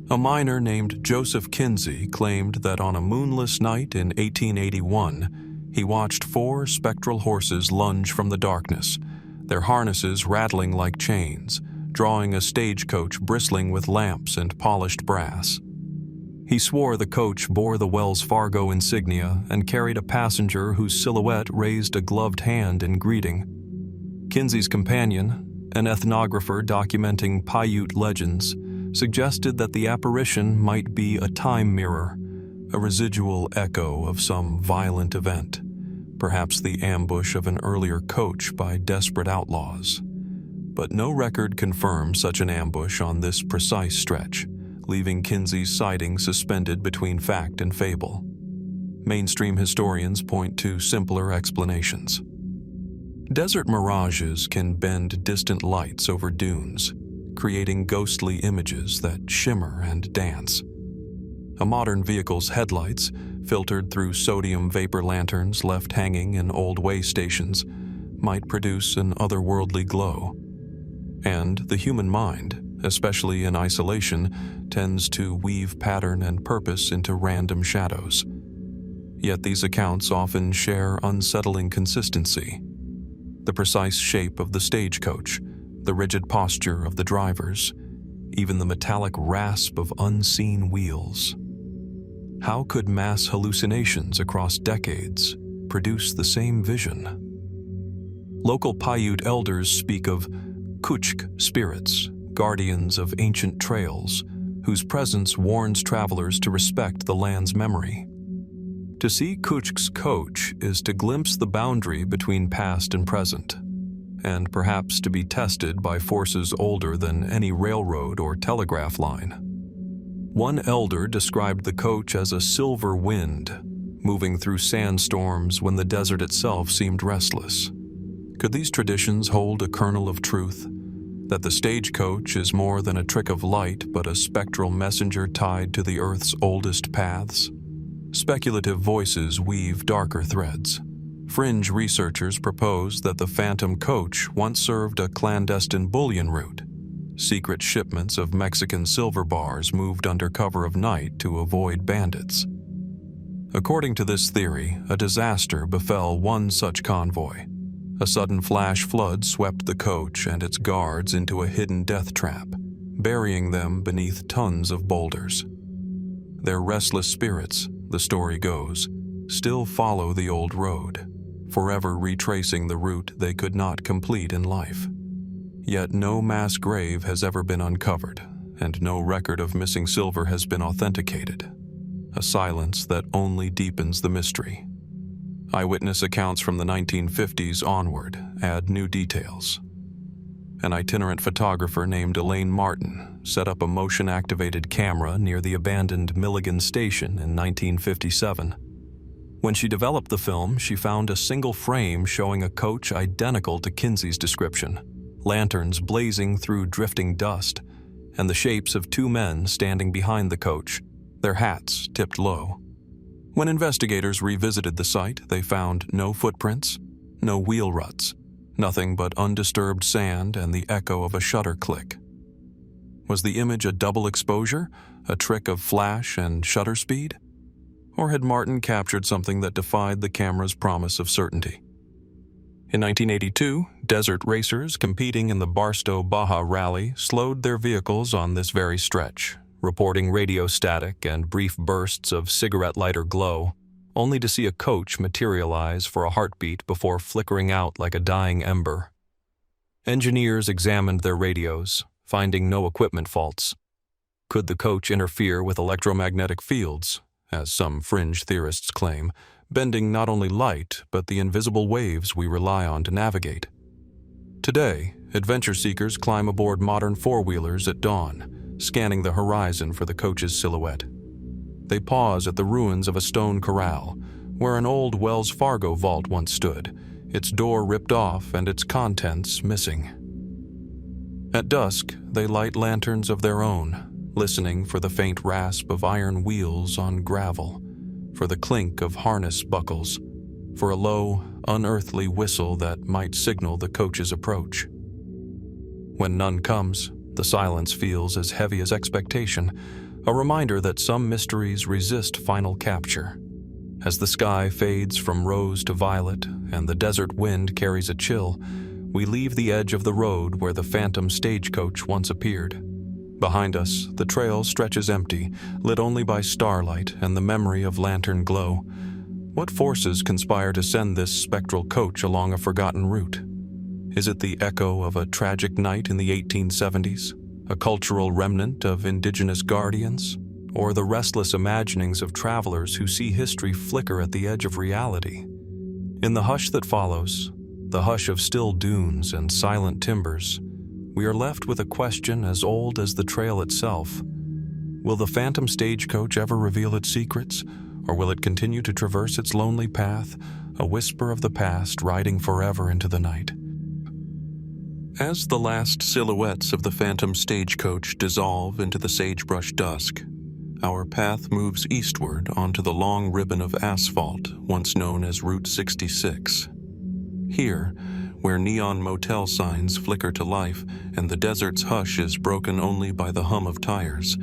A miner named Joseph Kinsey claimed that on a moonless night in 1881, he watched 4 spectral horses lunge from the darkness, their harnesses rattling like chains, drawing a stagecoach bristling with lamps and polished brass. He swore the coach bore the Wells Fargo insignia and carried a passenger whose silhouette raised a gloved hand in greeting. Kinsey's companion, an ethnographer documenting Paiute legends, suggested that the apparition might be a time mirror, a residual echo of some violent event, perhaps the ambush of an earlier coach by desperate outlaws. But no record confirms such an ambush on this precise stretch, leaving Kinsey's sighting suspended between fact and fable. Mainstream historians point to simpler explanations. Desert mirages can bend distant lights over dunes, creating ghostly images that shimmer and dance. A modern vehicle's headlights, filtered through sodium vapor lanterns left hanging in old way stations, might produce an otherworldly glow. And the human mind, especially in isolation, tends to weave pattern and purpose into random shadows. Yet these accounts often share unsettling consistency. The precise shape of the stagecoach, the rigid posture of the drivers, even the metallic rasp of unseen wheels. How could mass hallucinations across decades produce the same vision? Local Paiute elders speak of Kuchk spirits, guardians of ancient trails, whose presence warns travelers to respect the land's memory. To see Kuchk's coach is to glimpse the boundary between past and present, and perhaps to be tested by forces older than any railroad or telegraph line. One elder described the coach as a silver wind, moving through sandstorms when the desert itself seemed restless. Could these traditions hold a kernel of truth? That the stagecoach is more than a trick of light, but a spectral messenger tied to the Earth's oldest paths? Speculative voices weave darker threads. Fringe researchers propose that the Phantom coach once served a clandestine bullion route. Secret shipments of Mexican silver bars moved under cover of night to avoid bandits. According to this theory, a disaster befell one such convoy. A sudden flash flood swept the coach and its guards into a hidden death trap, burying them beneath tons of boulders. Their restless spirits, the story goes, still follow the old road, forever retracing the route they could not complete in life. Yet no mass grave has ever been uncovered, and no record of missing silver has been authenticated. A silence that only deepens the mystery. Eyewitness accounts from the 1950s onward add new details. An itinerant photographer named Elaine Martin set up a motion-activated camera near the abandoned Milligan Station in 1957. When she developed the film, she found a single frame showing a coach identical to Kinsey's description, lanterns blazing through drifting dust, and the shapes of 2 men standing behind the coach, their hats tipped low. When investigators revisited the site, they found no footprints, no wheel ruts, nothing but undisturbed sand and the echo of a shutter click. Was the image a double exposure, a trick of flash and shutter speed? Or had Martin captured something that defied the camera's promise of certainty? In 1982, desert racers competing in the Barstow Baja Rally slowed their vehicles on this very stretch, reporting radio static and brief bursts of cigarette lighter glow, only to see a coach materialize for a heartbeat before flickering out like a dying ember. Engineers examined their radios, finding no equipment faults. Could the coach interfere with electromagnetic fields, as some fringe theorists claim, bending not only light but the invisible waves we rely on to navigate? Today, adventure seekers climb aboard modern four-wheelers at dawn, scanning the horizon for the coach's silhouette. They pause at the ruins of a stone corral, where an old Wells Fargo vault once stood, its door ripped off and its contents missing. At dusk, they light lanterns of their own, listening for the faint rasp of iron wheels on gravel, for the clink of harness buckles, for a low, unearthly whistle that might signal the coach's approach. When none comes, the silence feels as heavy as expectation, a reminder that some mysteries resist final capture. As the sky fades from rose to violet and the desert wind carries a chill, we leave the edge of the road where the Phantom Stagecoach once appeared. Behind us, the trail stretches empty, lit only by starlight and the memory of lantern glow. What forces conspire to send this spectral coach along a forgotten route? Is it the echo of a tragic night in the 1870s, a cultural remnant of indigenous guardians, or the restless imaginings of travelers who see history flicker at the edge of reality? In the hush that follows, the hush of still dunes and silent timbers, we are left with a question as old as the trail itself. Will the Phantom Stagecoach ever reveal its secrets, or will it continue to traverse its lonely path, a whisper of the past riding forever into the night? As the last silhouettes of the Phantom Stagecoach dissolve into the sagebrush dusk, our path moves eastward onto the long ribbon of asphalt once known as Route 66. Here, where neon motel signs flicker to life and the desert's hush is broken only by the hum of tires,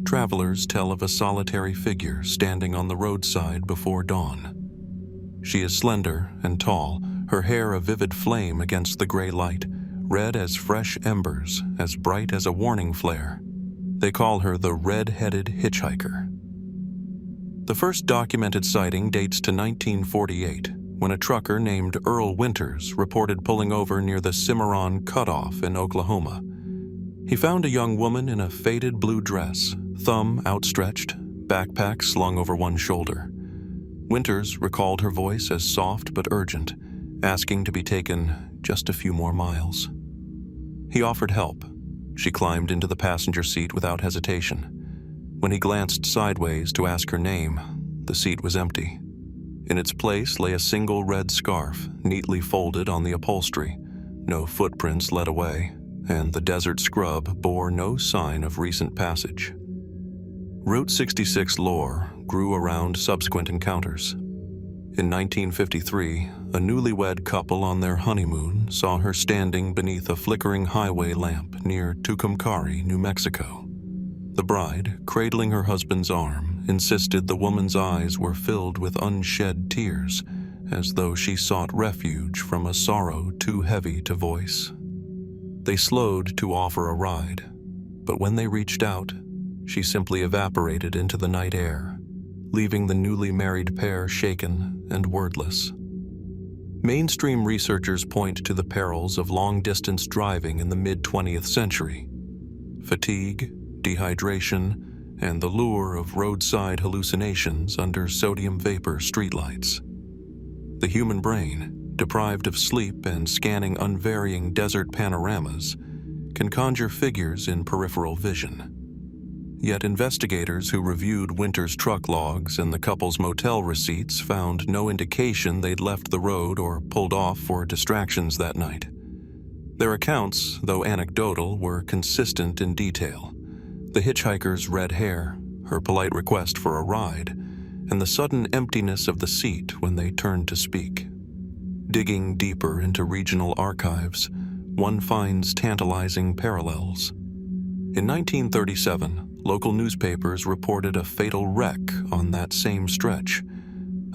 travelers tell of a solitary figure standing on the roadside before dawn. She is slender and tall, her hair a vivid flame against the gray light, red as fresh embers, as bright as a warning flare. They call her the red-headed hitchhiker. The first documented sighting dates to 1948, when a trucker named Earl Winters reported pulling over near the Cimarron Cutoff in Oklahoma. He found a young woman in a faded blue dress, thumb outstretched, backpack slung over one shoulder. Winters recalled her voice as soft but urgent, asking to be taken just a few more miles. He offered help. She climbed into the passenger seat without hesitation. When he glanced sideways to ask her name, the seat was empty. In its place lay a single red scarf, neatly folded on the upholstery. No footprints led away, and the desert scrub bore no sign of recent passage. Route 66 lore grew around subsequent encounters. In 1953, a newlywed couple on their honeymoon saw her standing beneath a flickering highway lamp near Tucumcari, New Mexico. The bride, cradling her husband's arm, insisted the woman's eyes were filled with unshed tears, as though she sought refuge from a sorrow too heavy to voice. They slowed to offer a ride, but when they reached out, she simply evaporated into the night air, leaving the newly married pair shaken and wordless. Mainstream researchers point to the perils of long-distance driving in the mid-20th century. Fatigue, dehydration, and the lure of roadside hallucinations under sodium vapor streetlights. The human brain, deprived of sleep and scanning unvarying desert panoramas, can conjure figures in peripheral vision. Yet investigators who reviewed Winter's truck logs and the couple's motel receipts found no indication they'd left the road or pulled off for distractions that night. Their accounts, though anecdotal, were consistent in detail. The hitchhiker's red hair, her polite request for a ride, and the sudden emptiness of the seat when they turned to speak. Digging deeper into regional archives, one finds tantalizing parallels. In 1937, local newspapers reported a fatal wreck on that same stretch.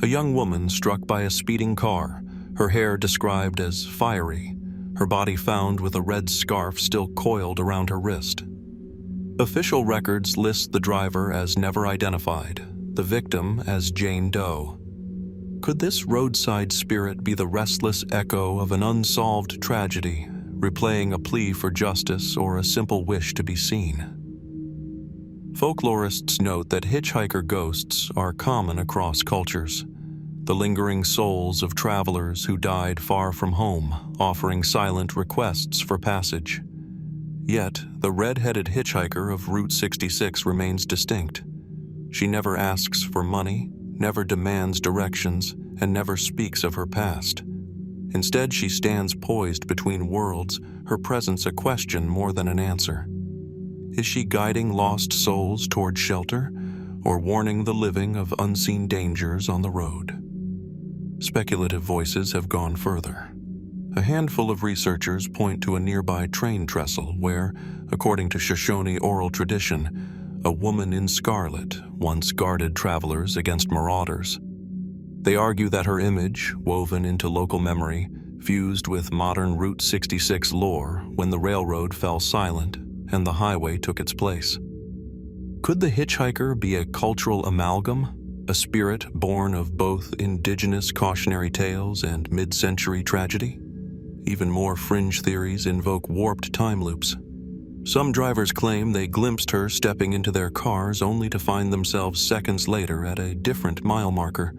A young woman struck by a speeding car, her hair described as fiery, her body found with a red scarf still coiled around her wrist. Official records list the driver as never identified, the victim as Jane Doe. Could this roadside spirit be the restless echo of an unsolved tragedy, replaying a plea for justice or a simple wish to be seen? Folklorists note that hitchhiker ghosts are common across cultures, the lingering souls of travelers who died far from home, offering silent requests for passage. Yet, the red-headed hitchhiker of Route 66 remains distinct. She never asks for money, never demands directions, and never speaks of her past. Instead, she stands poised between worlds, her presence a question more than an answer. Is she guiding lost souls toward shelter, or warning the living of unseen dangers on the road? Speculative voices have gone further. A handful of researchers point to a nearby train trestle where, according to Shoshone oral tradition, a woman in scarlet once guarded travelers against marauders. They argue that her image, woven into local memory, fused with modern Route 66 lore when the railroad fell silent and the highway took its place. Could the hitchhiker be a cultural amalgam, a spirit born of both indigenous cautionary tales and mid-century tragedy? Even more fringe theories invoke warped time loops. Some drivers claim they glimpsed her stepping into their cars only to find themselves seconds later at a different mile marker,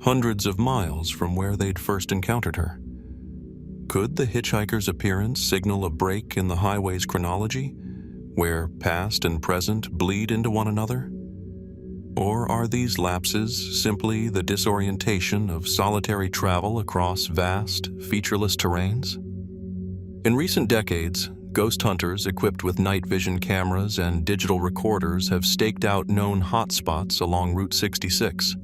hundreds of miles from where they'd first encountered her. Could the hitchhiker's appearance signal a break in the highway's chronology, where past and present bleed into one another? Or are these lapses simply the disorientation of solitary travel across vast, featureless terrains? In recent decades, ghost hunters equipped with night vision cameras and digital recorders have staked out known hotspots along Route 66.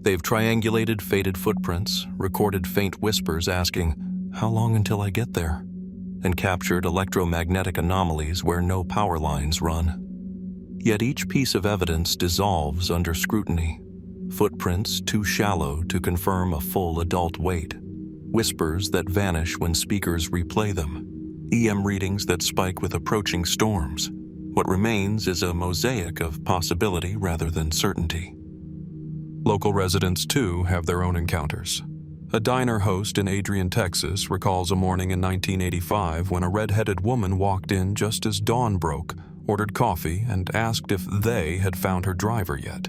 They've triangulated faded footprints, recorded faint whispers asking, "How long until I get there?" and captured electromagnetic anomalies where no power lines run. Yet each piece of evidence dissolves under scrutiny. Footprints too shallow to confirm a full adult weight. Whispers that vanish when speakers replay them. EM readings that spike with approaching storms. What remains is a mosaic of possibility rather than certainty. Local residents, too, have their own encounters. A diner host in Adrian, Texas, recalls a morning in 1985 when a red-headed woman walked in just as dawn broke, ordered coffee, and asked if they had found her driver yet.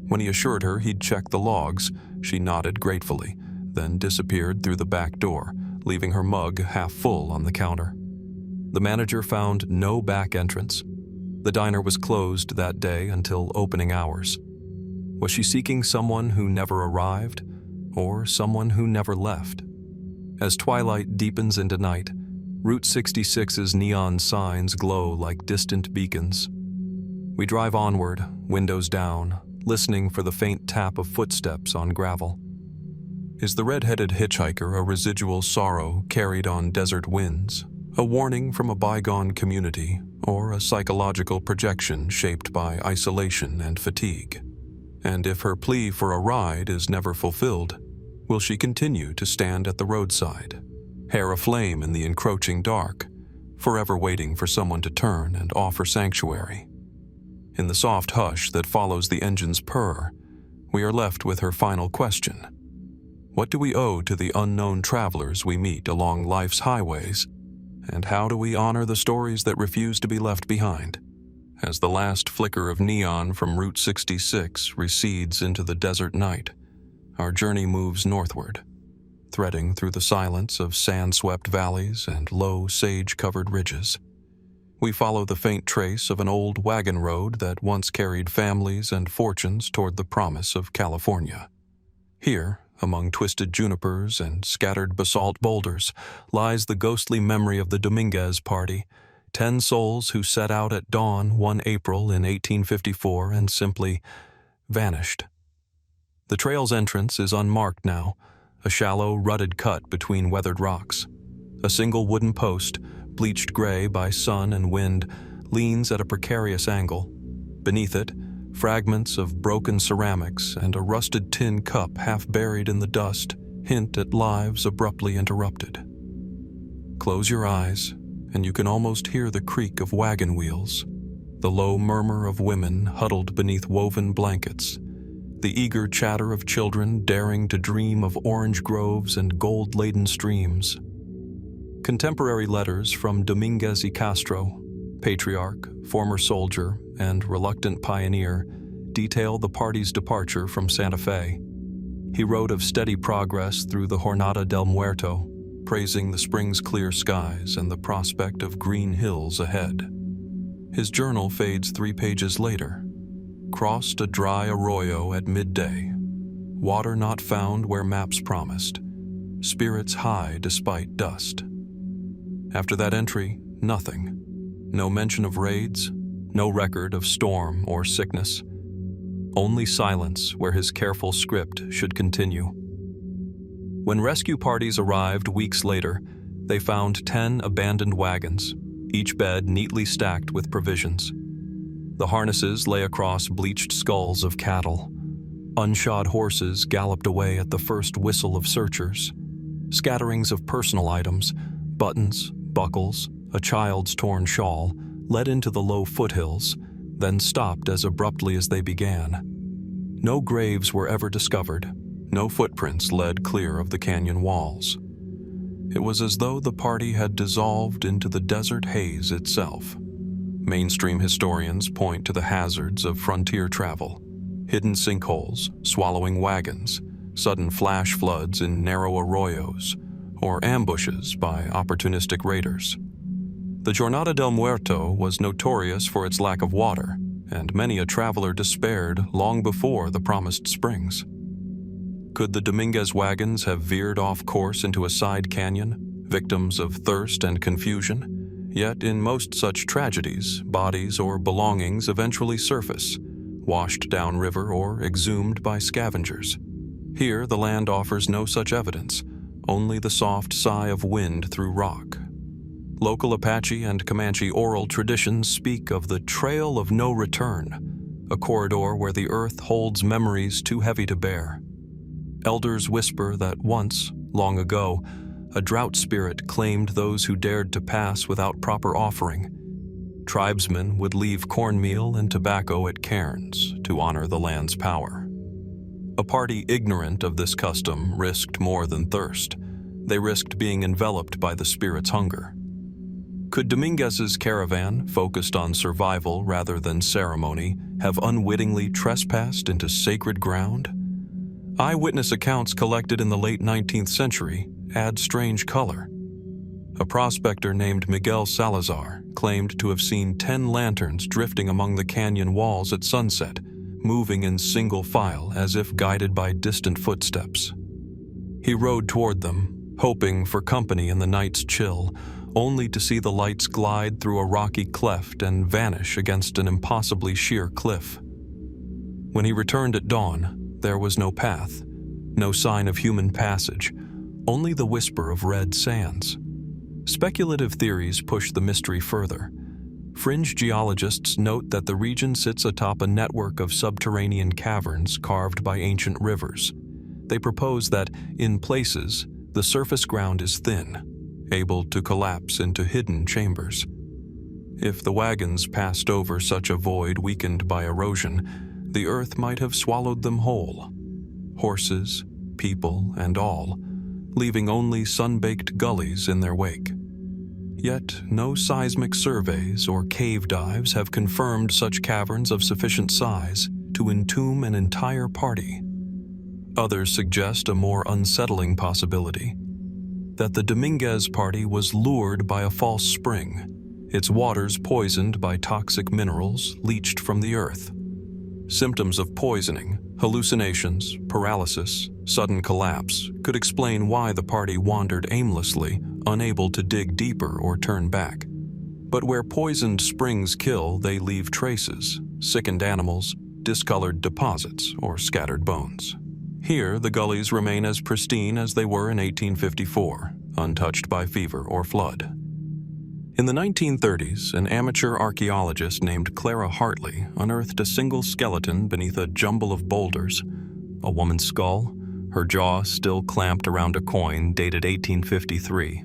When he assured her he'd checked the logs, she nodded gratefully, then disappeared through the back door, leaving her mug half full on the counter. The manager found no back entrance. The diner was closed that day until opening hours. Was she seeking someone who never arrived, or someone who never left? As twilight deepens into night, Route 66's neon signs glow like distant beacons. We drive onward, windows down, listening for the faint tap of footsteps on gravel. Is the red-headed hitchhiker a residual sorrow carried on desert winds, a warning from a bygone community, or a psychological projection shaped by isolation and fatigue? And if her plea for a ride is never fulfilled, will she continue to stand at the roadside, hair aflame in the encroaching dark, forever waiting for someone to turn and offer sanctuary? In the soft hush that follows the engine's purr, we are left with her final question. What do we owe to the unknown travelers we meet along life's highways, and how do we honor the stories that refuse to be left behind? As the last flicker of neon from Route 66 recedes into the desert night, our journey moves northward, threading through the silence of sand-swept valleys and low, sage-covered ridges. We follow the faint trace of an old wagon road that once carried families and fortunes toward the promise of California. Here, among twisted junipers and scattered basalt boulders, lies the ghostly memory of the Dominguez party, 10 souls who set out at dawn one April in 1854 and simply vanished. The trail's entrance is unmarked now, a shallow, rutted cut between weathered rocks. A single wooden post, bleached gray by sun and wind, leans at a precarious angle. Beneath it, fragments of broken ceramics and a rusted tin cup half buried in the dust hint at lives abruptly interrupted. Close your eyes, and you can almost hear the creak of wagon wheels, the low murmur of women huddled beneath woven blankets, the eager chatter of children daring to dream of orange groves and gold-laden streams. Contemporary letters from Dominguez y Castro, patriarch, former soldier, and reluctant pioneer, detail the party's departure from Santa Fe. He wrote of steady progress through the Jornada del Muerto, praising the spring's clear skies and the prospect of green hills ahead. His journal fades 3 pages later. Crossed a dry arroyo at midday. Water not found where maps promised. spirits high despite dust. After that entry, nothing. No mention of raids, no record of storm or sickness. Only silence where his careful script should continue. When rescue parties arrived weeks later, they found 10 abandoned wagons, each bed neatly stacked with provisions. The harnesses lay across bleached skulls of cattle. Unshod horses galloped away at the first whistle of searchers. Scatterings of personal items, buttons, buckles, a child's torn shawl, led into the low foothills, then stopped as abruptly as they began. No graves were ever discovered. No footprints led clear of the canyon walls. It was as though the party had dissolved into the desert haze itself. Mainstream historians point to the hazards of frontier travel: hidden sinkholes, swallowing wagons, sudden flash floods in narrow arroyos, or ambushes by opportunistic raiders. The Jornada del Muerto was notorious for its lack of water, and many a traveler despaired long before the promised springs. Could the Dominguez wagons have veered off course into a side canyon, victims of thirst and confusion? Yet in most such tragedies, bodies or belongings eventually surface, washed downriver or exhumed by scavengers. Here, the land offers no such evidence, only the soft sigh of wind through rock. Local Apache and Comanche oral traditions speak of the Trail of No Return, a corridor where the earth holds memories too heavy to bear. Elders whisper that once, long ago, a drought spirit claimed those who dared to pass without proper offering. Tribesmen would leave cornmeal and tobacco at cairns to honor the land's power. A party ignorant of this custom risked more than thirst. They risked being enveloped by the spirit's hunger. Could Dominguez's caravan, focused on survival rather than ceremony, have unwittingly trespassed into sacred ground? Eyewitness accounts collected in the late 19th century add strange color. A prospector named Miguel Salazar claimed to have seen 10 lanterns drifting among the canyon walls at sunset, moving in single file as if guided by distant footsteps. He rode toward them, hoping for company in the night's chill, only to see the lights glide through a rocky cleft and vanish against an impossibly sheer cliff. When he returned at dawn, there was no path, no sign of human passage, only the whisper of red sands. Speculative theories push the mystery further. Fringe geologists note that the region sits atop a network of subterranean caverns carved by ancient rivers. They propose that, in places, the surface ground is thin, able to collapse into hidden chambers. If the wagons passed over such a void weakened by erosion, the earth might have swallowed them whole. Horses, people, and all, leaving only sun-baked gullies in their wake. Yet no seismic surveys or cave dives have confirmed such caverns of sufficient size to entomb an entire party. Others suggest a more unsettling possibility: that the Dominguez party was lured by a false spring, its waters poisoned by toxic minerals leached from the earth. Symptoms of poisoning, hallucinations, paralysis, sudden collapse could explain why the party wandered aimlessly, unable to dig deeper or turn back. But where poisoned springs kill, they leave traces: sickened animals, discolored deposits, or scattered bones. Here, the gullies remain as pristine as they were in 1854, untouched by fever or flood. In the 1930s, an amateur archaeologist named Clara Hartley unearthed a single skeleton beneath a jumble of boulders. A woman's skull, her jaw still clamped around a coin dated 1853.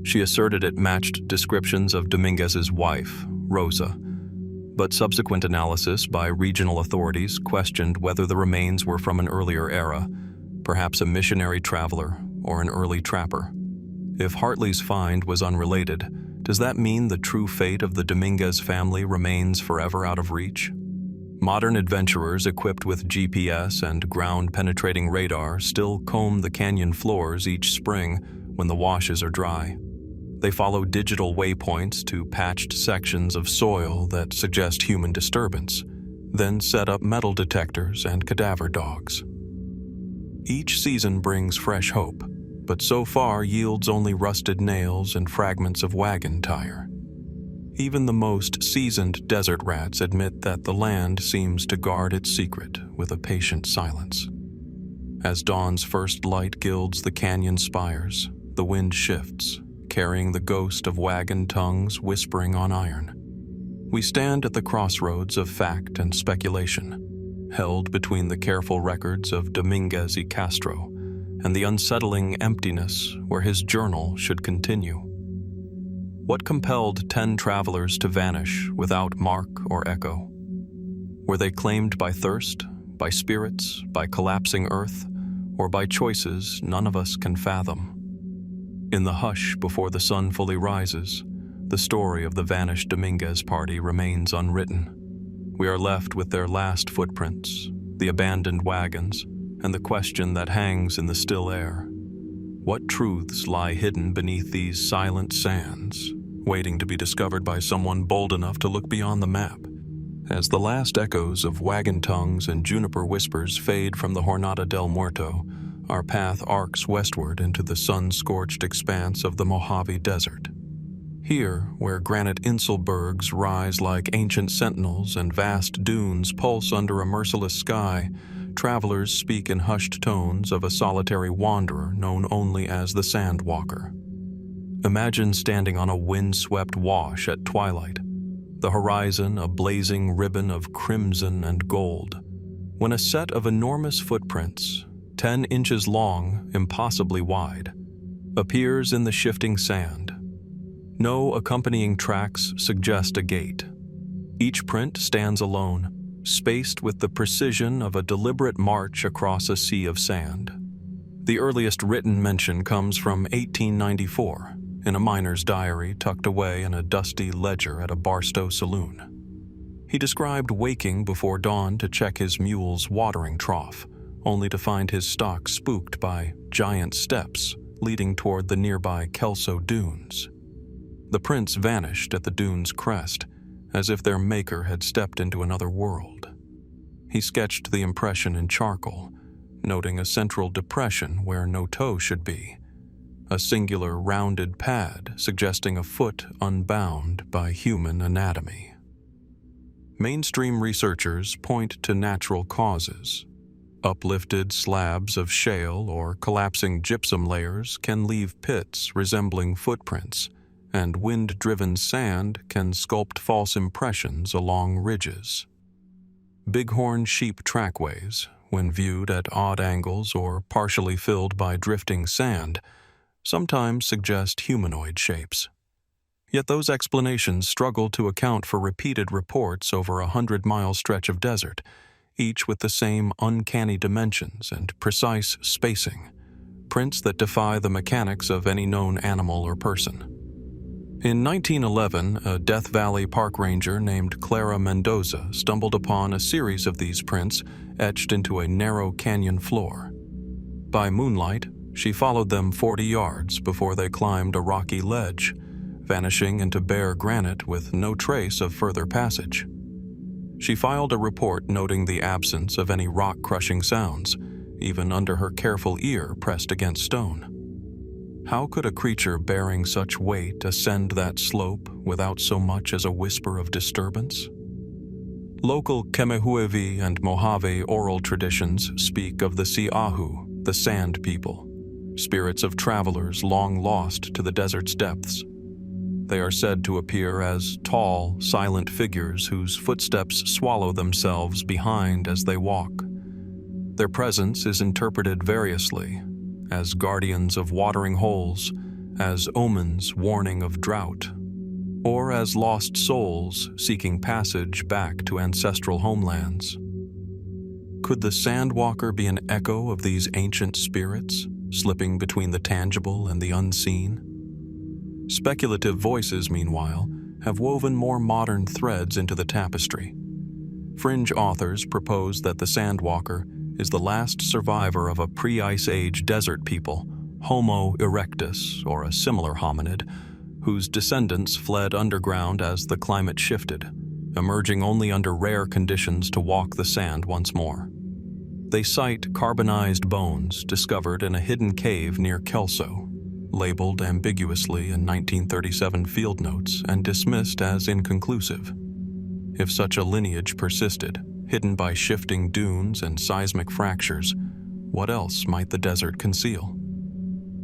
She asserted it matched descriptions of Dominguez's wife, Rosa, but subsequent analysis by regional authorities questioned whether the remains were from an earlier era, perhaps a missionary traveler or an early trapper. If Hartley's find was unrelated, does that mean the true fate of the Dominguez family remains forever out of reach? Modern adventurers equipped with GPS and ground-penetrating radar still comb the canyon floors each spring when the washes are dry. They follow digital waypoints to patched sections of soil that suggest human disturbance, then set up metal detectors and cadaver dogs. Each season brings fresh hope. but so far yields only rusted nails and fragments of wagon tire. Even the most seasoned desert rats admit that the land seems to guard its secret with a patient silence. As dawn's first light gilds the canyon spires, the wind shifts, carrying the ghost of wagon tongues whispering on iron. We stand at the crossroads of fact and speculation, held between the careful records of Dominguez y Castro and the unsettling emptiness where his journal should continue. What compelled 10 travelers to vanish without mark or echo? Were they claimed by thirst, by spirits, by collapsing earth, or by choices none of us can fathom? In the hush before the sun fully rises, the story of the vanished Dominguez party remains unwritten. We are left with their last footprints, the abandoned wagons, and the question that hangs in the still air. What truths lie hidden beneath these silent sands, waiting to be discovered by someone bold enough to look beyond the map? As the last echoes of wagon tongues and juniper whispers fade from the Jornada del Muerto, our path arcs westward into the sun-scorched expanse of the Mojave Desert. Here, where granite inselbergs rise like ancient sentinels and vast dunes pulse under a merciless sky, travelers speak in hushed tones of a solitary wanderer known only as the Sandwalker. Imagine standing on a wind-swept wash at twilight, the horizon a blazing ribbon of crimson and gold, when a set of enormous footprints, 10 inches long, impossibly wide, appears in the shifting sand. No accompanying tracks suggest a gate. Each print stands alone, spaced with the precision of a deliberate march across a sea of sand. The earliest written mention comes from 1894, in a miner's diary tucked away in a dusty ledger at a Barstow saloon. He described waking before dawn to check his mule's watering trough, only to find his stock spooked by giant steps leading toward the nearby Kelso Dunes. The prints vanished at the dune's crest, as if their maker had stepped into another world. He sketched the impression in charcoal, noting a central depression where no toe should be, a singular rounded pad suggesting a foot unbound by human anatomy. Mainstream researchers point to natural causes. Uplifted slabs of shale or collapsing gypsum layers can leave pits resembling footprints, and wind-driven sand can sculpt false impressions along ridges. Bighorn sheep trackways, when viewed at odd angles or partially filled by drifting sand, sometimes suggest humanoid shapes. Yet those explanations struggle to account for repeated reports over a 100-mile stretch of desert, each with the same uncanny dimensions and precise spacing, prints that defy the mechanics of any known animal or person. In 1911, a Death Valley park ranger named Clara Mendoza stumbled upon a series of these prints etched into a narrow canyon floor. By moonlight, she followed them 40 yards before they climbed a rocky ledge, vanishing into bare granite with no trace of further passage. She filed a report noting the absence of any rock-crushing sounds, even under her careful ear pressed against stone. How could a creature bearing such weight ascend that slope without so much as a whisper of disturbance? Local Kemehuevi and Mojave oral traditions speak of the Siahu, the Sand People, spirits of travelers long lost to the desert's depths. They are said to appear as tall, silent figures whose footsteps swallow themselves behind as they walk. Their presence is interpreted variously, as guardians of watering holes, as omens warning of drought, or as lost souls seeking passage back to ancestral homelands. Could the Sandwalker be an echo of these ancient spirits, slipping between the tangible and the unseen? Speculative voices, meanwhile, have woven more modern threads into the tapestry. Fringe authors propose that the Sandwalker is the last survivor of a pre-Ice Age desert people, Homo erectus, or a similar hominid, whose descendants fled underground as the climate shifted, emerging only under rare conditions to walk the sand once more. They cite carbonized bones discovered in a hidden cave near Kelso, labeled ambiguously in 1937 field notes and dismissed as inconclusive. If such a lineage persisted, hidden by shifting dunes and seismic fractures, what else might the desert conceal?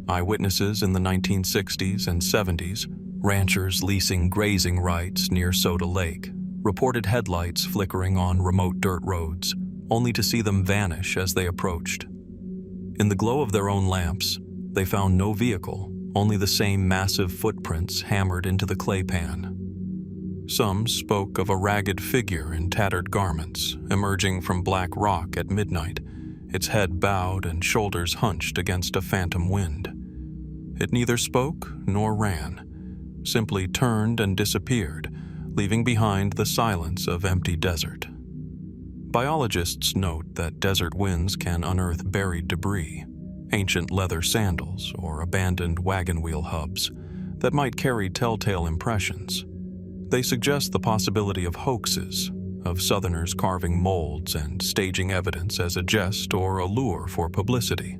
Eyewitnesses in the 1960s and 70s, ranchers leasing grazing rights near Soda Lake, reported headlights flickering on remote dirt roads, only to see them vanish as they approached. In the glow of their own lamps, they found no vehicle, only the same massive footprints hammered into the clay pan. Some spoke of a ragged figure in tattered garments, emerging from black rock at midnight, its head bowed and shoulders hunched against a phantom wind. It neither spoke nor ran, simply turned and disappeared, leaving behind the silence of empty desert. Biologists note that desert winds can unearth buried debris, ancient leather sandals or abandoned wagon wheel hubs that might carry telltale impressions. They suggest the possibility of hoaxes, of Southerners carving molds and staging evidence as a jest or a lure for publicity.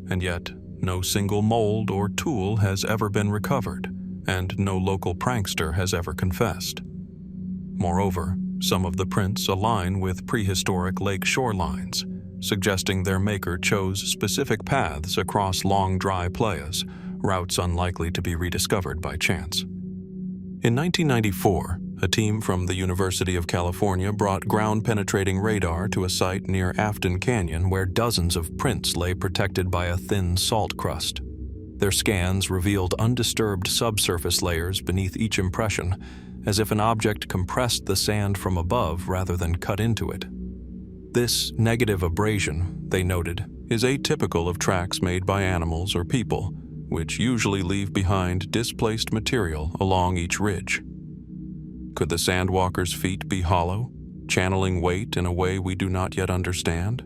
And yet, no single mold or tool has ever been recovered, and no local prankster has ever confessed. Moreover, some of the prints align with prehistoric lake shorelines, suggesting their maker chose specific paths across long dry playas, routes unlikely to be rediscovered by chance. In 1994, a team from the University of California brought ground-penetrating radar to a site near Afton Canyon where dozens of prints lay protected by a thin salt crust. Their scans revealed undisturbed subsurface layers beneath each impression, as if an object compressed the sand from above rather than cut into it. This negative abrasion, they noted, is atypical of tracks made by animals or people, which usually leave behind displaced material along each ridge. Could the sandwalker's feet be hollow, channeling weight in a way we do not yet understand?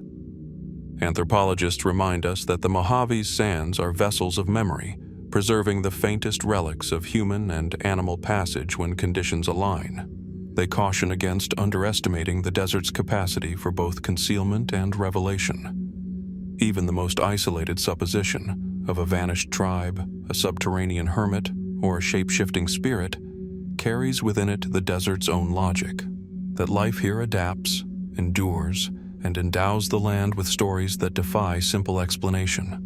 Anthropologists remind us that the Mojave's sands are vessels of memory, preserving the faintest relics of human and animal passage when conditions align. They caution against underestimating the desert's capacity for both concealment and revelation. Even the most isolated supposition of a vanished tribe, a subterranean hermit, or a shape-shifting spirit carries within it the desert's own logic, that life here adapts, endures, and endows the land with stories that defy simple explanation.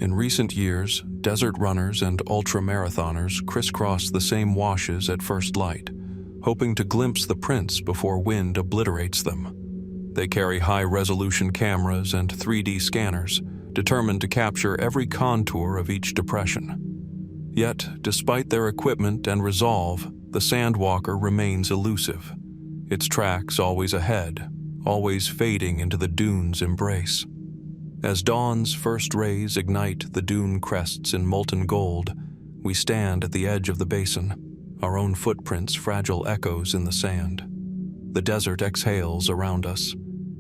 In recent years, desert runners and ultra-marathoners crisscross the same washes at first light, hoping to glimpse the prints before wind obliterates them. They carry high-resolution cameras and 3D scanners, determined to capture every contour of each depression. Yet, despite their equipment and resolve, the Sandwalker remains elusive, its tracks always ahead, always fading into the dune's embrace. As dawn's first rays ignite the dune crests in molten gold, we stand at the edge of the basin, our own footprints fragile echoes in the sand. The desert exhales around us,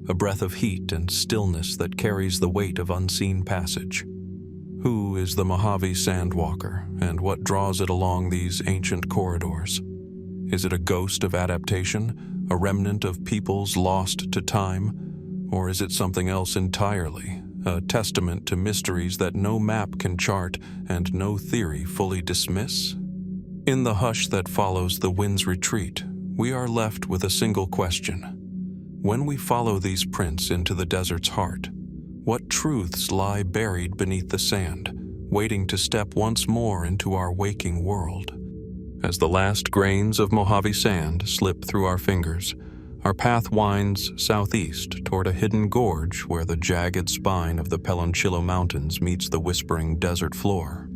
a breath of heat and stillness that carries the weight of unseen passage. Who is the Mojave Sandwalker, and what draws it along these ancient corridors? Is it a ghost of adaptation, a remnant of peoples lost to time, or is it something else entirely, a testament to mysteries that no map can chart and no theory fully dismiss? In the hush that follows the wind's retreat, we are left with a single question. When we follow these prints into the desert's heart, what truths lie buried beneath the sand, waiting to step once more into our waking world? As the last grains of Mojave sand slip through our fingers, our path winds southeast toward a hidden gorge where the jagged spine of the Pelonchillo Mountains meets the whispering desert floor.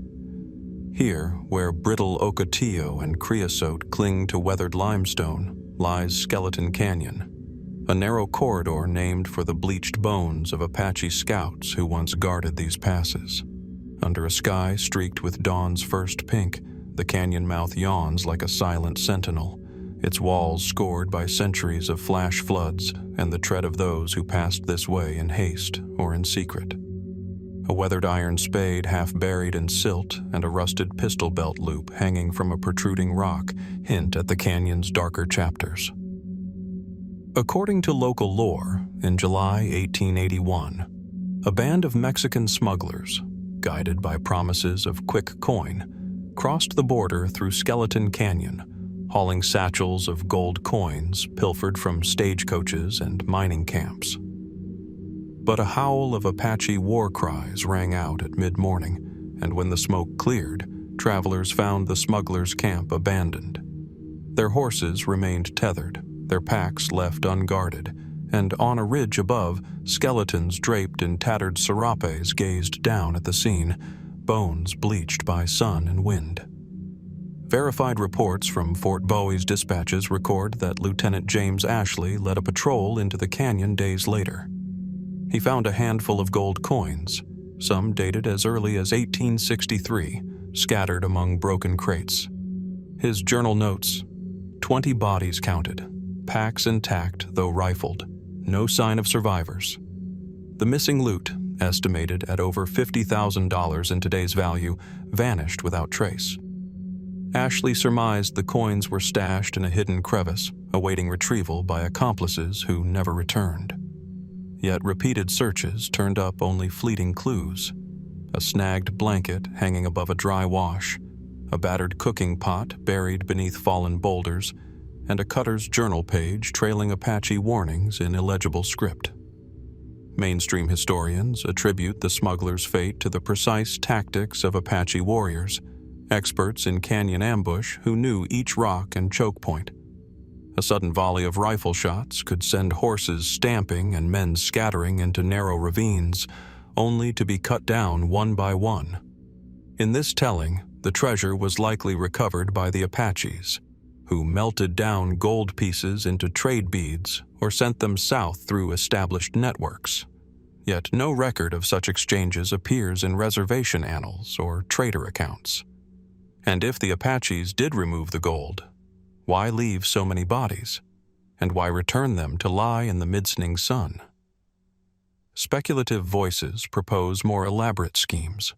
Here, where brittle ocotillo and creosote cling to weathered limestone, lies Skeleton Canyon, a narrow corridor named for the bleached bones of Apache scouts who once guarded these passes. Under a sky streaked with dawn's first pink, the canyon mouth yawns like a silent sentinel, its walls scored by centuries of flash floods and the tread of those who passed this way in haste or in secret. A weathered iron spade half buried in silt and a rusted pistol belt loop hanging from a protruding rock hint at the canyon's darker chapters. According to local lore, in July 1881, a band of Mexican smugglers, guided by promises of quick coin, crossed the border through Skeleton Canyon, hauling satchels of gold coins pilfered from stagecoaches and mining camps. But a howl of Apache war cries rang out at mid-morning, and when the smoke cleared, travelers found the smugglers' camp abandoned. Their horses remained tethered, their packs left unguarded, and on a ridge above, skeletons draped in tattered serapes gazed down at the scene, bones bleached by sun and wind. Verified reports from Fort Bowie's dispatches record that Lieutenant James Ashley led a patrol into the canyon days later. He found a handful of gold coins, some dated as early as 1863, scattered among broken crates. His journal notes, 20 bodies counted, packs intact though rifled, no sign of survivors. The missing loot, estimated at over $50,000 in today's value, vanished without trace. Ashley surmised the coins were stashed in a hidden crevice, awaiting retrieval by accomplices who never returned. Yet repeated searches turned up only fleeting clues. A snagged blanket hanging above a dry wash, a battered cooking pot buried beneath fallen boulders, and a cutter's journal page trailing Apache warnings in illegible script. Mainstream historians attribute the smugglers' fate to the precise tactics of Apache warriors, experts in canyon ambush who knew each rock and choke point. A sudden volley of rifle shots could send horses stamping and men scattering into narrow ravines, only to be cut down one by one. In this telling, the treasure was likely recovered by the Apaches, who melted down gold pieces into trade beads or sent them south through established networks. Yet no record of such exchanges appears in reservation annals or trader accounts. And if the Apaches did remove the gold, why leave so many bodies? And why return them to lie in the mid-setting sun? Speculative voices propose more elaborate schemes.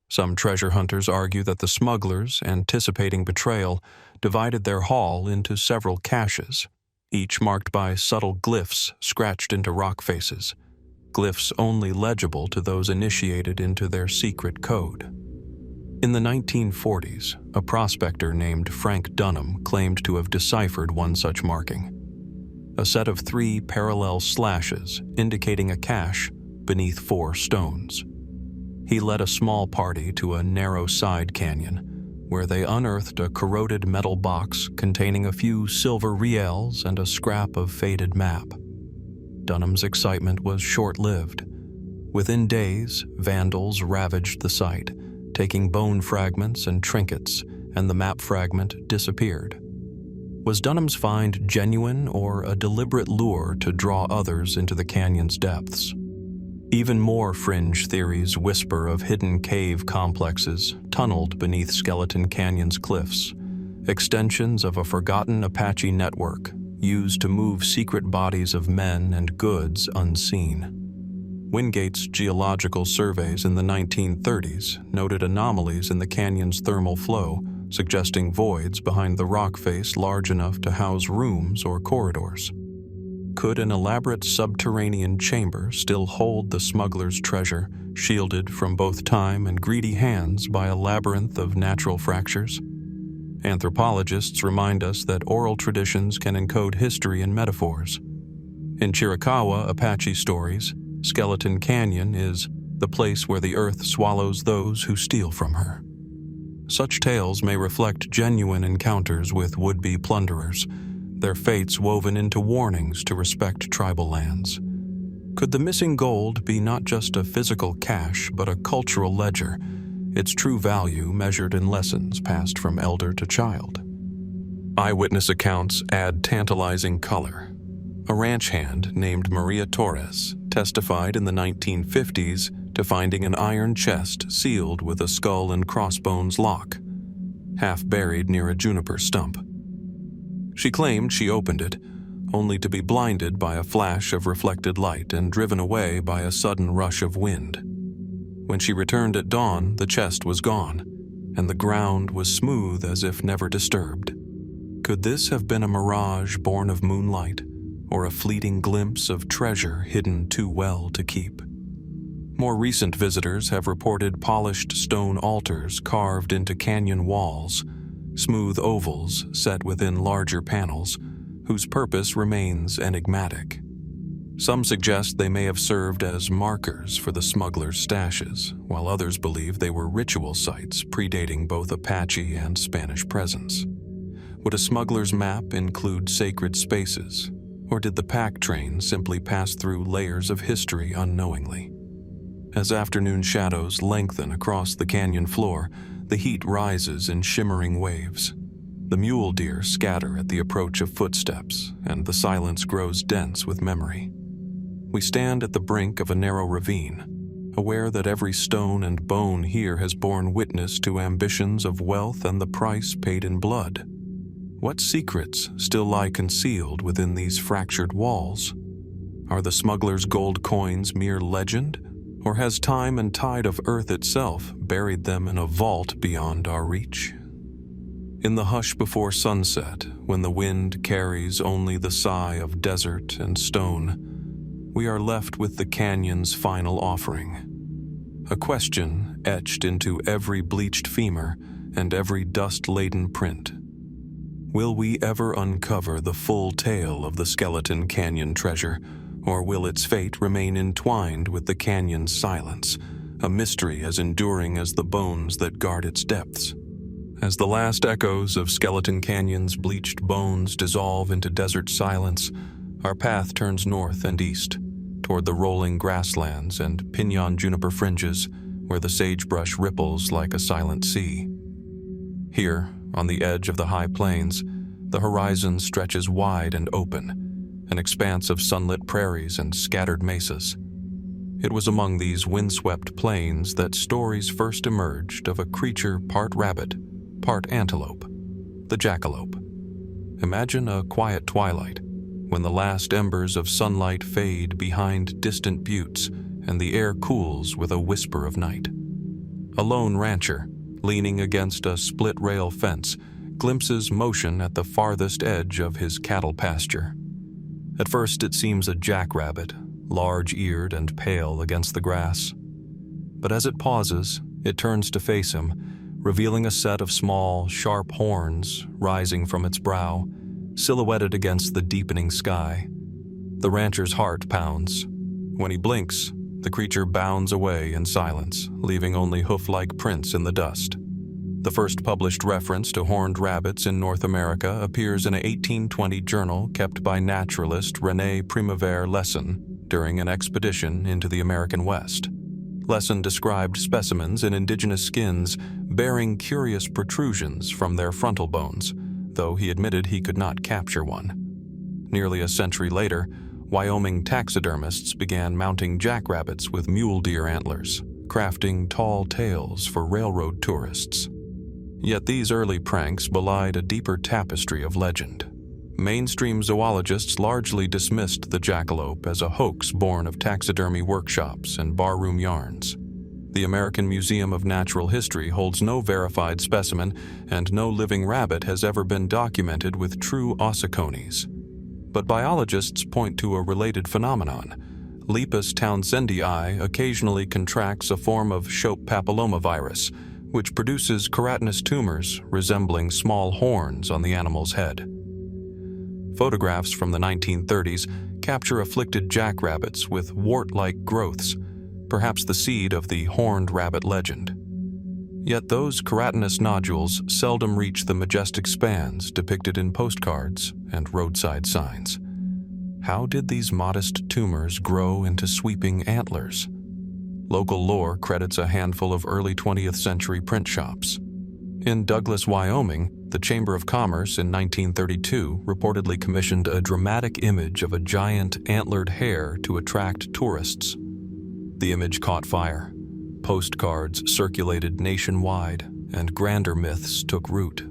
Some treasure hunters argue that the smugglers, anticipating betrayal, divided their haul into several caches, each marked by subtle glyphs scratched into rock faces, glyphs only legible to those initiated into their secret code. In the 1940s, a prospector named Frank Dunham claimed to have deciphered one such marking, a set of 3 parallel slashes indicating a cache beneath 4 stones. He led a small party to a narrow side canyon, where they unearthed a corroded metal box containing a few silver reals and a scrap of faded map. Dunham's excitement was short-lived. Within days, vandals ravaged the site, taking bone fragments and trinkets, and the map fragment disappeared. Was Dunham's find genuine or a deliberate lure to draw others into the canyon's depths? Even more fringe theories whisper of hidden cave complexes tunneled beneath Skeleton Canyon's cliffs, extensions of a forgotten Apache network used to move secret bodies of men and goods unseen. Wingate's geological surveys in the 1930s noted anomalies in the canyon's thermal flow, suggesting voids behind the rock face large enough to house rooms or corridors. Could an elaborate subterranean chamber still hold the smuggler's treasure, shielded from both time and greedy hands by a labyrinth of natural fractures? Anthropologists remind us that oral traditions can encode history and metaphors. In Chiricahua Apache stories, Skeleton Canyon is the place where the earth swallows those who steal from her. Such tales may reflect genuine encounters with would-be plunderers, their fates woven into warnings to respect tribal lands. Could the missing gold be not just a physical cache, but a cultural ledger, its true value measured in lessons passed from elder to child? Eyewitness accounts add tantalizing color. A ranch hand named Maria Torres testified in the 1950s to finding an iron chest sealed with a skull and crossbones lock, half buried near a juniper stump. She claimed she opened it, only to be blinded by a flash of reflected light and driven away by a sudden rush of wind. When she returned at dawn, the chest was gone, and the ground was smooth as if never disturbed. Could this have been a mirage born of moonlight, or a fleeting glimpse of treasure hidden too well to keep. More recent visitors have reported polished stone altars carved into canyon walls, smooth ovals set within larger panels, whose purpose remains enigmatic. Some suggest they may have served as markers for the smugglers' stashes, while others believe they were ritual sites predating both Apache and Spanish presence. Would a smuggler's map include sacred spaces, or did the pack train simply pass through layers of history unknowingly? As afternoon shadows lengthen across the canyon floor, the heat rises in shimmering waves. The mule deer scatter at the approach of footsteps, and the silence grows dense with memory. We stand at the brink of a narrow ravine, aware that every stone and bone here has borne witness to ambitions of wealth and the price paid in blood. What secrets still lie concealed within these fractured walls? Are the smugglers' gold coins mere legend, or has time and tide of earth itself buried them in a vault beyond our reach? In the hush before sunset, when the wind carries only the sigh of desert and stone, we are left with the canyon's final offering. A question etched into every bleached femur and every dust-laden print. Will we ever uncover the full tale of the Skeleton Canyon treasure, or will its fate remain entwined with the canyon's silence, a mystery as enduring as the bones that guard its depths? As the last echoes of Skeleton Canyon's bleached bones dissolve into desert silence, our path turns north and east, toward the rolling grasslands and pinyon juniper fringes where the sagebrush ripples like a silent sea. Here, on the edge of the high plains, the horizon stretches wide and open, an expanse of sunlit prairies and scattered mesas. It was among these windswept plains that stories first emerged of a creature part rabbit, part antelope, the jackalope. Imagine a quiet twilight, when the last embers of sunlight fade behind distant buttes and the air cools with a whisper of night. A lone rancher, leaning against a split-rail fence, glimpses motion at the farthest edge of his cattle pasture. At first it seems a jackrabbit, large-eared and pale against the grass. But as it pauses, it turns to face him, revealing a set of small, sharp horns rising from its brow, silhouetted against the deepening sky. The rancher's heart pounds. When he blinks, the creature bounds away in silence, leaving only hoof-like prints in the dust. The first published reference to horned rabbits in North America appears in an 1820 journal kept by naturalist René Primevère Lesson during an expedition into the American West. Lesson described specimens in indigenous skins bearing curious protrusions from their frontal bones, though he admitted he could not capture one. Nearly a century later, Wyoming taxidermists began mounting jackrabbits with mule deer antlers, crafting tall tales for railroad tourists. Yet these early pranks belied a deeper tapestry of legend. Mainstream zoologists largely dismissed the jackalope as a hoax born of taxidermy workshops and barroom yarns. The American Museum of Natural History holds no verified specimen, and no living rabbit has ever been documented with true ossiconies. But biologists point to a related phenomenon. Lepus townsendii occasionally contracts a form of Shope papillomavirus, which produces keratinous tumors resembling small horns on the animal's head. Photographs from the 1930s capture afflicted jackrabbits with wart-like growths, perhaps the seed of the horned rabbit legend. Yet those keratinous nodules seldom reach the majestic spans depicted in postcards and roadside signs. How did these modest tumors grow into sweeping antlers? Local lore credits a handful of early 20th century print shops. In Douglas, Wyoming, the Chamber of Commerce in 1932 reportedly commissioned a dramatic image of a giant antlered hare to attract tourists. The image caught fire. Postcards circulated nationwide, and grander myths took root.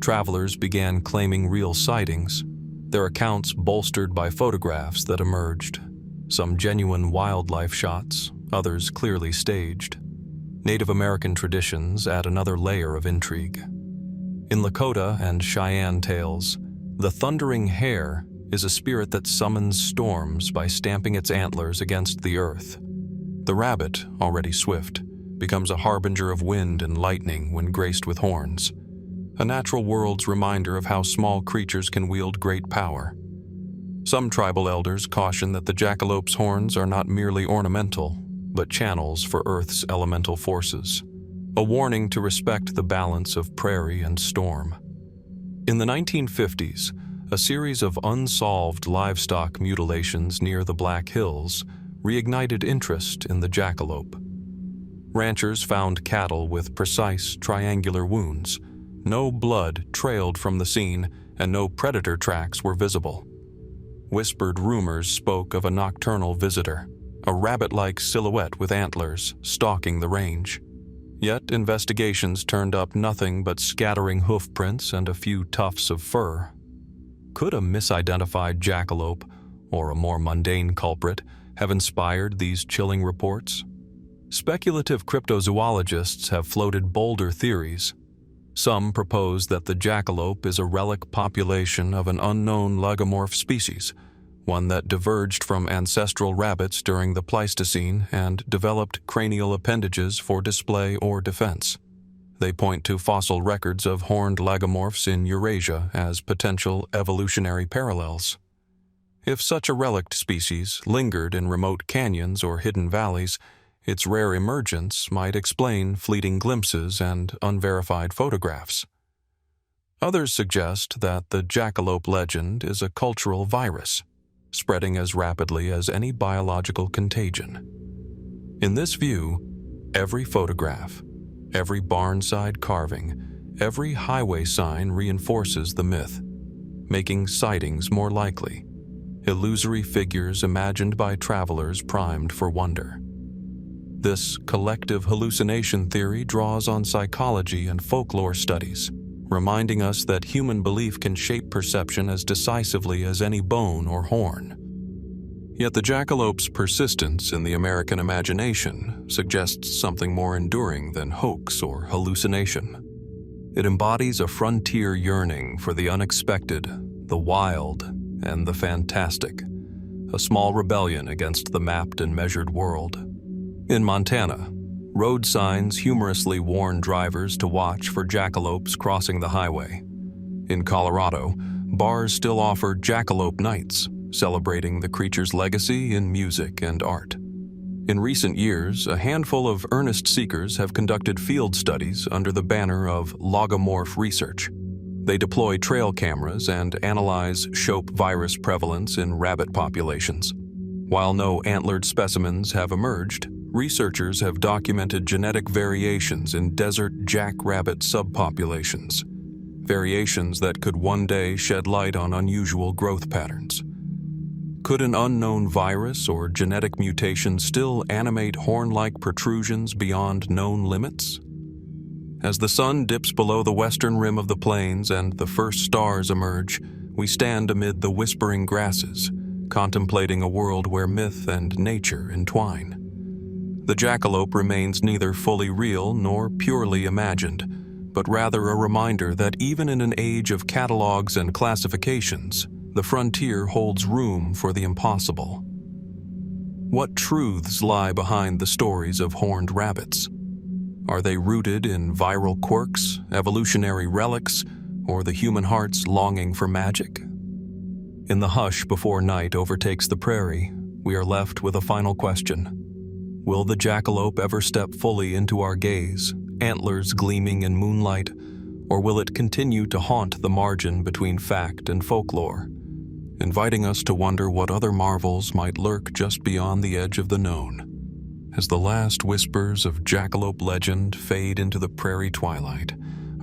Travelers began claiming real sightings, their accounts bolstered by photographs that emerged, some genuine wildlife shots, others clearly staged. Native American traditions add another layer of intrigue. In Lakota and Cheyenne tales, the thundering hare is a spirit that summons storms by stamping its antlers against the earth. The rabbit, already swift, becomes a harbinger of wind and lightning when graced with horns, a natural world's reminder of how small creatures can wield great power. Some tribal elders caution that the jackalope's horns are not merely ornamental, but channels for Earth's elemental forces, a warning to respect the balance of prairie and storm. In the 1950s, a series of unsolved livestock mutilations near the Black Hills reignited interest in the jackalope. Ranchers found cattle with precise triangular wounds. No blood trailed from the scene, and no predator tracks were visible. Whispered rumors spoke of a nocturnal visitor, a rabbit-like silhouette with antlers stalking the range. Yet investigations turned up nothing but scattering hoof prints and a few tufts of fur. Could a misidentified jackalope, or a more mundane culprit, have inspired these chilling reports? Speculative cryptozoologists have floated bolder theories. Some propose that the jackalope is a relic population of an unknown lagomorph species, one that diverged from ancestral rabbits during the Pleistocene and developed cranial appendages for display or defense. They point to fossil records of horned lagomorphs in Eurasia as potential evolutionary parallels. If such a relict species lingered in remote canyons or hidden valleys, its rare emergence might explain fleeting glimpses and unverified photographs. Others suggest that the jackalope legend is a cultural virus, spreading as rapidly as any biological contagion. In this view, every photograph, every barnside carving, every highway sign reinforces the myth, making sightings more likely, illusory figures imagined by travelers primed for wonder. This collective hallucination theory draws on psychology and folklore studies, reminding us that human belief can shape perception as decisively as any bone or horn. Yet the jackalope's persistence in the American imagination suggests something more enduring than hoax or hallucination. It embodies a frontier yearning for the unexpected, the wild, and the fantastic, a small rebellion against the mapped and measured world. In Montana, road signs humorously warn drivers to watch for jackalopes crossing the highway. In Colorado, bars still offer jackalope nights, celebrating the creature's legacy in music and art. In recent years, a handful of earnest seekers have conducted field studies under the banner of logomorph research. They deploy trail cameras and analyze Shope virus prevalence in rabbit populations. While no antlered specimens have emerged, researchers have documented genetic variations in desert jackrabbit subpopulations, variations that could one day shed light on unusual growth patterns. Could an unknown virus or genetic mutation still animate horn-like protrusions beyond known limits? As the sun dips below the western rim of the plains and the first stars emerge, we stand amid the whispering grasses, contemplating a world where myth and nature entwine. The jackalope remains neither fully real nor purely imagined, but rather a reminder that even in an age of catalogs and classifications, the frontier holds room for the impossible. What truths lie behind the stories of horned rabbits? Are they rooted in viral quirks, evolutionary relics, or the human heart's longing for magic? In the hush before night overtakes the prairie, we are left with a final question. Will the jackalope ever step fully into our gaze, antlers gleaming in moonlight, or will it continue to haunt the margin between fact and folklore, inviting us to wonder what other marvels might lurk just beyond the edge of the known? As the last whispers of jackalope legend fade into the prairie twilight,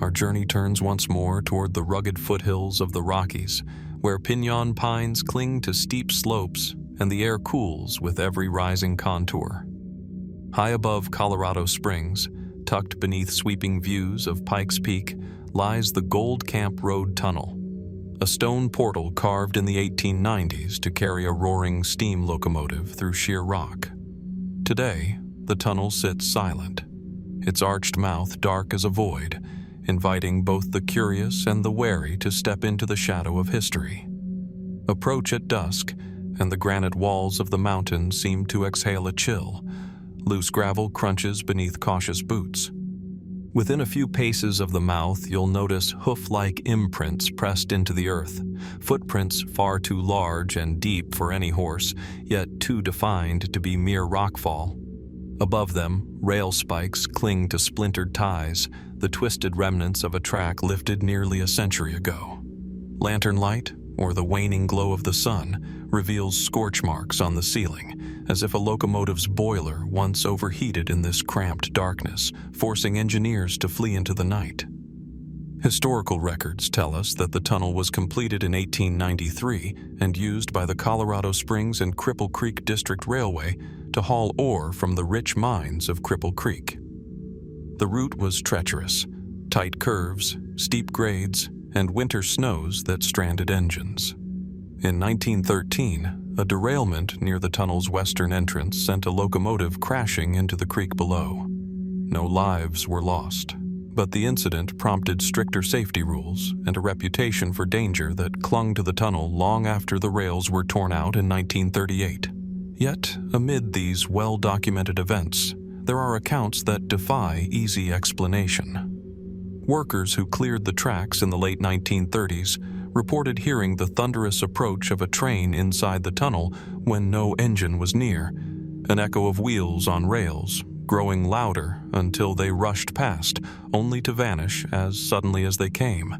our journey turns once more toward the rugged foothills of the Rockies, where piñon pines cling to steep slopes and the air cools with every rising contour. High above Colorado Springs, tucked beneath sweeping views of Pikes Peak, lies the Gold Camp Road Tunnel, a stone portal carved in the 1890s to carry a roaring steam locomotive through sheer rock. Today, the tunnel sits silent, its arched mouth dark as a void, inviting both the curious and the wary to step into the shadow of history. Approach at dusk, and the granite walls of the mountain seem to exhale a chill. Loose gravel crunches beneath cautious boots. Within a few paces of the mouth, you'll notice hoof-like imprints pressed into the earth, footprints far too large and deep for any horse, yet too defined to be mere rockfall. Above them, rail spikes cling to splintered ties, the twisted remnants of a track lifted nearly a century ago. Lantern light, or the waning glow of the sun, reveals scorch marks on the ceiling, as if a locomotive's boiler once overheated in this cramped darkness, forcing engineers to flee into the night. Historical records tell us that the tunnel was completed in 1893 and used by the Colorado Springs and Cripple Creek District Railway to haul ore from the rich mines of Cripple Creek. The route was treacherous, tight curves, steep grades, and winter snows that stranded engines. In 1913, a derailment near the tunnel's western entrance sent a locomotive crashing into the creek below. No lives were lost, but the incident prompted stricter safety rules and a reputation for danger that clung to the tunnel long after the rails were torn out in 1938. Yet, amid these well-documented events, there are accounts that defy easy explanation. Workers who cleared the tracks in the late 1930s reported hearing the thunderous approach of a train inside the tunnel when no engine was near, an echo of wheels on rails, growing louder until they rushed past, only to vanish as suddenly as they came.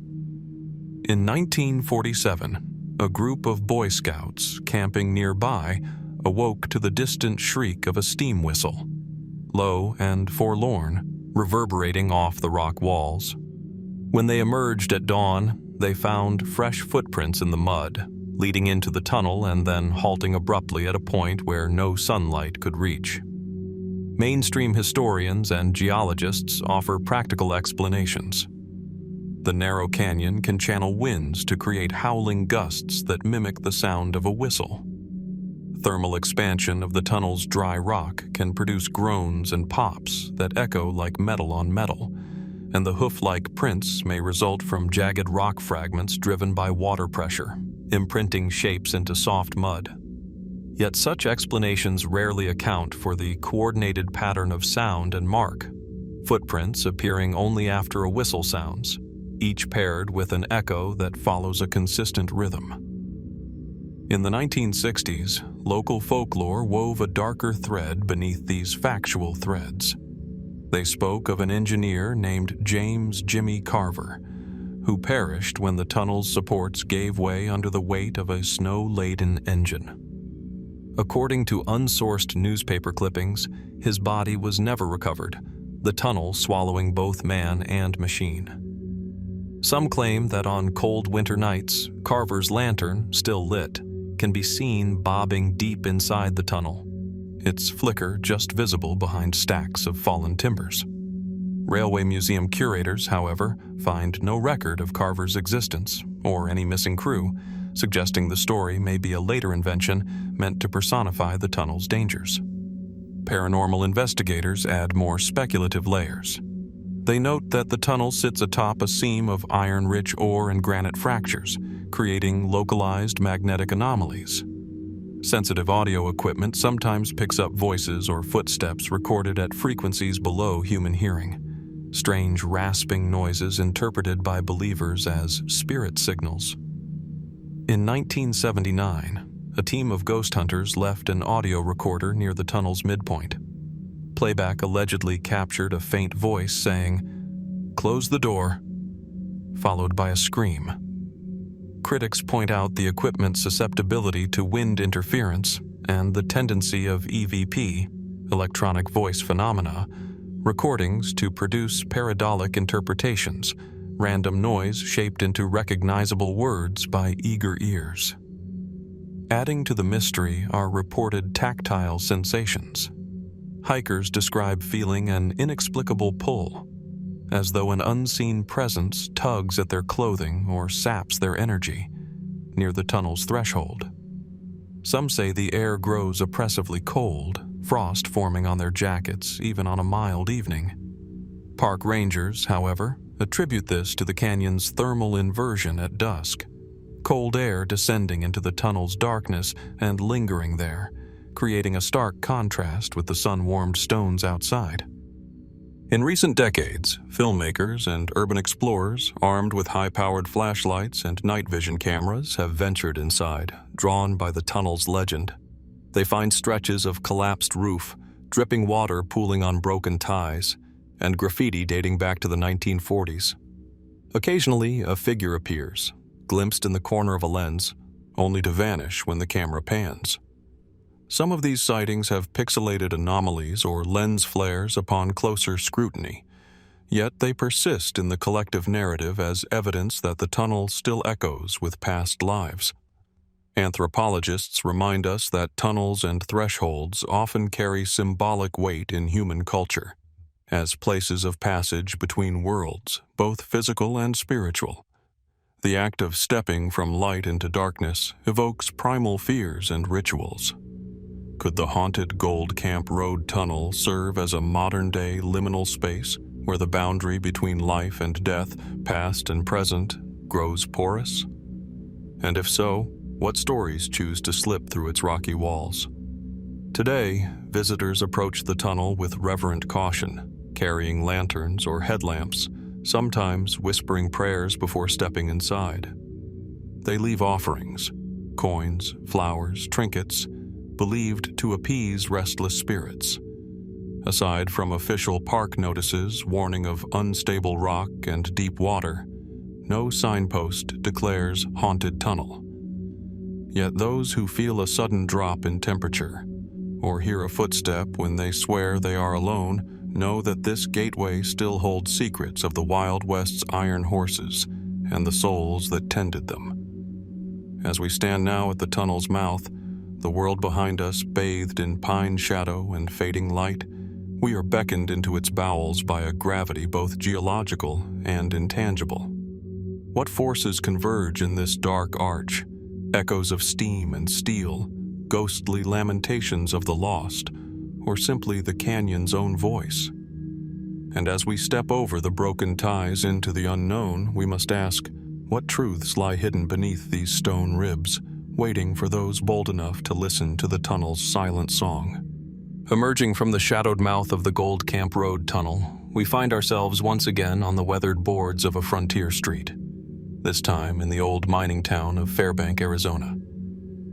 In 1947, a group of Boy Scouts camping nearby awoke to the distant shriek of a steam whistle, low and forlorn, reverberating off the rock walls. When they emerged at dawn, they found fresh footprints in the mud, leading into the tunnel and then halting abruptly at a point where no sunlight could reach. Mainstream historians and geologists offer practical explanations. The narrow canyon can channel winds to create howling gusts that mimic the sound of a whistle. Thermal expansion of the tunnel's dry rock can produce groans and pops that echo like metal on metal, and the hoof-like prints may result from jagged rock fragments driven by water pressure, imprinting shapes into soft mud. Yet such explanations rarely account for the coordinated pattern of sound and mark, footprints appearing only after a whistle sounds, each paired with an echo that follows a consistent rhythm. In the 1960s, local folklore wove a darker thread beneath these factual threads. They spoke of an engineer named James Jimmy Carver, who perished when the tunnel's supports gave way under the weight of a snow-laden engine. According to unsourced newspaper clippings, his body was never recovered, the tunnel swallowing both man and machine. Some claim that on cold winter nights, Carver's lantern, still lit, can be seen bobbing deep inside the tunnel, its flicker just visible behind stacks of fallen timbers. Railway Museum curators, however, find no record of Carver's existence or any missing crew, suggesting the story may be a later invention meant to personify the tunnel's dangers. Paranormal investigators add more speculative layers. They note that the tunnel sits atop a seam of iron-rich ore and granite fractures, creating localized magnetic anomalies. Sensitive audio equipment sometimes picks up voices or footsteps recorded at frequencies below human hearing, strange rasping noises interpreted by believers as spirit signals. In 1979, a team of ghost hunters left an audio recorder near the tunnel's midpoint. Playback allegedly captured a faint voice saying, "Close the door," followed by a scream. Critics point out the equipment's susceptibility to wind interference and the tendency of EVP, electronic voice phenomena, recordings to produce pareidolia interpretations, random noise shaped into recognizable words by eager ears. Adding to the mystery are reported tactile sensations. Hikers describe feeling an inexplicable pull, as though an unseen presence tugs at their clothing or saps their energy, near the tunnel's threshold. Some say the air grows oppressively cold, frost forming on their jackets even on a mild evening. Park rangers, however, attribute this to the canyon's thermal inversion at dusk. cold air descending into the tunnel's darkness and lingering there, creating a stark contrast with the sun-warmed stones outside. In recent decades, filmmakers and urban explorers, armed with high-powered flashlights and night vision cameras, have ventured inside, drawn by the tunnel's legend. They find stretches of collapsed roof, dripping water pooling on broken ties, and graffiti dating back to the 1940s. Occasionally, a figure appears, glimpsed in the corner of a lens, only to vanish when the camera pans. Some of these sightings have pixelated anomalies or lens flares upon closer scrutiny, yet they persist in the collective narrative as evidence that the tunnel still echoes with past lives. Anthropologists remind us that tunnels and thresholds often carry symbolic weight in human culture, as places of passage between worlds, both physical and spiritual. The act of stepping from light into darkness evokes primal fears and rituals. Could the haunted Gold Camp Road tunnel serve as a modern-day liminal space where the boundary between life and death, past and present, grows porous? And if so, what stories choose to slip through its rocky walls? Today, visitors approach the tunnel with reverent caution, carrying lanterns or headlamps, sometimes whispering prayers before stepping inside. They leave offerings, coins, flowers, trinkets, believed to appease restless spirits. Aside from official park notices warning of unstable rock and deep water, no signpost declares haunted tunnel. Yet those who feel a sudden drop in temperature, or hear a footstep when they swear they are alone, know that this gateway still holds secrets of the Wild West's iron horses and the souls that tended them. As we stand now at the tunnel's mouth, the world behind us bathed in pine shadow and fading light, we are beckoned into its bowels by a gravity both geological and intangible. What forces converge in this dark arch? Echoes of steam and steel, ghostly lamentations of the lost, or simply the canyon's own voice? And as we step over the broken ties into the unknown, we must ask, what truths lie hidden beneath these stone ribs, waiting for those bold enough to listen to the tunnel's silent song? Emerging from the shadowed mouth of the Gold Camp Road tunnel, we find ourselves once again on the weathered boards of a frontier street, this time in the old mining town of Fairbank, Arizona.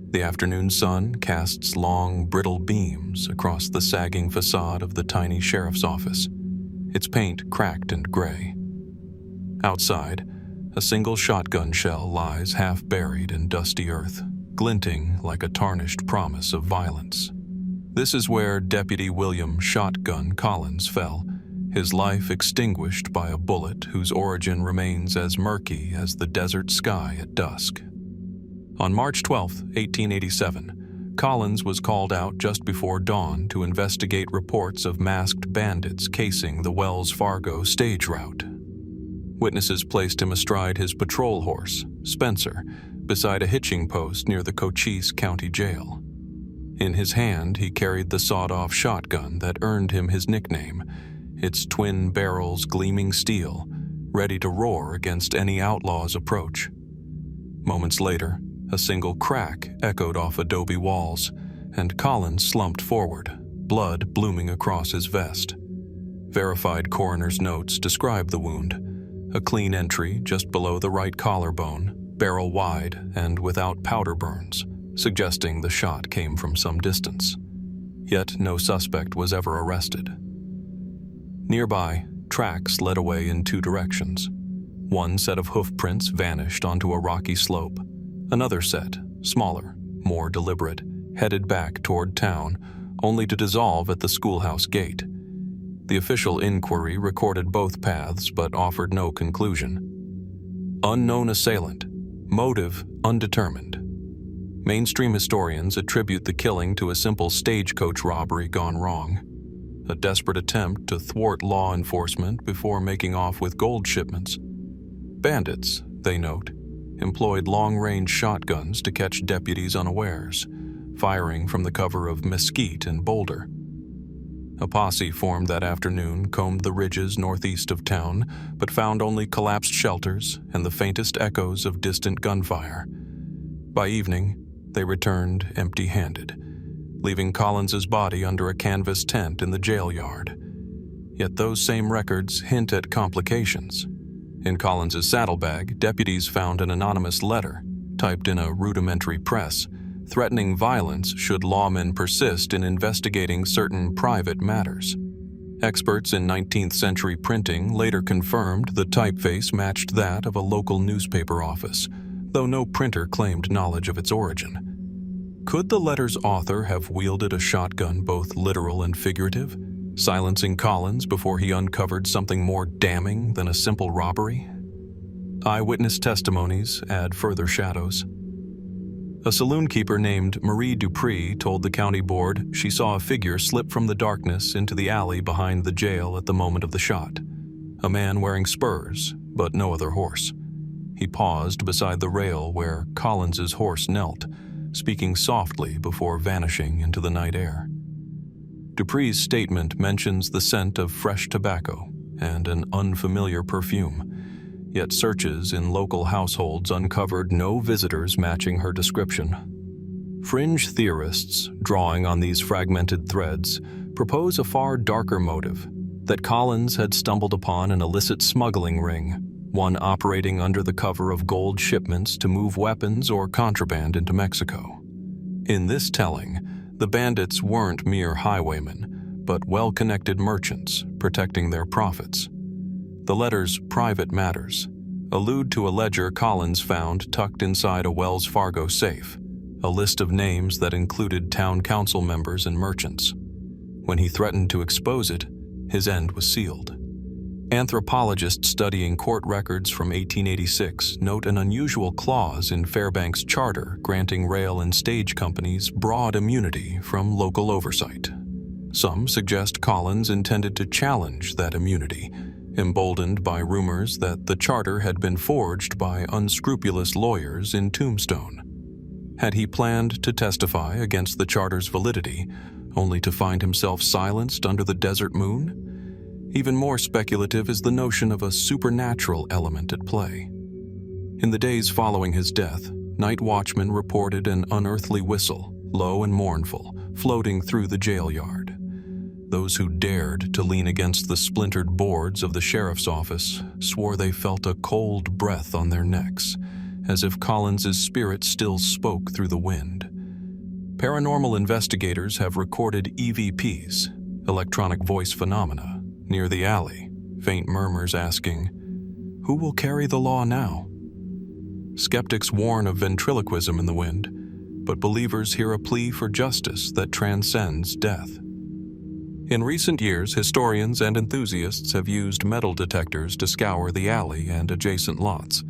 The afternoon sun casts long, brittle beams across the sagging facade of the tiny sheriff's office, its paint cracked and gray. Outside, a single shotgun shell lies half buried in dusty earth, glinting like a tarnished promise of violence. This is where Deputy William "Shotgun" Collins fell, his life extinguished by a bullet whose origin remains as murky as the desert sky at dusk. On March 12, 1887, Collins was called out just before dawn to investigate reports of masked bandits casing the Wells Fargo stage route. Witnesses placed him astride his patrol horse, Spencer, beside a hitching post near the Cochise County Jail. In his hand, he carried the sawed-off shotgun that earned him his nickname, its twin barrels gleaming steel, ready to roar against any outlaw's approach. Moments later, a single crack echoed off adobe walls, and Collins slumped forward, blood blooming across his vest. Verified coroner's notes describe the wound, a clean entry just below the right collarbone, barrel wide and without powder burns, suggesting the shot came from some distance. Yet no suspect was ever arrested. Nearby, tracks led away in two directions. One set of hoof prints vanished onto a rocky slope. Another set, smaller, more deliberate, headed back toward town, only to dissolve at the schoolhouse gate. The official inquiry recorded both paths but offered no conclusion. Unknown assailant, motive undetermined. Mainstream historians attribute the killing to a simple stagecoach robbery gone wrong, a desperate attempt to thwart law enforcement before making off with gold shipments. Bandits, they note, employed long-range shotguns to catch deputies unawares, firing from the cover of mesquite and boulder. A posse formed that afternoon combed the ridges northeast of town, but found only collapsed shelters and the faintest echoes of distant gunfire, By evening, they returned empty-handed, leaving Collins's body under a canvas tent in the jail yard. Yet those same records hint at complications. In Collins's saddlebag, deputies found an anonymous letter, typed in a rudimentary press, threatening violence should lawmen persist in investigating certain private matters. Experts in 19th century printing later confirmed the typeface matched that of a local newspaper office, though no printer claimed knowledge of its origin. Could the letter's author have wielded a shotgun both literal and figurative, silencing Collins before he uncovered something more damning than a simple robbery? Eyewitness testimonies add further shadows. A saloon keeper named Marie Dupree told the county board she saw a figure slip from the darkness into the alley behind the jail at the moment of the shot. A man wearing spurs, but no other horse. He paused beside the rail where Collins's horse knelt, speaking softly before vanishing into the night air. Dupree's statement mentions the scent of fresh tobacco and an unfamiliar perfume, yet searches in local households uncovered no visitors matching her description. Fringe theorists, drawing on these fragmented threads, propose a far darker motive, that Collins had stumbled upon an illicit smuggling ring, one operating under the cover of gold shipments to move weapons or contraband into Mexico. In this telling, the bandits weren't mere highwaymen, but well-connected merchants protecting their profits. The letter's private matters allude to a ledger Collins found tucked inside a Wells Fargo safe, a list of names that included town council members and merchants. When he threatened to expose it, his end was sealed. Anthropologists studying court records from 1886 note an unusual clause in Fairbanks' charter granting rail and stage companies broad immunity from local oversight. Some suggest Collins intended to challenge that immunity, emboldened by rumors that the charter had been forged by unscrupulous lawyers in Tombstone. Had he planned to testify against the charter's validity, only to find himself silenced under the desert moon? Even more speculative is the notion of a supernatural element at play. In the days following his death, night watchmen reported an unearthly whistle, low and mournful, floating through the jail yard. Those who dared to lean against the splintered boards of the sheriff's office swore they felt a cold breath on their necks, as if Collins's spirit still spoke through the wind. Paranormal investigators have recorded EVPs, electronic voice phenomena, near the alley, faint murmurs asking, "Who will carry the law now?" Skeptics warn of ventriloquism in the wind, but believers hear a plea for justice that transcends death. In recent years, historians and enthusiasts have used metal detectors to scour the alley and adjacent lots.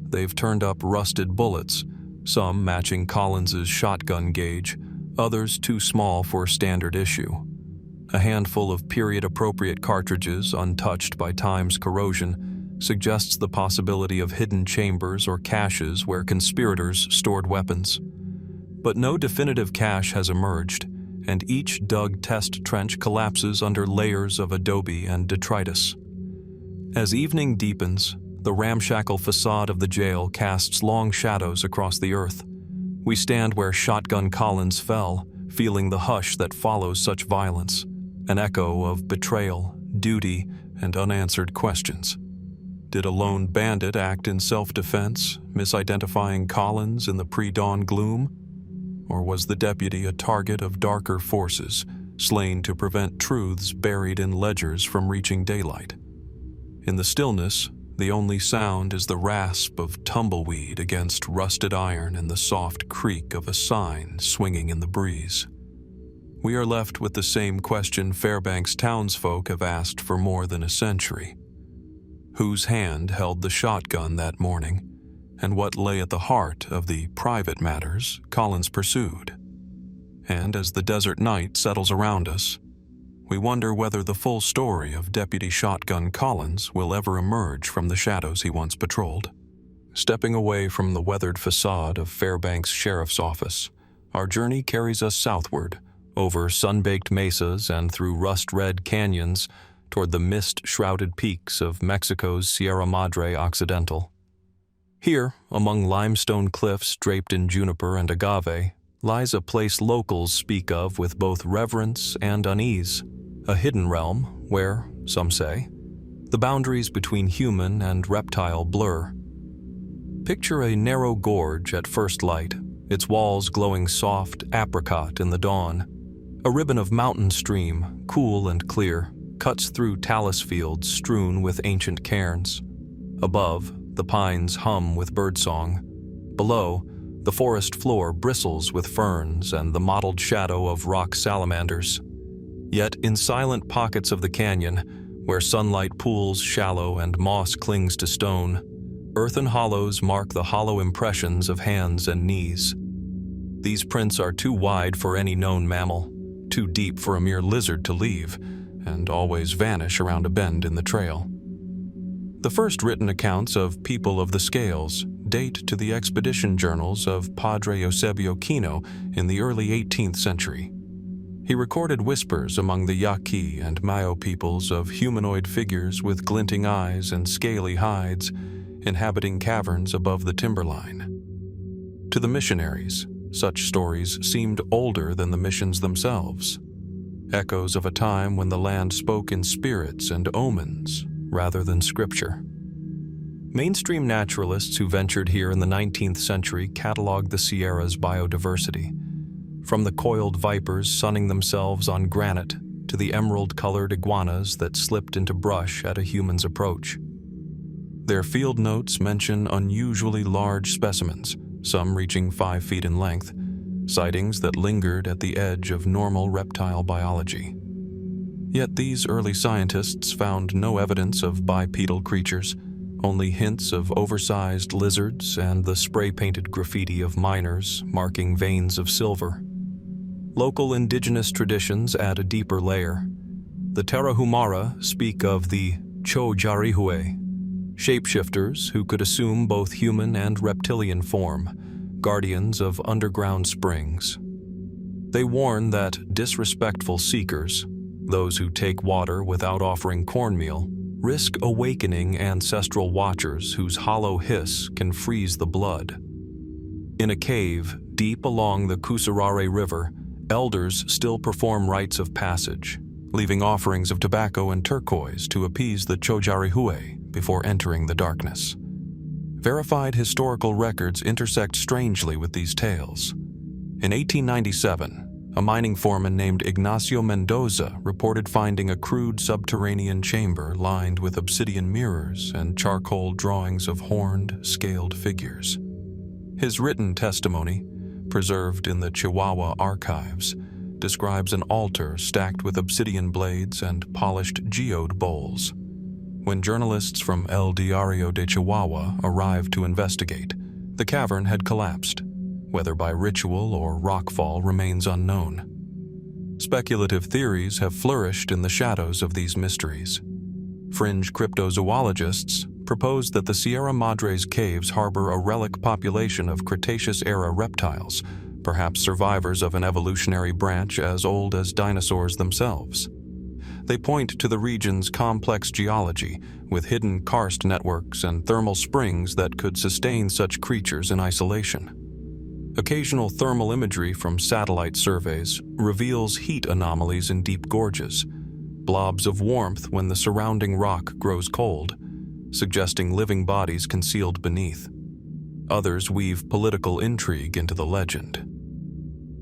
They've turned up rusted bullets, some matching Collins's shotgun gauge, others too small for standard issue. A handful of period-appropriate cartridges, untouched by time's corrosion, suggests the possibility of hidden chambers or caches where conspirators stored weapons. But no definitive cache has emerged, and each dug test trench collapses under layers of adobe and detritus. As evening deepens, the ramshackle facade of the jail casts long shadows across the earth. We stand where Shotgun Collins fell, feeling the hush that follows such violence, an echo of betrayal, duty, and unanswered questions. Did a lone bandit act in self-defense, misidentifying Collins in the pre-dawn gloom? Or was the deputy a target of darker forces, slain to prevent truths buried in ledgers from reaching daylight? In the stillness, the only sound is the rasp of tumbleweed against rusted iron and the soft creak of a sign swinging in the breeze. We are left with the same question Fairbanks townsfolk have asked for more than a century. Whose hand held the shotgun that morning, and what lay at the heart of the private matters Collins pursued? And as the desert night settles around us, we wonder whether the full story of Deputy Shotgun Collins will ever emerge from the shadows he once patrolled. Stepping away from the weathered facade of Fairbanks Sheriff's Office, our journey carries us southward, over sun-baked mesas and through rust-red canyons toward the mist-shrouded peaks of Mexico's Sierra Madre Occidental. Here, among limestone cliffs draped in juniper and agave, lies a place locals speak of with both reverence and unease, a hidden realm where, some say, the boundaries between human and reptile blur. Picture a narrow gorge at first light, its walls glowing soft apricot in the dawn. A ribbon of mountain stream, cool and clear, cuts through talus fields strewn with ancient cairns. Above, the pines hum with birdsong. Below, the forest floor bristles with ferns and the mottled shadow of rock salamanders. Yet in silent pockets of the canyon, where sunlight pools shallow and moss clings to stone, earthen hollows mark the hollow impressions of hands and knees. These prints are too wide for any known mammal, too deep for a mere lizard to leave, and always vanish around a bend in the trail. The first written accounts of people of the scales date to the expedition journals of Padre Eusebio Kino in the early 18th century. He recorded whispers among the Yaqui and Mayo peoples of humanoid figures with glinting eyes and scaly hides, inhabiting caverns above the timberline. To the missionaries, such stories seemed older than the missions themselves, echoes of a time when the land spoke in spirits and omens rather than scripture. Mainstream naturalists who ventured here in the 19th century cataloged the Sierra's biodiversity, from the coiled vipers sunning themselves on granite to the emerald-colored iguanas that slipped into brush at a human's approach. Their field notes mention unusually large specimens, some reaching 5 feet in length, sightings that lingered at the edge of normal reptile biology. Yet these early scientists found no evidence of bipedal creatures, only hints of oversized lizards and the spray-painted graffiti of miners marking veins of silver. Local indigenous traditions add a deeper layer. The Tarahumara speak of the Chojarihue, shapeshifters who could assume both human and reptilian form, guardians of underground springs. They warn that disrespectful seekers, those who take water without offering cornmeal, risk awakening ancestral watchers whose hollow hiss can freeze the blood. In a cave deep along the Kusarare River, elders still perform rites of passage, leaving offerings of tobacco and turquoise to appease the Chojarihue before entering the darkness. Verified historical records intersect strangely with these tales. In 1897, a mining foreman named Ignacio Mendoza reported finding a crude subterranean chamber lined with obsidian mirrors and charcoal drawings of horned, scaled figures. His written testimony, preserved in the Chihuahua archives, describes an altar stacked with obsidian blades and polished geode bowls. When journalists from El Diario de Chihuahua arrived to investigate, the cavern had collapsed. Whether by ritual or rockfall remains unknown. Speculative theories have flourished in the shadows of these mysteries. Fringe cryptozoologists propose that the Sierra Madre's caves harbor a relic population of Cretaceous-era reptiles, perhaps survivors of an evolutionary branch as old as dinosaurs themselves. They point to the region's complex geology, with hidden karst networks and thermal springs that could sustain such creatures in isolation. Occasional thermal imagery from satellite surveys reveals heat anomalies in deep gorges, blobs of warmth when the surrounding rock grows cold, suggesting living bodies concealed beneath. Others weave political intrigue into the legend.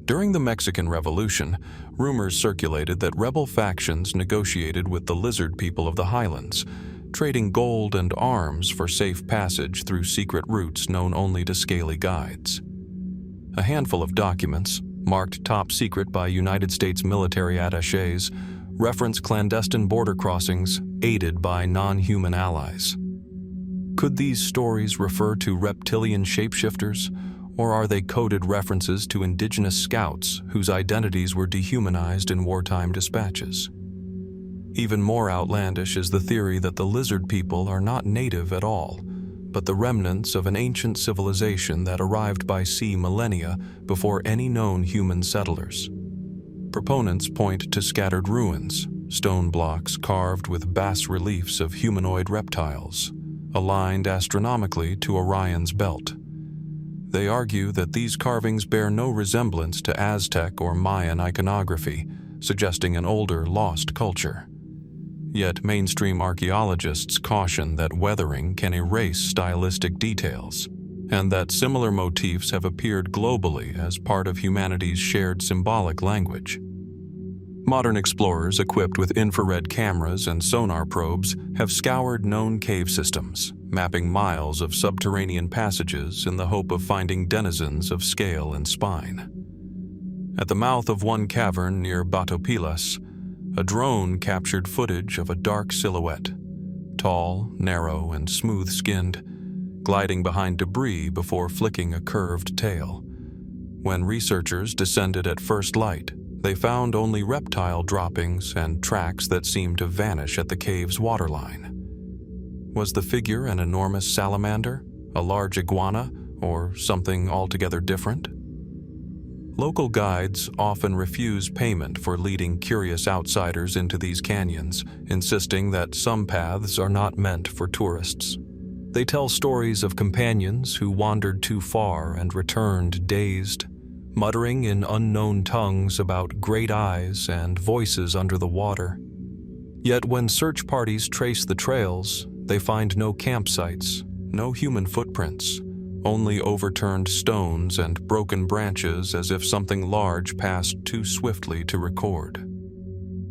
During the Mexican Revolution, rumors circulated that rebel factions negotiated with the lizard people of the highlands, trading gold and arms for safe passage through secret routes known only to scaly guides. A handful of documents, marked top secret by United States military attachés, reference clandestine border crossings aided by non-human allies. Could these stories refer to reptilian shapeshifters, or are they coded references to indigenous scouts whose identities were dehumanized in wartime dispatches? Even more outlandish is the theory that the lizard people are not native at all, but the remnants of an ancient civilization that arrived by sea millennia before any known human settlers. Proponents point to scattered ruins, stone blocks carved with bas reliefs of humanoid reptiles, aligned astronomically to Orion's belt. They argue that these carvings bear no resemblance to Aztec or Mayan iconography, suggesting an older, lost culture. Yet mainstream archaeologists caution that weathering can erase stylistic details, and that similar motifs have appeared globally as part of humanity's shared symbolic language. Modern explorers equipped with infrared cameras and sonar probes have scoured known cave systems, mapping miles of subterranean passages in the hope of finding denizens of scale and spine. At the mouth of one cavern near Batopilas, a drone captured footage of a dark silhouette, tall, narrow, and smooth-skinned, gliding behind debris before flicking a curved tail. When researchers descended at first light, they found only reptile droppings and tracks that seemed to vanish at the cave's waterline. Was the figure an enormous salamander, a large iguana, or something altogether different? Local guides often refuse payment for leading curious outsiders into these canyons, insisting that some paths are not meant for tourists. They tell stories of companions who wandered too far and returned dazed, muttering in unknown tongues about great eyes and voices under the water. Yet when search parties trace the trails, they find no campsites, no human footprints, only overturned stones and broken branches as if something large passed too swiftly to record.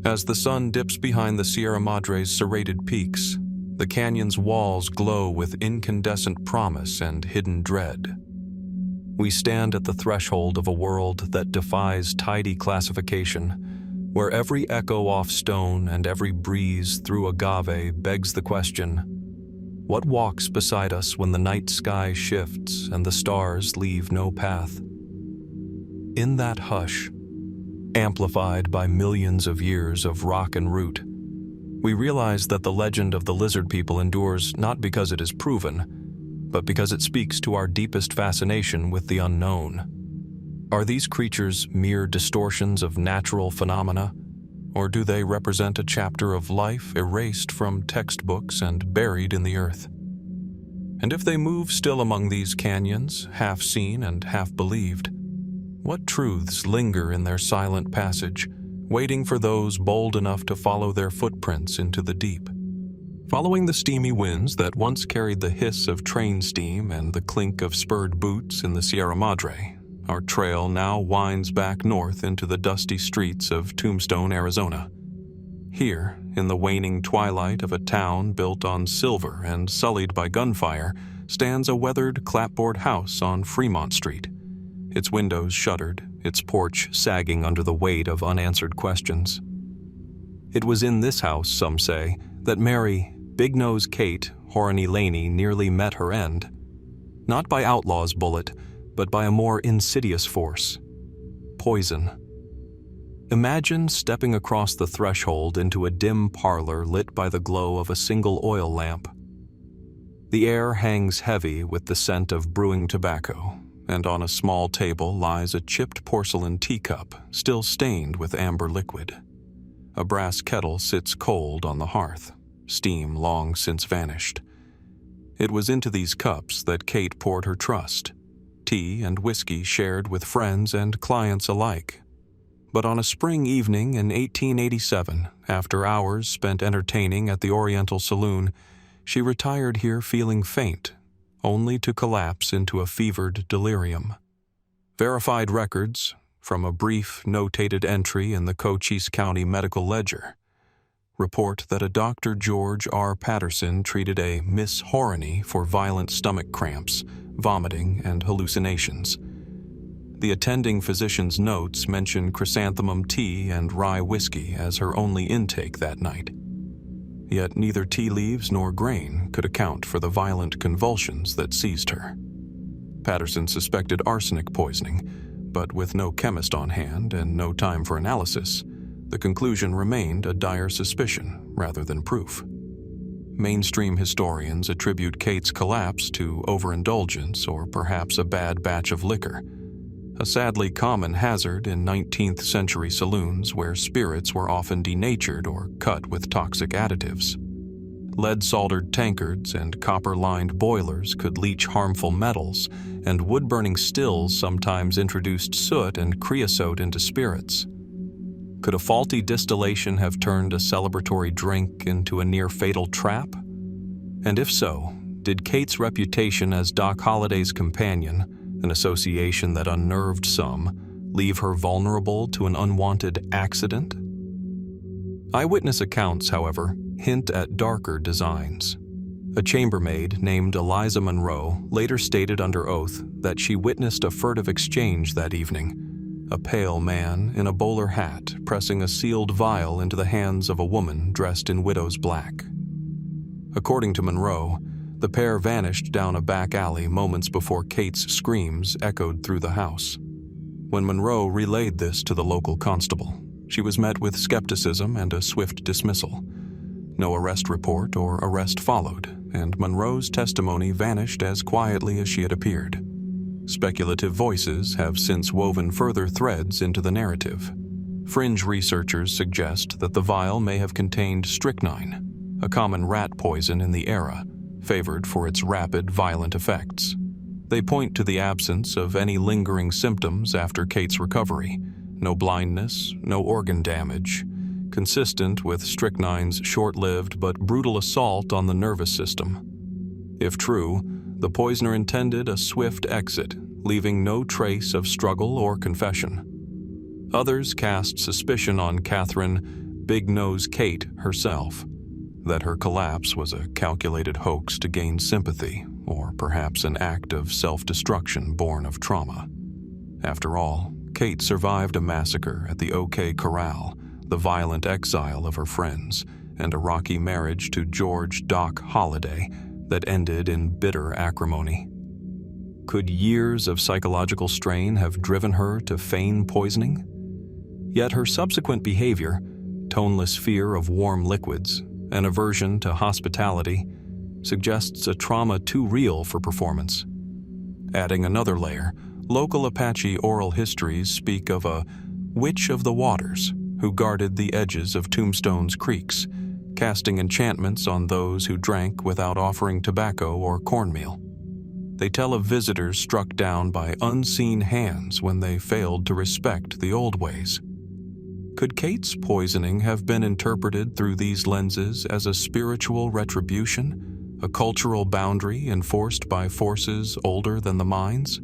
As the sun dips behind the Sierra Madre's serrated peaks, the canyon's walls glow with incandescent promise and hidden dread. We stand at the threshold of a world that defies tidy classification, where every echo off stone and every breeze through agave begs the question, what walks beside us when the night sky shifts and the stars leave no path? In that hush, amplified by millions of years of rock and root, we realize that the legend of the lizard people endures not because it is proven, but because it speaks to our deepest fascination with the unknown. Are these creatures mere distortions of natural phenomena, or do they represent a chapter of life erased from textbooks and buried in the earth? And if they move still among these canyons, half seen and half believed, what truths linger in their silent passage, waiting for those bold enough to follow their footprints into the deep? Following the steamy winds that once carried the hiss of train steam and the clink of spurred boots in the Sierra Madre, our trail now winds back north into the dusty streets of Tombstone, Arizona. Here, in the waning twilight of a town built on silver and sullied by gunfire, stands a weathered clapboard house on Fremont Street, its windows shuttered, its porch sagging under the weight of unanswered questions. It was in this house, some say, that Mary, Big Nose Kate, Horny Laney nearly met her end, not by outlaw's bullet, but by a more insidious force: poison. Imagine stepping across the threshold into a dim parlor lit by the glow of a single oil lamp. The air hangs heavy with the scent of brewing tobacco, and on a small table lies a chipped porcelain teacup, still stained with amber liquid. A brass kettle sits cold on the hearth, steam long since vanished. It was into these cups that Kate poured her trust, tea and whiskey shared with friends and clients alike. But on a spring evening in 1887, after hours spent entertaining at the Oriental Saloon, she retired here feeling faint, only to collapse into a fevered delirium. Verified records, from a brief notated entry in the Cochise County Medical Ledger, report that a Dr. George R. Patterson treated a Miss Horny for violent stomach cramps, vomiting, and hallucinations. The attending physician's notes mention chrysanthemum tea and rye whiskey as her only intake that night. Yet neither tea leaves nor grain could account for the violent convulsions that seized her. Patterson suspected arsenic poisoning, but with no chemist on hand and no time for analysis, the conclusion remained a dire suspicion rather than proof. Mainstream historians attribute Kate's collapse to overindulgence or perhaps a bad batch of liquor, a sadly common hazard in 19th century saloons where spirits were often denatured or cut with toxic additives. Lead-soldered tankards and copper-lined boilers could leach harmful metals, and wood-burning stills sometimes introduced soot and creosote into spirits. Could a faulty distillation have turned a celebratory drink into a near-fatal trap? And if so, did Kate's reputation as Doc Holliday's companion, an association that unnerved some, leave her vulnerable to an unwanted accident? Eyewitness accounts, however, hint at darker designs. A chambermaid named Eliza Monroe later stated under oath that she witnessed a furtive exchange that evening, a pale man in a bowler hat pressing a sealed vial into the hands of a woman dressed in widow's black. According to Monroe, the pair vanished down a back alley moments before Kate's screams echoed through the house. When Monroe relayed this to the local constable, she was met with skepticism and a swift dismissal. No arrest report or arrest followed, and Monroe's testimony vanished as quietly as she had appeared. Speculative voices have since woven further threads into the narrative. Fringe researchers suggest that the vial may have contained strychnine, a common rat poison in the era, favored for its rapid, violent effects. They point to the absence of any lingering symptoms after Kate's recovery. No blindness, no organ damage, consistent with strychnine's short-lived but brutal assault on the nervous system. If true, the poisoner intended a swift exit, leaving no trace of struggle or confession. Others cast suspicion on Catherine Big Nose Kate herself, that her collapse was a calculated hoax to gain sympathy, or perhaps an act of self-destruction born of trauma. After all, Kate survived a massacre at the OK Corral, the violent exile of her friends, and a rocky marriage to George Doc Holliday that ended in bitter acrimony. Could years of psychological strain have driven her to feign poisoning? Yet her subsequent behavior, toneless fear of warm liquids, and aversion to hospitality, suggests a trauma too real for performance. Adding another layer, local Apache oral histories speak of a witch of the waters who guarded the edges of Tombstone's creeks, casting enchantments on those who drank without offering tobacco or cornmeal. They tell of visitors struck down by unseen hands when they failed to respect the old ways. Could Kate's poisoning have been interpreted through these lenses as a spiritual retribution, a cultural boundary enforced by forces older than the mines?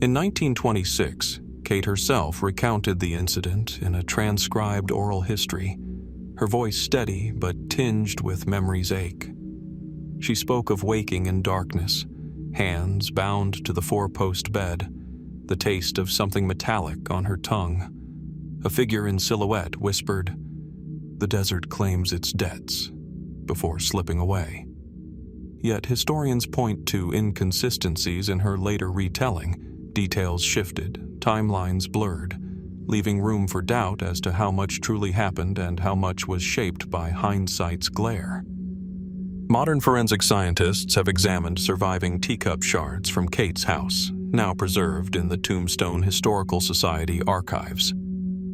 In 1926, Kate herself recounted the incident in a transcribed oral history, her voice steady but tinged with memory's ache. She spoke of waking in darkness, hands bound to the four-post bed, the taste of something metallic on her tongue. A figure in silhouette whispered, "The desert claims its debts," before slipping away. Yet historians point to inconsistencies in her later retelling. Details shifted, timelines blurred, leaving room for doubt as to how much truly happened and how much was shaped by hindsight's glare. Modern forensic scientists have examined surviving teacup shards from Kate's house, now preserved in the Tombstone Historical Society archives.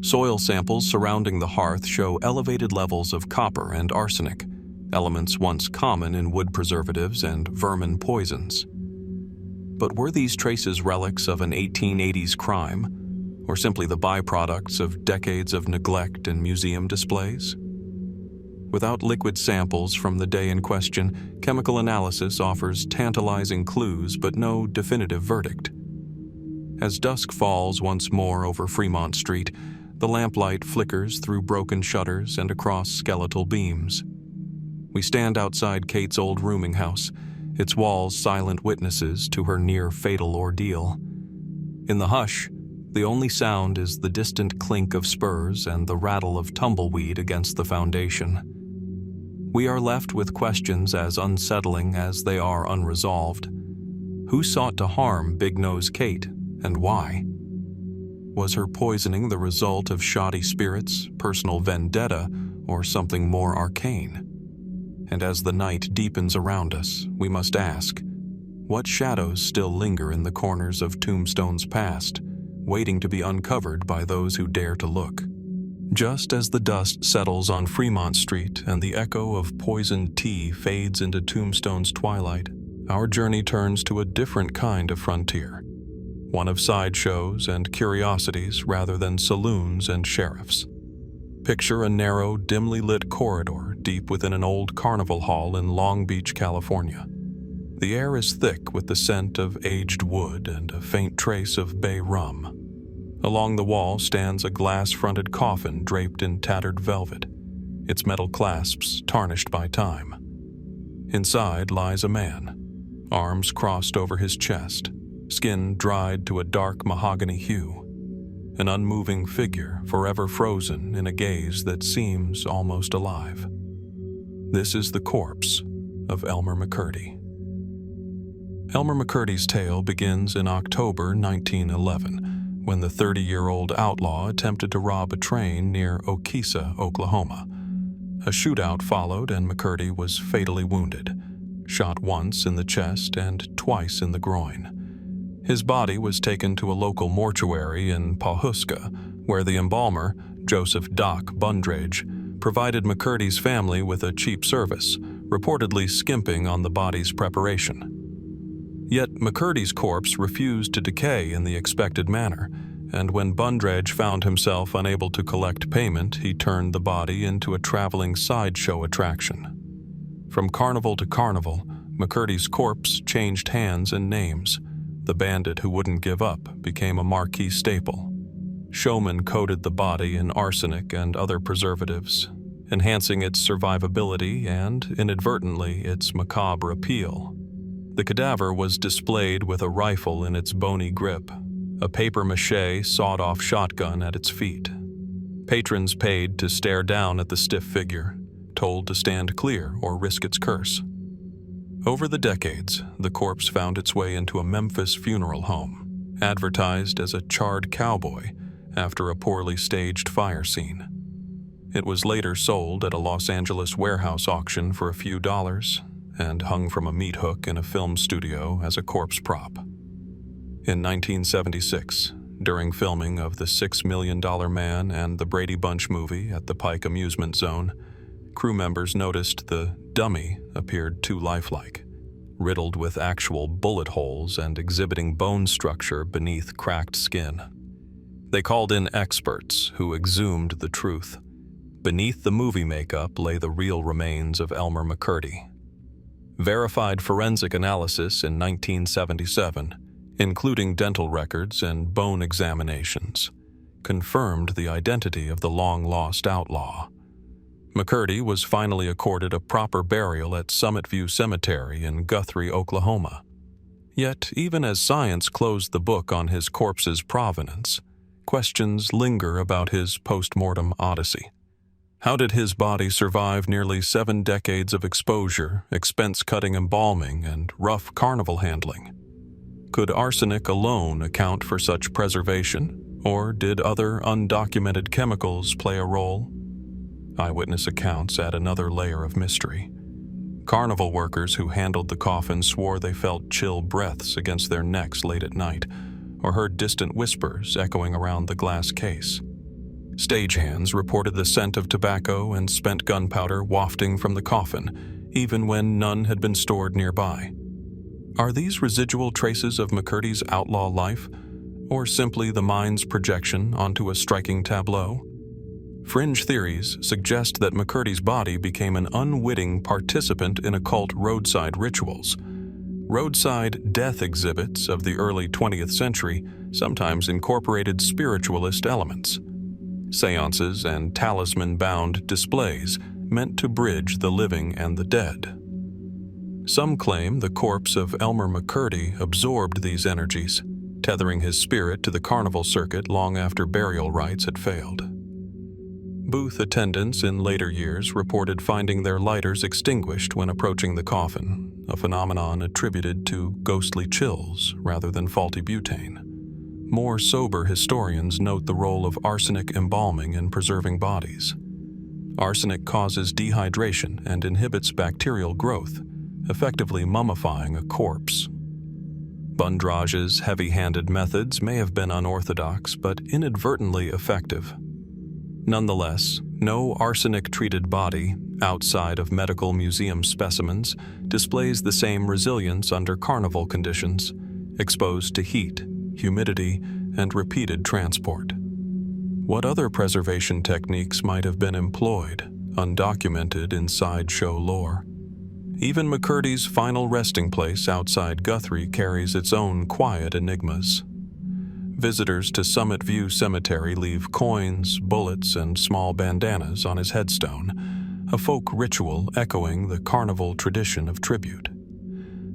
Soil samples surrounding the hearth show elevated levels of copper and arsenic, elements once common in wood preservatives and vermin poisons. But were these traces relics of an 1880s crime, or simply the byproducts of decades of neglect and museum displays? Without liquid samples from the day in question, chemical analysis offers tantalizing clues but no definitive verdict. As dusk falls once more over Fremont Street, the lamplight flickers through broken shutters and across skeletal beams. We stand outside Kate's old rooming house, its walls silent witnesses to her near-fatal ordeal. In the hush, the only sound is the distant clink of spurs and the rattle of tumbleweed against the foundation. We are left with questions as unsettling as they are unresolved. Who sought to harm Big Nose Kate, and why? Was her poisoning the result of shoddy spirits, personal vendetta, or something more arcane? And as the night deepens around us, we must ask, what shadows still linger in the corners of Tombstone's past, waiting to be uncovered by those who dare to look? Just as the dust settles on Fremont Street and the echo of poisoned tea fades into Tombstone's twilight, our journey turns to a different kind of frontier, one of sideshows and curiosities rather than saloons and sheriffs. Picture a narrow, dimly lit corridor deep within an old carnival hall in Long Beach, California. The air is thick with the scent of aged wood and a faint trace of bay rum. Along the wall stands a glass-fronted coffin draped in tattered velvet, its metal clasps tarnished by time. Inside lies a man, arms crossed over his chest, skin dried to a dark mahogany hue, an unmoving figure forever frozen in a gaze that seems almost alive. This is the corpse of Elmer McCurdy. Elmer McCurdy's tale begins in October 1911, when the 30-year-old outlaw attempted to rob a train near Okesa, Oklahoma. A shootout followed and McCurdy was fatally wounded, shot once in the chest and twice in the groin. His body was taken to a local mortuary in Pawhuska, where the embalmer, Joseph Doc Bundrage, provided McCurdy's family with a cheap service, reportedly skimping on the body's preparation. Yet McCurdy's corpse refused to decay in the expected manner, and when Bundrage found himself unable to collect payment, he turned the body into a traveling sideshow attraction. From carnival to carnival, McCurdy's corpse changed hands and names. The bandit who wouldn't give up became a marquee staple. Showmen coated the body in arsenic and other preservatives, enhancing its survivability and, inadvertently, its macabre appeal. The cadaver was displayed with a rifle in its bony grip, a papier-mâché sawed-off shotgun at its feet. Patrons paid to stare down at the stiff figure, told to stand clear or risk its curse. Over the decades, the corpse found its way into a Memphis funeral home, advertised as a charred cowboy after a poorly staged fire scene. It was later sold at a Los Angeles warehouse auction for a few dollars, and hung from a meat hook in a film studio as a corpse prop. In 1976, during filming of The $6 Million Man and the Brady Bunch movie at the Pike Amusement Zone, crew members noticed the dummy appeared too lifelike, riddled with actual bullet holes and exhibiting bone structure beneath cracked skin. They called in experts who exhumed the truth. Beneath the movie makeup lay the real remains of Elmer McCurdy. Verified forensic analysis in 1977, including dental records and bone examinations, confirmed the identity of the long-lost outlaw. McCurdy was finally accorded a proper burial at Summit View Cemetery in Guthrie, Oklahoma. Yet, even as science closed the book on his corpse's provenance, questions linger about his post-mortem odyssey. How did his body survive nearly 7 decades of exposure, expense-cutting embalming, and rough carnival handling? Could arsenic alone account for such preservation, or did other undocumented chemicals play a role? Eyewitness accounts add another layer of mystery. Carnival workers who handled the coffin swore they felt chill breaths against their necks late at night, or heard distant whispers echoing around the glass case. Stagehands reported the scent of tobacco and spent gunpowder wafting from the coffin, even when none had been stored nearby. Are these residual traces of McCurdy's outlaw life, or simply the mind's projection onto a striking tableau? Fringe theories suggest that McCurdy's body became an unwitting participant in occult roadside rituals. Roadside death exhibits of the early 20th century sometimes incorporated spiritualist elements. Seances and talisman-bound displays meant to bridge the living and the dead. Some claim the corpse of Elmer McCurdy absorbed these energies, tethering his spirit to the carnival circuit long after burial rites had failed. Booth attendants in later years reported finding their lighters extinguished when approaching the coffin, a phenomenon attributed to ghostly chills rather than faulty butane. More sober historians note the role of arsenic embalming in preserving bodies. Arsenic causes dehydration and inhibits bacterial growth, effectively mummifying a corpse. Bundrage's heavy-handed methods may have been unorthodox but inadvertently effective. Nonetheless, no arsenic-treated body, outside of medical museum specimens, displays the same resilience under carnival conditions, exposed to heat, humidity, and repeated transport. What other preservation techniques might have been employed, undocumented in sideshow lore? Even McCurdy's final resting place outside Guthrie carries its own quiet enigmas. Visitors to Summit View Cemetery leave coins, bullets, and small bandanas on his headstone, a folk ritual echoing the carnival tradition of tribute.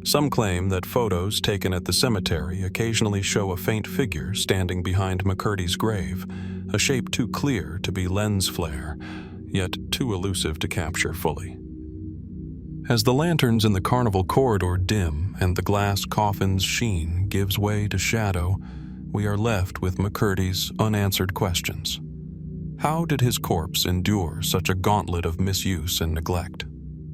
Some claim that photos taken at the cemetery occasionally show a faint figure standing behind McCurdy's grave, a shape too clear to be lens flare, yet too elusive to capture fully. As the lanterns in the carnival corridor dim and the glass coffin's sheen gives way to shadow, we are left with McCurdy's unanswered questions. How did his corpse endure such a gauntlet of misuse and neglect?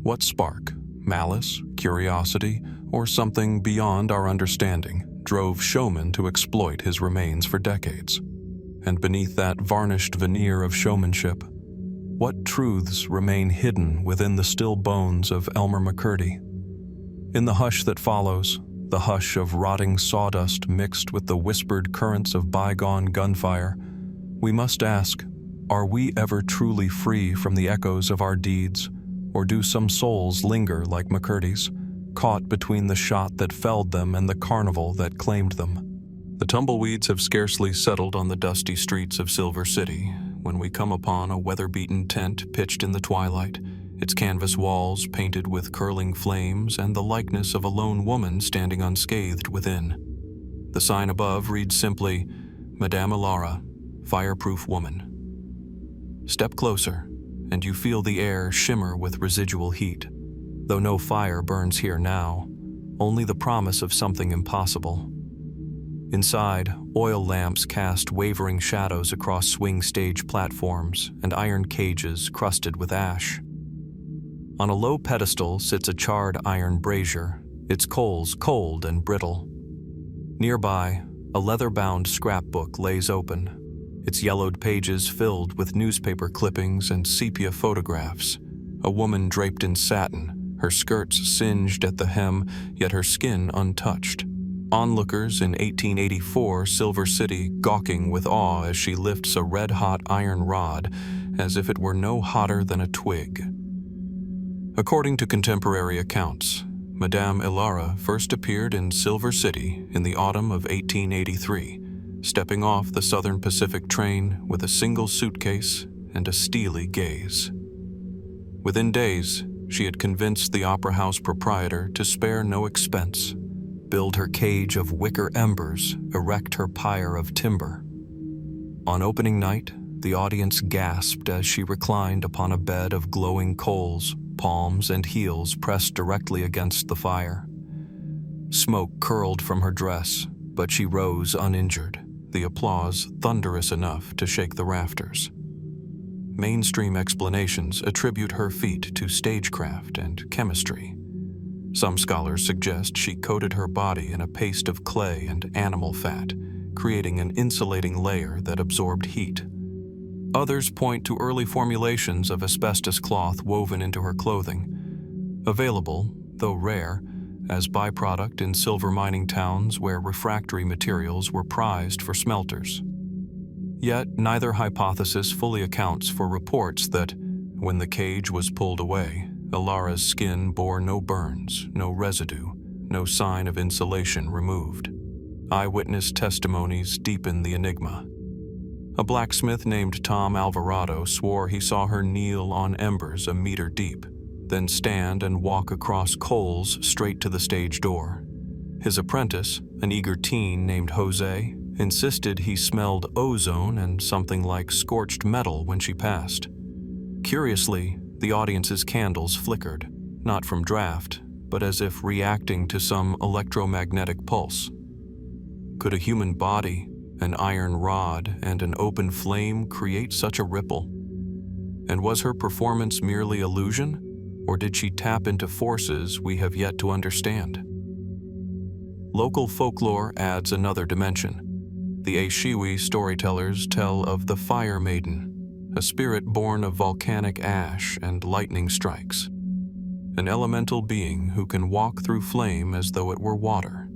What spark, malice, curiosity, or something beyond our understanding drove showmen to exploit his remains for decades? And beneath that varnished veneer of showmanship, what truths remain hidden within the still bones of Elmer McCurdy? In the hush that follows, the hush of rotting sawdust mixed with the whispered currents of bygone gunfire, we must ask, are we ever truly free from the echoes of our deeds, or do some souls linger like McCurdy's, caught between the shot that felled them and the carnival that claimed them? The tumbleweeds have scarcely settled on the dusty streets of Silver City when we come upon a weather-beaten tent pitched in the twilight, its canvas walls painted with curling flames and the likeness of a lone woman standing unscathed within. The sign above reads simply, Madame Ilara, Fireproof Woman. Step closer, and you feel the air shimmer with residual heat. Though no fire burns here now, only the promise of something impossible. Inside, oil lamps cast wavering shadows across swing stage platforms and iron cages crusted with ash. On a low pedestal sits a charred iron brazier, its coals cold and brittle. Nearby, a leather-bound scrapbook lays open, its yellowed pages filled with newspaper clippings and sepia photographs. A woman draped in satin, her skirts singed at the hem, yet her skin untouched. Onlookers in 1884 Silver City gawking with awe as she lifts a red-hot iron rod as if it were no hotter than a twig. According to contemporary accounts, Madame Ilara first appeared in Silver City in the autumn of 1883, stepping off the Southern Pacific train with a single suitcase and a steely gaze. Within days, she had convinced the Opera House proprietor to spare no expense, build her cage of wicker embers, erect her pyre of timber. On opening night, the audience gasped as she reclined upon a bed of glowing coals, palms and heels pressed directly against the fire. Smoke curled from her dress, but she rose uninjured, the applause thunderous enough to shake the rafters. Mainstream explanations attribute her feat to stagecraft and chemistry. Some scholars suggest she coated her body in a paste of clay and animal fat, creating an insulating layer that absorbed heat. Others point to early formulations of asbestos cloth woven into her clothing, available, though rare, as byproduct in silver mining towns where refractory materials were prized for smelters. Yet neither hypothesis fully accounts for reports that, when the cage was pulled away, Ilara's skin bore no burns, no residue, no sign of insulation removed. Eyewitness testimonies deepen the enigma. A blacksmith named Tom Alvarado swore he saw her kneel on embers a meter deep, then stand and walk across coals straight to the stage door. His apprentice, an eager teen named Jose, insisted he smelled ozone and something like scorched metal when she passed. Curiously, the audience's candles flickered, not from draft, but as if reacting to some electromagnetic pulse. Could a human body, an iron rod, and an open flame create such a ripple? And was her performance merely illusion, or did she tap into forces we have yet to understand? Local folklore adds another dimension. The Aishiwi storytellers tell of the Fire Maiden, a spirit born of volcanic ash and lightning strikes, an elemental being who can walk through flame as though it were water.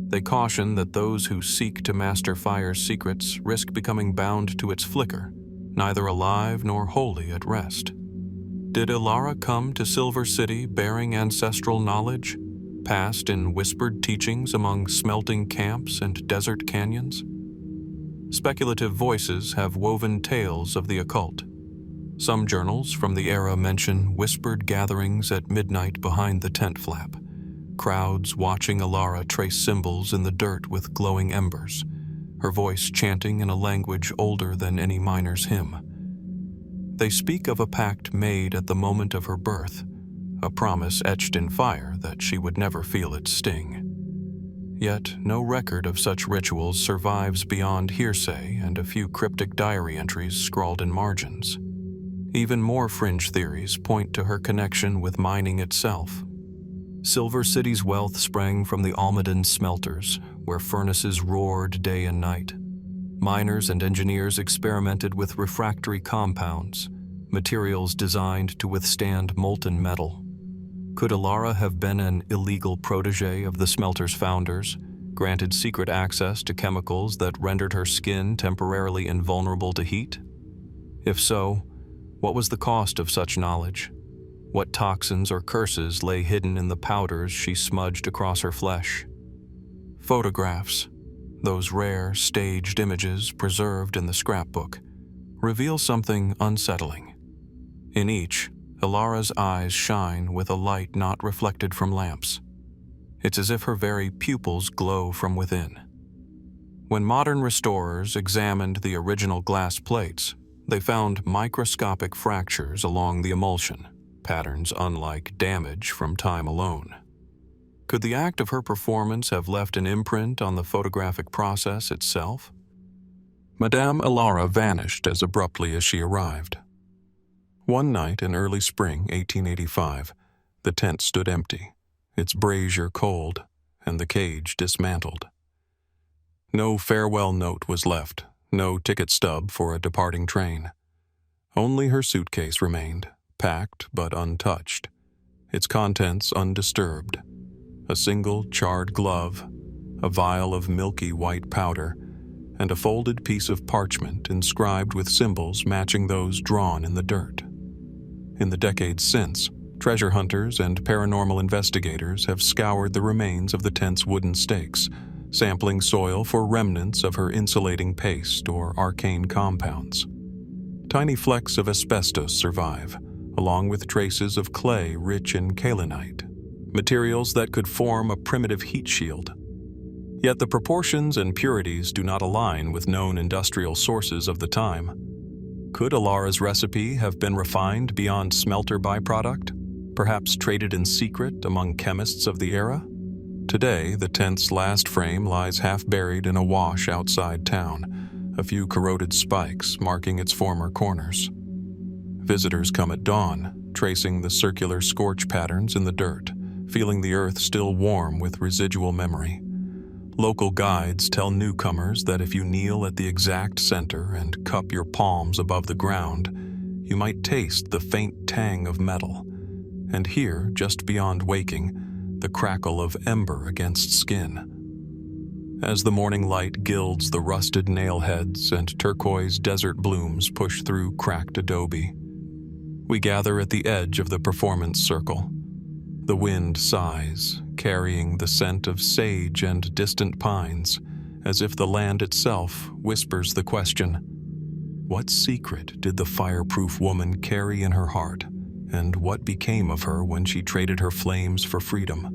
They caution that those who seek to master fire's secrets risk becoming bound to its flicker, neither alive nor wholly at rest. Did Ilara come to Silver City bearing ancestral knowledge, passed in whispered teachings among smelting camps and desert canyons? Speculative voices have woven tales of the occult. Some journals from the era mention whispered gatherings at midnight behind the tent flap, crowds watching Ilara trace symbols in the dirt with glowing embers, her voice chanting in a language older than any miner's hymn. They speak of a pact made at the moment of her birth, a promise etched in fire that she would never feel its sting. Yet no record of such rituals survives beyond hearsay and a few cryptic diary entries scrawled in margins. Even more fringe theories point to her connection with mining itself. Silver City's wealth sprang from the Almaden smelters, where furnaces roared day and night. Miners and engineers experimented with refractory compounds, materials designed to withstand molten metal. Could Ilara have been an illegal protege of the smelter's founders, granted secret access to chemicals that rendered her skin temporarily invulnerable to heat? If so, what was the cost of such knowledge? What toxins or curses lay hidden in the powders she smudged across her flesh? Photographs, those rare, staged images preserved in the scrapbook, reveal something unsettling. In each, Ilara's eyes shine with a light not reflected from lamps. It's as if her very pupils glow from within. When modern restorers examined the original glass plates, they found microscopic fractures along the emulsion, patterns unlike damage from time alone. Could the act of her performance have left an imprint on the photographic process itself? Madame Ilara vanished as abruptly as she arrived. One night in early spring 1885, the tent stood empty, its brazier cold, and the cage dismantled. No farewell note was left, no ticket stub for a departing train. Only her suitcase remained, packed but untouched, its contents undisturbed. A single charred glove, a vial of milky white powder, and a folded piece of parchment inscribed with symbols matching those drawn in the dirt. In the decades since, treasure hunters and paranormal investigators have scoured the remains of the tent's wooden stakes, sampling soil for remnants of her insulating paste or arcane compounds. Tiny flecks of asbestos survive, along with traces of clay rich in kaolinite, materials that could form a primitive heat shield. Yet the proportions and purities do not align with known industrial sources of the time. Could Ilara's recipe have been refined beyond smelter byproduct, perhaps traded in secret among chemists of the era? Today, the tent's last frame lies half-buried in a wash outside town, a few corroded spikes marking its former corners. Visitors come at dawn, tracing the circular scorch patterns in the dirt, feeling the earth still warm with residual memory. Local guides tell newcomers that if you kneel at the exact center and cup your palms above the ground, you might taste the faint tang of metal, and hear, just beyond waking, the crackle of ember against skin. As the morning light gilds the rusted nail heads and turquoise desert blooms push through cracked adobe, we gather at the edge of the performance circle. The wind sighs, carrying the scent of sage and distant pines, as if the land itself whispers the question, what secret did the fireproof woman carry in her heart, and what became of her when she traded her flames for freedom?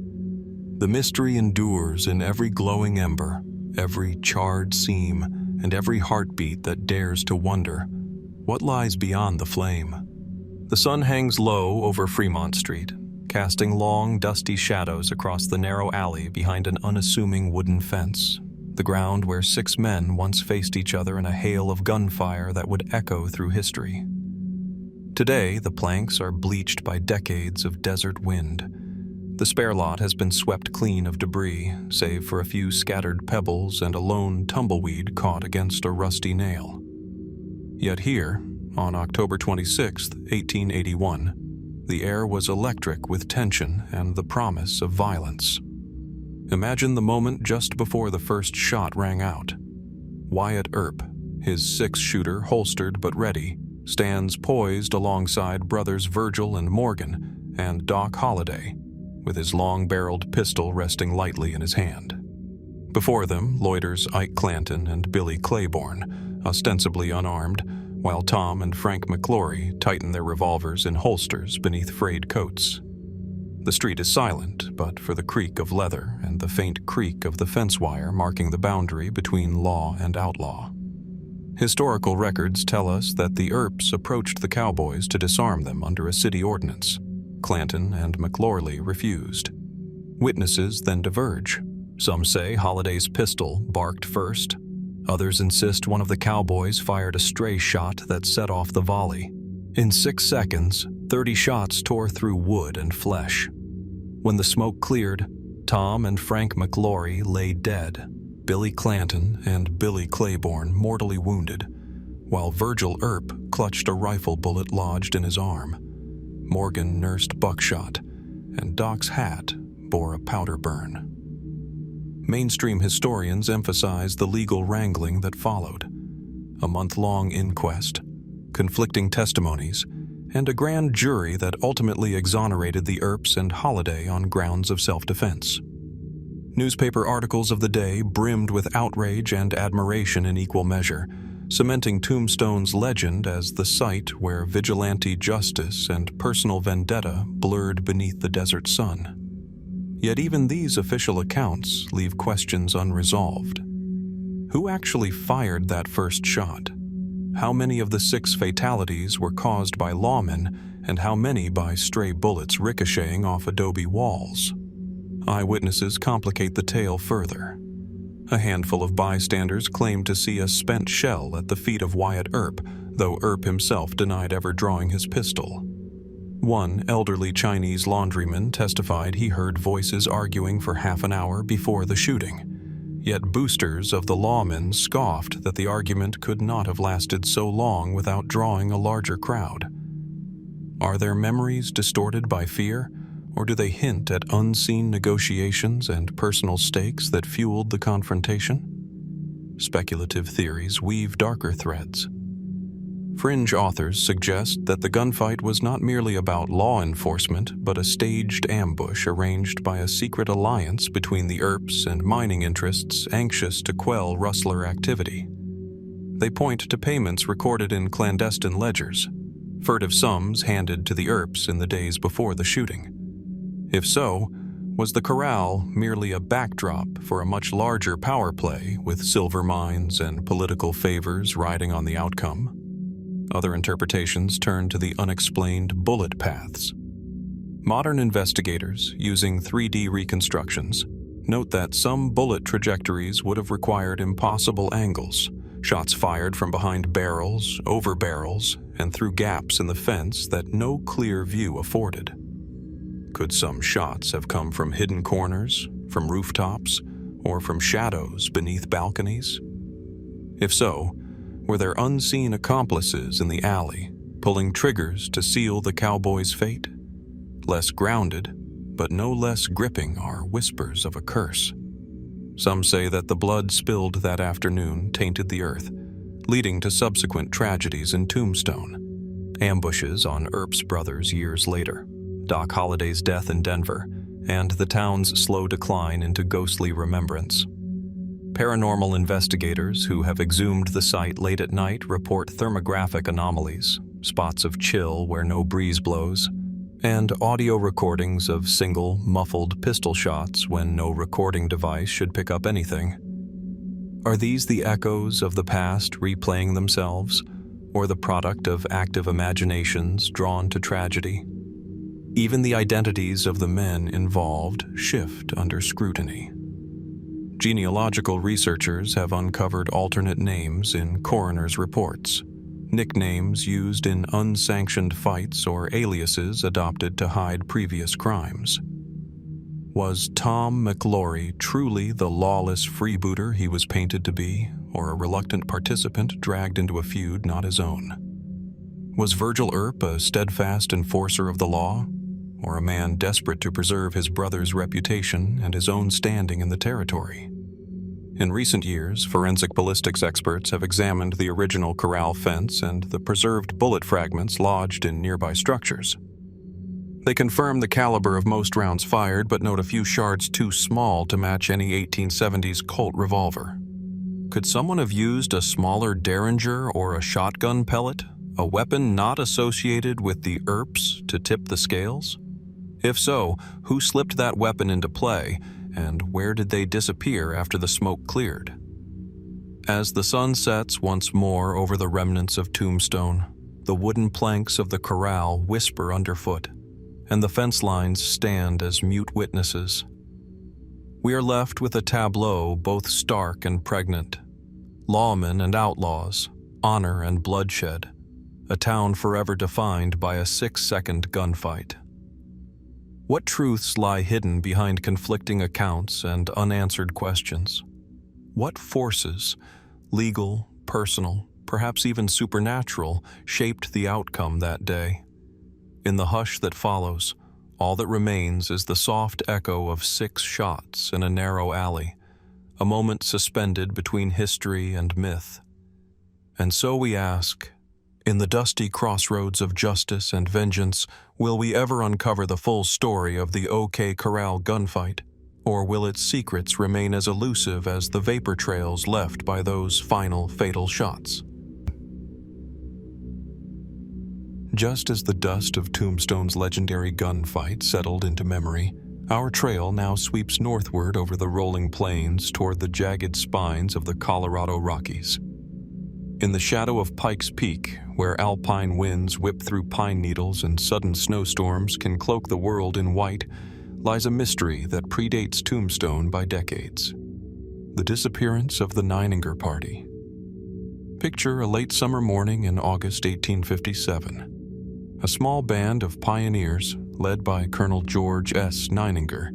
The mystery endures in every glowing ember, every charred seam, and every heartbeat that dares to wonder, what lies beyond the flame? The sun hangs low over Fremont Street, casting long, dusty shadows across the narrow alley behind an unassuming wooden fence, the ground where 6 men once faced each other in a hail of gunfire that would echo through history. Today, the planks are bleached by decades of desert wind. The spare lot has been swept clean of debris, save for a few scattered pebbles and a lone tumbleweed caught against a rusty nail. Yet here, on October 26, 1881, the air was electric with tension and the promise of violence. Imagine the moment just before the first shot rang out. Wyatt Earp, his six-shooter holstered but ready, stands poised alongside brothers Virgil and Morgan and Doc Holliday, with his long-barreled pistol resting lightly in his hand. Before them loiters Ike Clanton and Billy Claiborne, ostensibly unarmed, while Tom and Frank McClory tighten their revolvers in holsters beneath frayed coats. The street is silent, but for the creak of leather and the faint creak of the fence wire marking the boundary between law and outlaw. Historical records tell us that the Earps approached the cowboys to disarm them under a city ordinance. Clanton and McClorley refused. Witnesses then diverge. Some say Holliday's pistol barked first. Others insist one of the cowboys fired a stray shot that set off the volley. In 6 seconds, 30 shots tore through wood and flesh. When the smoke cleared, Tom and Frank McClory lay dead, Billy Clanton and Billy Claiborne mortally wounded, while Virgil Earp clutched a rifle bullet lodged in his arm. Morgan nursed buckshot, and Doc's hat bore a powder burn. Mainstream historians emphasize the legal wrangling that followed. A month-long inquest, conflicting testimonies, and a grand jury that ultimately exonerated the Earps and Holliday on grounds of self-defense. Newspaper articles of the day brimmed with outrage and admiration in equal measure, cementing Tombstone's legend as the site where vigilante justice and personal vendetta blurred beneath the desert sun. Yet even these official accounts leave questions unresolved. Who actually fired that first shot? How many of the 6 fatalities were caused by lawmen, and how many by stray bullets ricocheting off adobe walls? Eyewitnesses complicate the tale further. A handful of bystanders claimed to see a spent shell at the feet of Wyatt Earp, though Earp himself denied ever drawing his pistol. One elderly Chinese laundryman testified he heard voices arguing for half an hour before the shooting, yet boosters of the lawmen scoffed that the argument could not have lasted so long without drawing a larger crowd. Are their memories distorted by fear, or do they hint at unseen negotiations and personal stakes that fueled the confrontation? Speculative theories weave darker threads. Fringe authors suggest that the gunfight was not merely about law enforcement, but a staged ambush arranged by a secret alliance between the Earps and mining interests anxious to quell rustler activity. They point to payments recorded in clandestine ledgers, furtive sums handed to the Earps in the days before the shooting. If so, was the Corral merely a backdrop for a much larger power play with silver mines and political favors riding on the outcome? Other interpretations turn to the unexplained bullet paths. Modern investigators, using 3D reconstructions, note that some bullet trajectories would have required impossible angles, shots fired from behind barrels, over barrels, and through gaps in the fence that no clear view afforded. Could some shots have come from hidden corners, from rooftops, or from shadows beneath balconies? If so, were there unseen accomplices in the alley, pulling triggers to seal the cowboy's fate? Less grounded, but no less gripping are whispers of a curse. Some say that the blood spilled that afternoon tainted the earth, leading to subsequent tragedies in Tombstone. Ambushes on Earp's brothers years later, Doc Holliday's death in Denver, and the town's slow decline into ghostly remembrance. Paranormal investigators who have exhumed the site late at night report thermographic anomalies, spots of chill where no breeze blows, and audio recordings of single, muffled pistol shots when no recording device should pick up anything. Are these the echoes of the past replaying themselves, or the product of active imaginations drawn to tragedy? Even the identities of the men involved shift under scrutiny. Genealogical researchers have uncovered alternate names in coroner's reports, nicknames used in unsanctioned fights or aliases adopted to hide previous crimes. Was Tom McClory truly the lawless freebooter he was painted to be, or a reluctant participant dragged into a feud not his own? Was Virgil Earp a steadfast enforcer of the law, or a man desperate to preserve his brother's reputation and his own standing in the territory? In recent years, forensic ballistics experts have examined the original corral fence and the preserved bullet fragments lodged in nearby structures. They confirm the caliber of most rounds fired, but note a few shards too small to match any 1870s Colt revolver. Could someone have used a smaller Derringer or a shotgun pellet, a weapon not associated with the Earps, to tip the scales? If so, who slipped that weapon into play, and where did they disappear after the smoke cleared? As the sun sets once more over the remnants of Tombstone, the wooden planks of the corral whisper underfoot, and the fence lines stand as mute witnesses. We are left with a tableau both stark and pregnant. Lawmen and outlaws, honor and bloodshed, a town forever defined by a 6-second gunfight. What truths lie hidden behind conflicting accounts and unanswered questions? What forces, legal, personal, perhaps even supernatural, shaped the outcome that day? In the hush that follows, all that remains is the soft echo of 6 shots in a narrow alley, a moment suspended between history and myth. And so we ask, in the dusty crossroads of justice and vengeance, will we ever uncover the full story of the OK Corral gunfight, or will its secrets remain as elusive as the vapor trails left by those final fatal shots? Just as the dust of Tombstone's legendary gunfight settled into memory, our trail now sweeps northward over the rolling plains toward the jagged spines of the Colorado Rockies. In the shadow of Pikes Peak, where alpine winds whip through pine needles and sudden snowstorms can cloak the world in white, lies a mystery that predates Tombstone by decades: the disappearance of the Nininger party. Picture a late summer morning in August 1857. A small band of pioneers, led by Colonel George S. Nininger,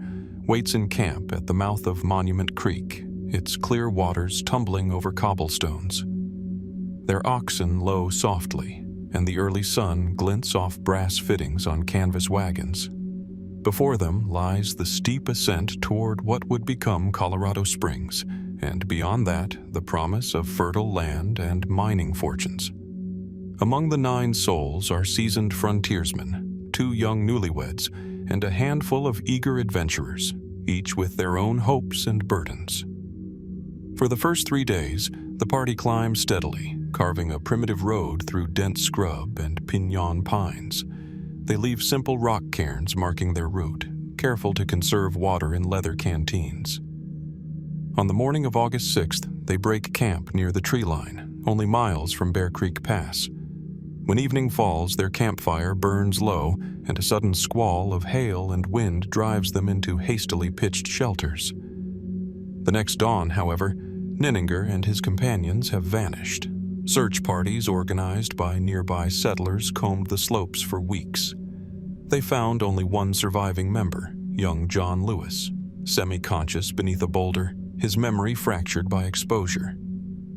waits in camp at the mouth of Monument Creek, its clear waters tumbling over cobblestones. Their oxen low softly, and the early sun glints off brass fittings on canvas wagons. Before them lies the steep ascent toward what would become Colorado Springs, and beyond that, the promise of fertile land and mining fortunes. Among the 9 souls are seasoned frontiersmen, 2 young newlyweds, and a handful of eager adventurers, each with their own hopes and burdens. For the first 3 days, the party climbs steadily, carving a primitive road through dense scrub and piñon pines. They leave simple rock cairns marking their route, careful to conserve water in leather canteens. On the morning of August 6th, they break camp near the tree line, only miles from Bear Creek Pass. When evening falls, their campfire burns low, and a sudden squall of hail and wind drives them into hastily pitched shelters. The next dawn, however, Nininger and his companions have vanished. Search parties organized by nearby settlers combed the slopes for weeks. They found only one surviving member, young John Lewis, semi-conscious beneath a boulder, his memory fractured by exposure.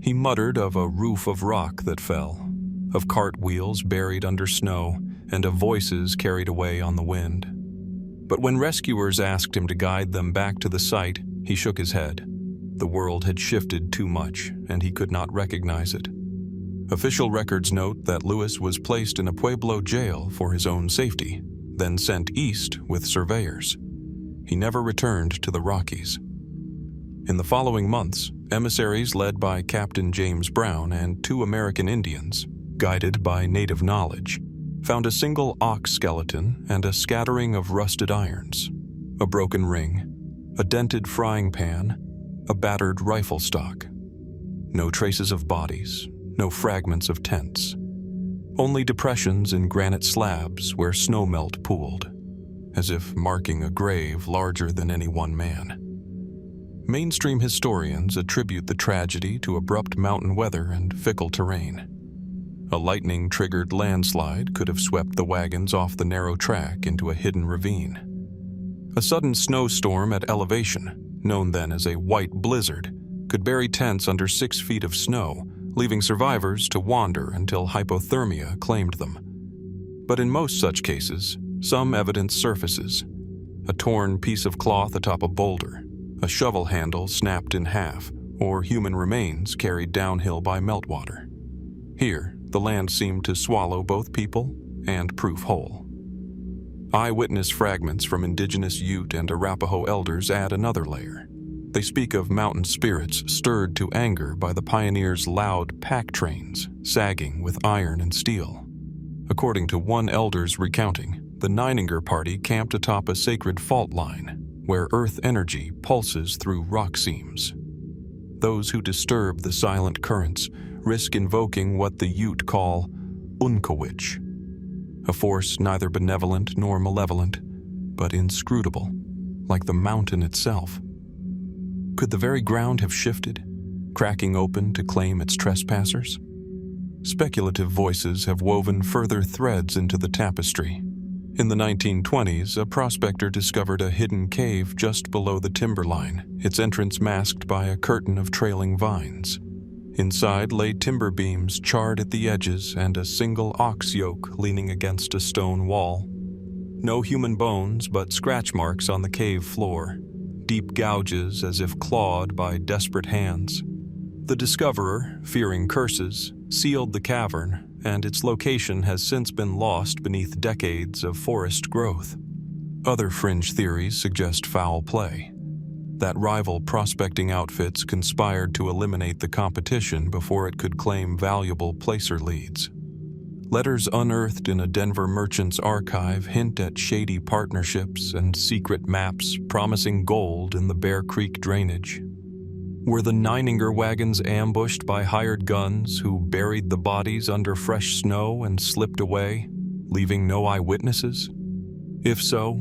He muttered of a roof of rock that fell, of cartwheels buried under snow, and of voices carried away on the wind. But when rescuers asked him to guide them back to the site, he shook his head. The world had shifted too much, and he could not recognize it. Official records note that Lewis was placed in a Pueblo jail for his own safety, then sent east with surveyors. He never returned to the Rockies. In the following months, emissaries led by Captain James Brown and 2 American Indians, guided by native knowledge, found a single ox skeleton and a scattering of rusted irons, a broken ring, a dented frying pan, a battered rifle stock. No traces of bodies, no fragments of tents. Only depressions in granite slabs where snowmelt pooled, as if marking a grave larger than any one man. Mainstream historians attribute the tragedy to abrupt mountain weather and fickle terrain. A lightning-triggered landslide could have swept the wagons off the narrow track into a hidden ravine. A sudden snowstorm at elevation, known then as a white blizzard, could bury tents under 6 feet of snow, leaving survivors to wander until hypothermia claimed them. But in most such cases, some evidence surfaces. A torn piece of cloth atop a boulder, a shovel handle snapped in half, or human remains carried downhill by meltwater. Here, the land seemed to swallow both people and proof whole. Eyewitness fragments from indigenous Ute and Arapaho elders add another layer. They speak of mountain spirits stirred to anger by the pioneers' loud pack trains, sagging with iron and steel. According to one elder's recounting, the Nininger party camped atop a sacred fault line, where earth energy pulses through rock seams. Those who disturb the silent currents risk invoking what the Ute call unkawitch, a force neither benevolent nor malevolent, but inscrutable, like the mountain itself. Could the very ground have shifted, cracking open to claim its trespassers? Speculative voices have woven further threads into the tapestry. In the 1920s, a prospector discovered a hidden cave just below the timberline, its entrance masked by a curtain of trailing vines. Inside lay timber beams charred at the edges and a single ox yoke leaning against a stone wall. No human bones, but scratch marks on the cave floor, deep gouges as if clawed by desperate hands. The discoverer, fearing curses, sealed the cavern, and its location has since been lost beneath decades of forest growth. Other fringe theories suggest foul play, that rival prospecting outfits conspired to eliminate the competition before it could claim valuable placer leads. Letters unearthed in a Denver merchant's archive hint at shady partnerships and secret maps promising gold in the Bear Creek drainage. Were the Nininger wagons ambushed by hired guns who buried the bodies under fresh snow and slipped away, leaving no eyewitnesses? If so,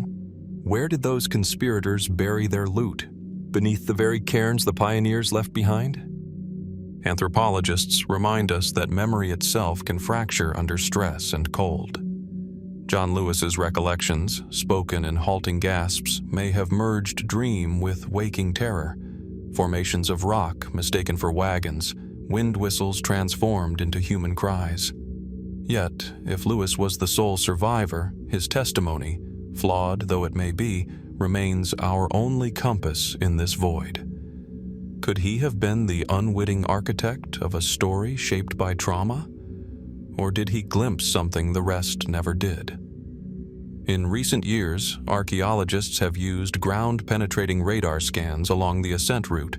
where did those conspirators bury their loot? Beneath the very cairns the pioneers left behind? Anthropologists remind us that memory itself can fracture under stress and cold. John Lewis's recollections, spoken in halting gasps, may have merged dream with waking terror. Formations of rock mistaken for wagons, wind whistles transformed into human cries. Yet, if Lewis was the sole survivor, his testimony, flawed though it may be, remains our only compass in this void. Could he have been the unwitting architect of a story shaped by trauma? Or did he glimpse something the rest never did? In recent years, archaeologists have used ground-penetrating radar scans along the ascent route,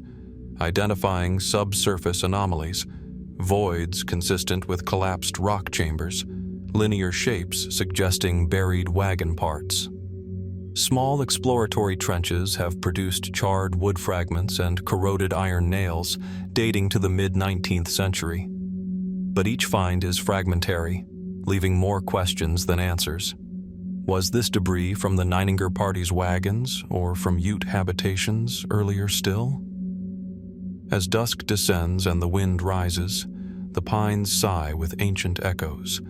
identifying subsurface anomalies, voids consistent with collapsed rock chambers, linear shapes suggesting buried wagon parts. Small exploratory trenches have produced charred wood fragments and corroded iron nails dating to the mid-19th century. But each find is fragmentary, leaving more questions than answers. Was this debris from the Nininger party's wagons or from Ute habitations earlier still? As dusk descends and the wind rises, the pines sigh with ancient echoes,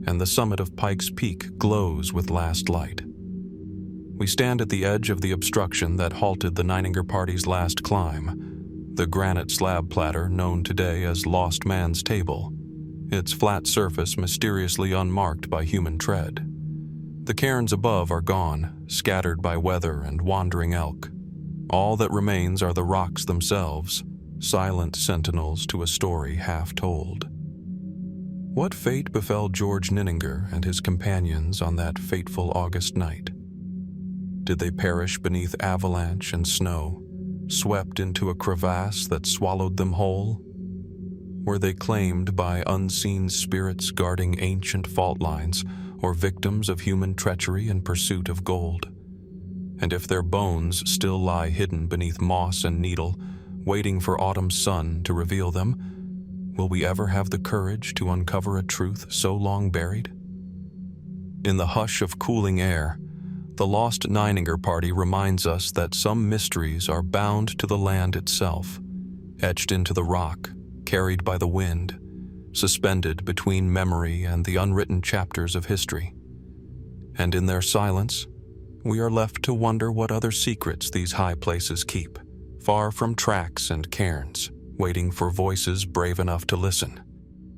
and the summit of Pikes Peak glows with last light. We stand at the edge of the obstruction that halted the Nininger party's last climb, the granite slab platter known today as Lost Man's Table, its flat surface mysteriously unmarked by human tread. The cairns above are gone, scattered by weather and wandering elk. All that remains are the rocks themselves, silent sentinels to a story half told. What fate befell George Nininger and his companions on that fateful August night? Did they perish beneath avalanche and snow, swept into a crevasse that swallowed them whole? Were they claimed by unseen spirits guarding ancient fault lines, or victims of human treachery in pursuit of gold? And if their bones still lie hidden beneath moss and needle, waiting for autumn's sun to reveal them, will we ever have the courage to uncover a truth so long buried? In the hush of cooling air, the lost Nininger party reminds us that some mysteries are bound to the land itself, etched into the rock, carried by the wind, suspended between memory and the unwritten chapters of history. And in their silence, we are left to wonder what other secrets these high places keep, far from tracks and cairns, waiting for voices brave enough to listen.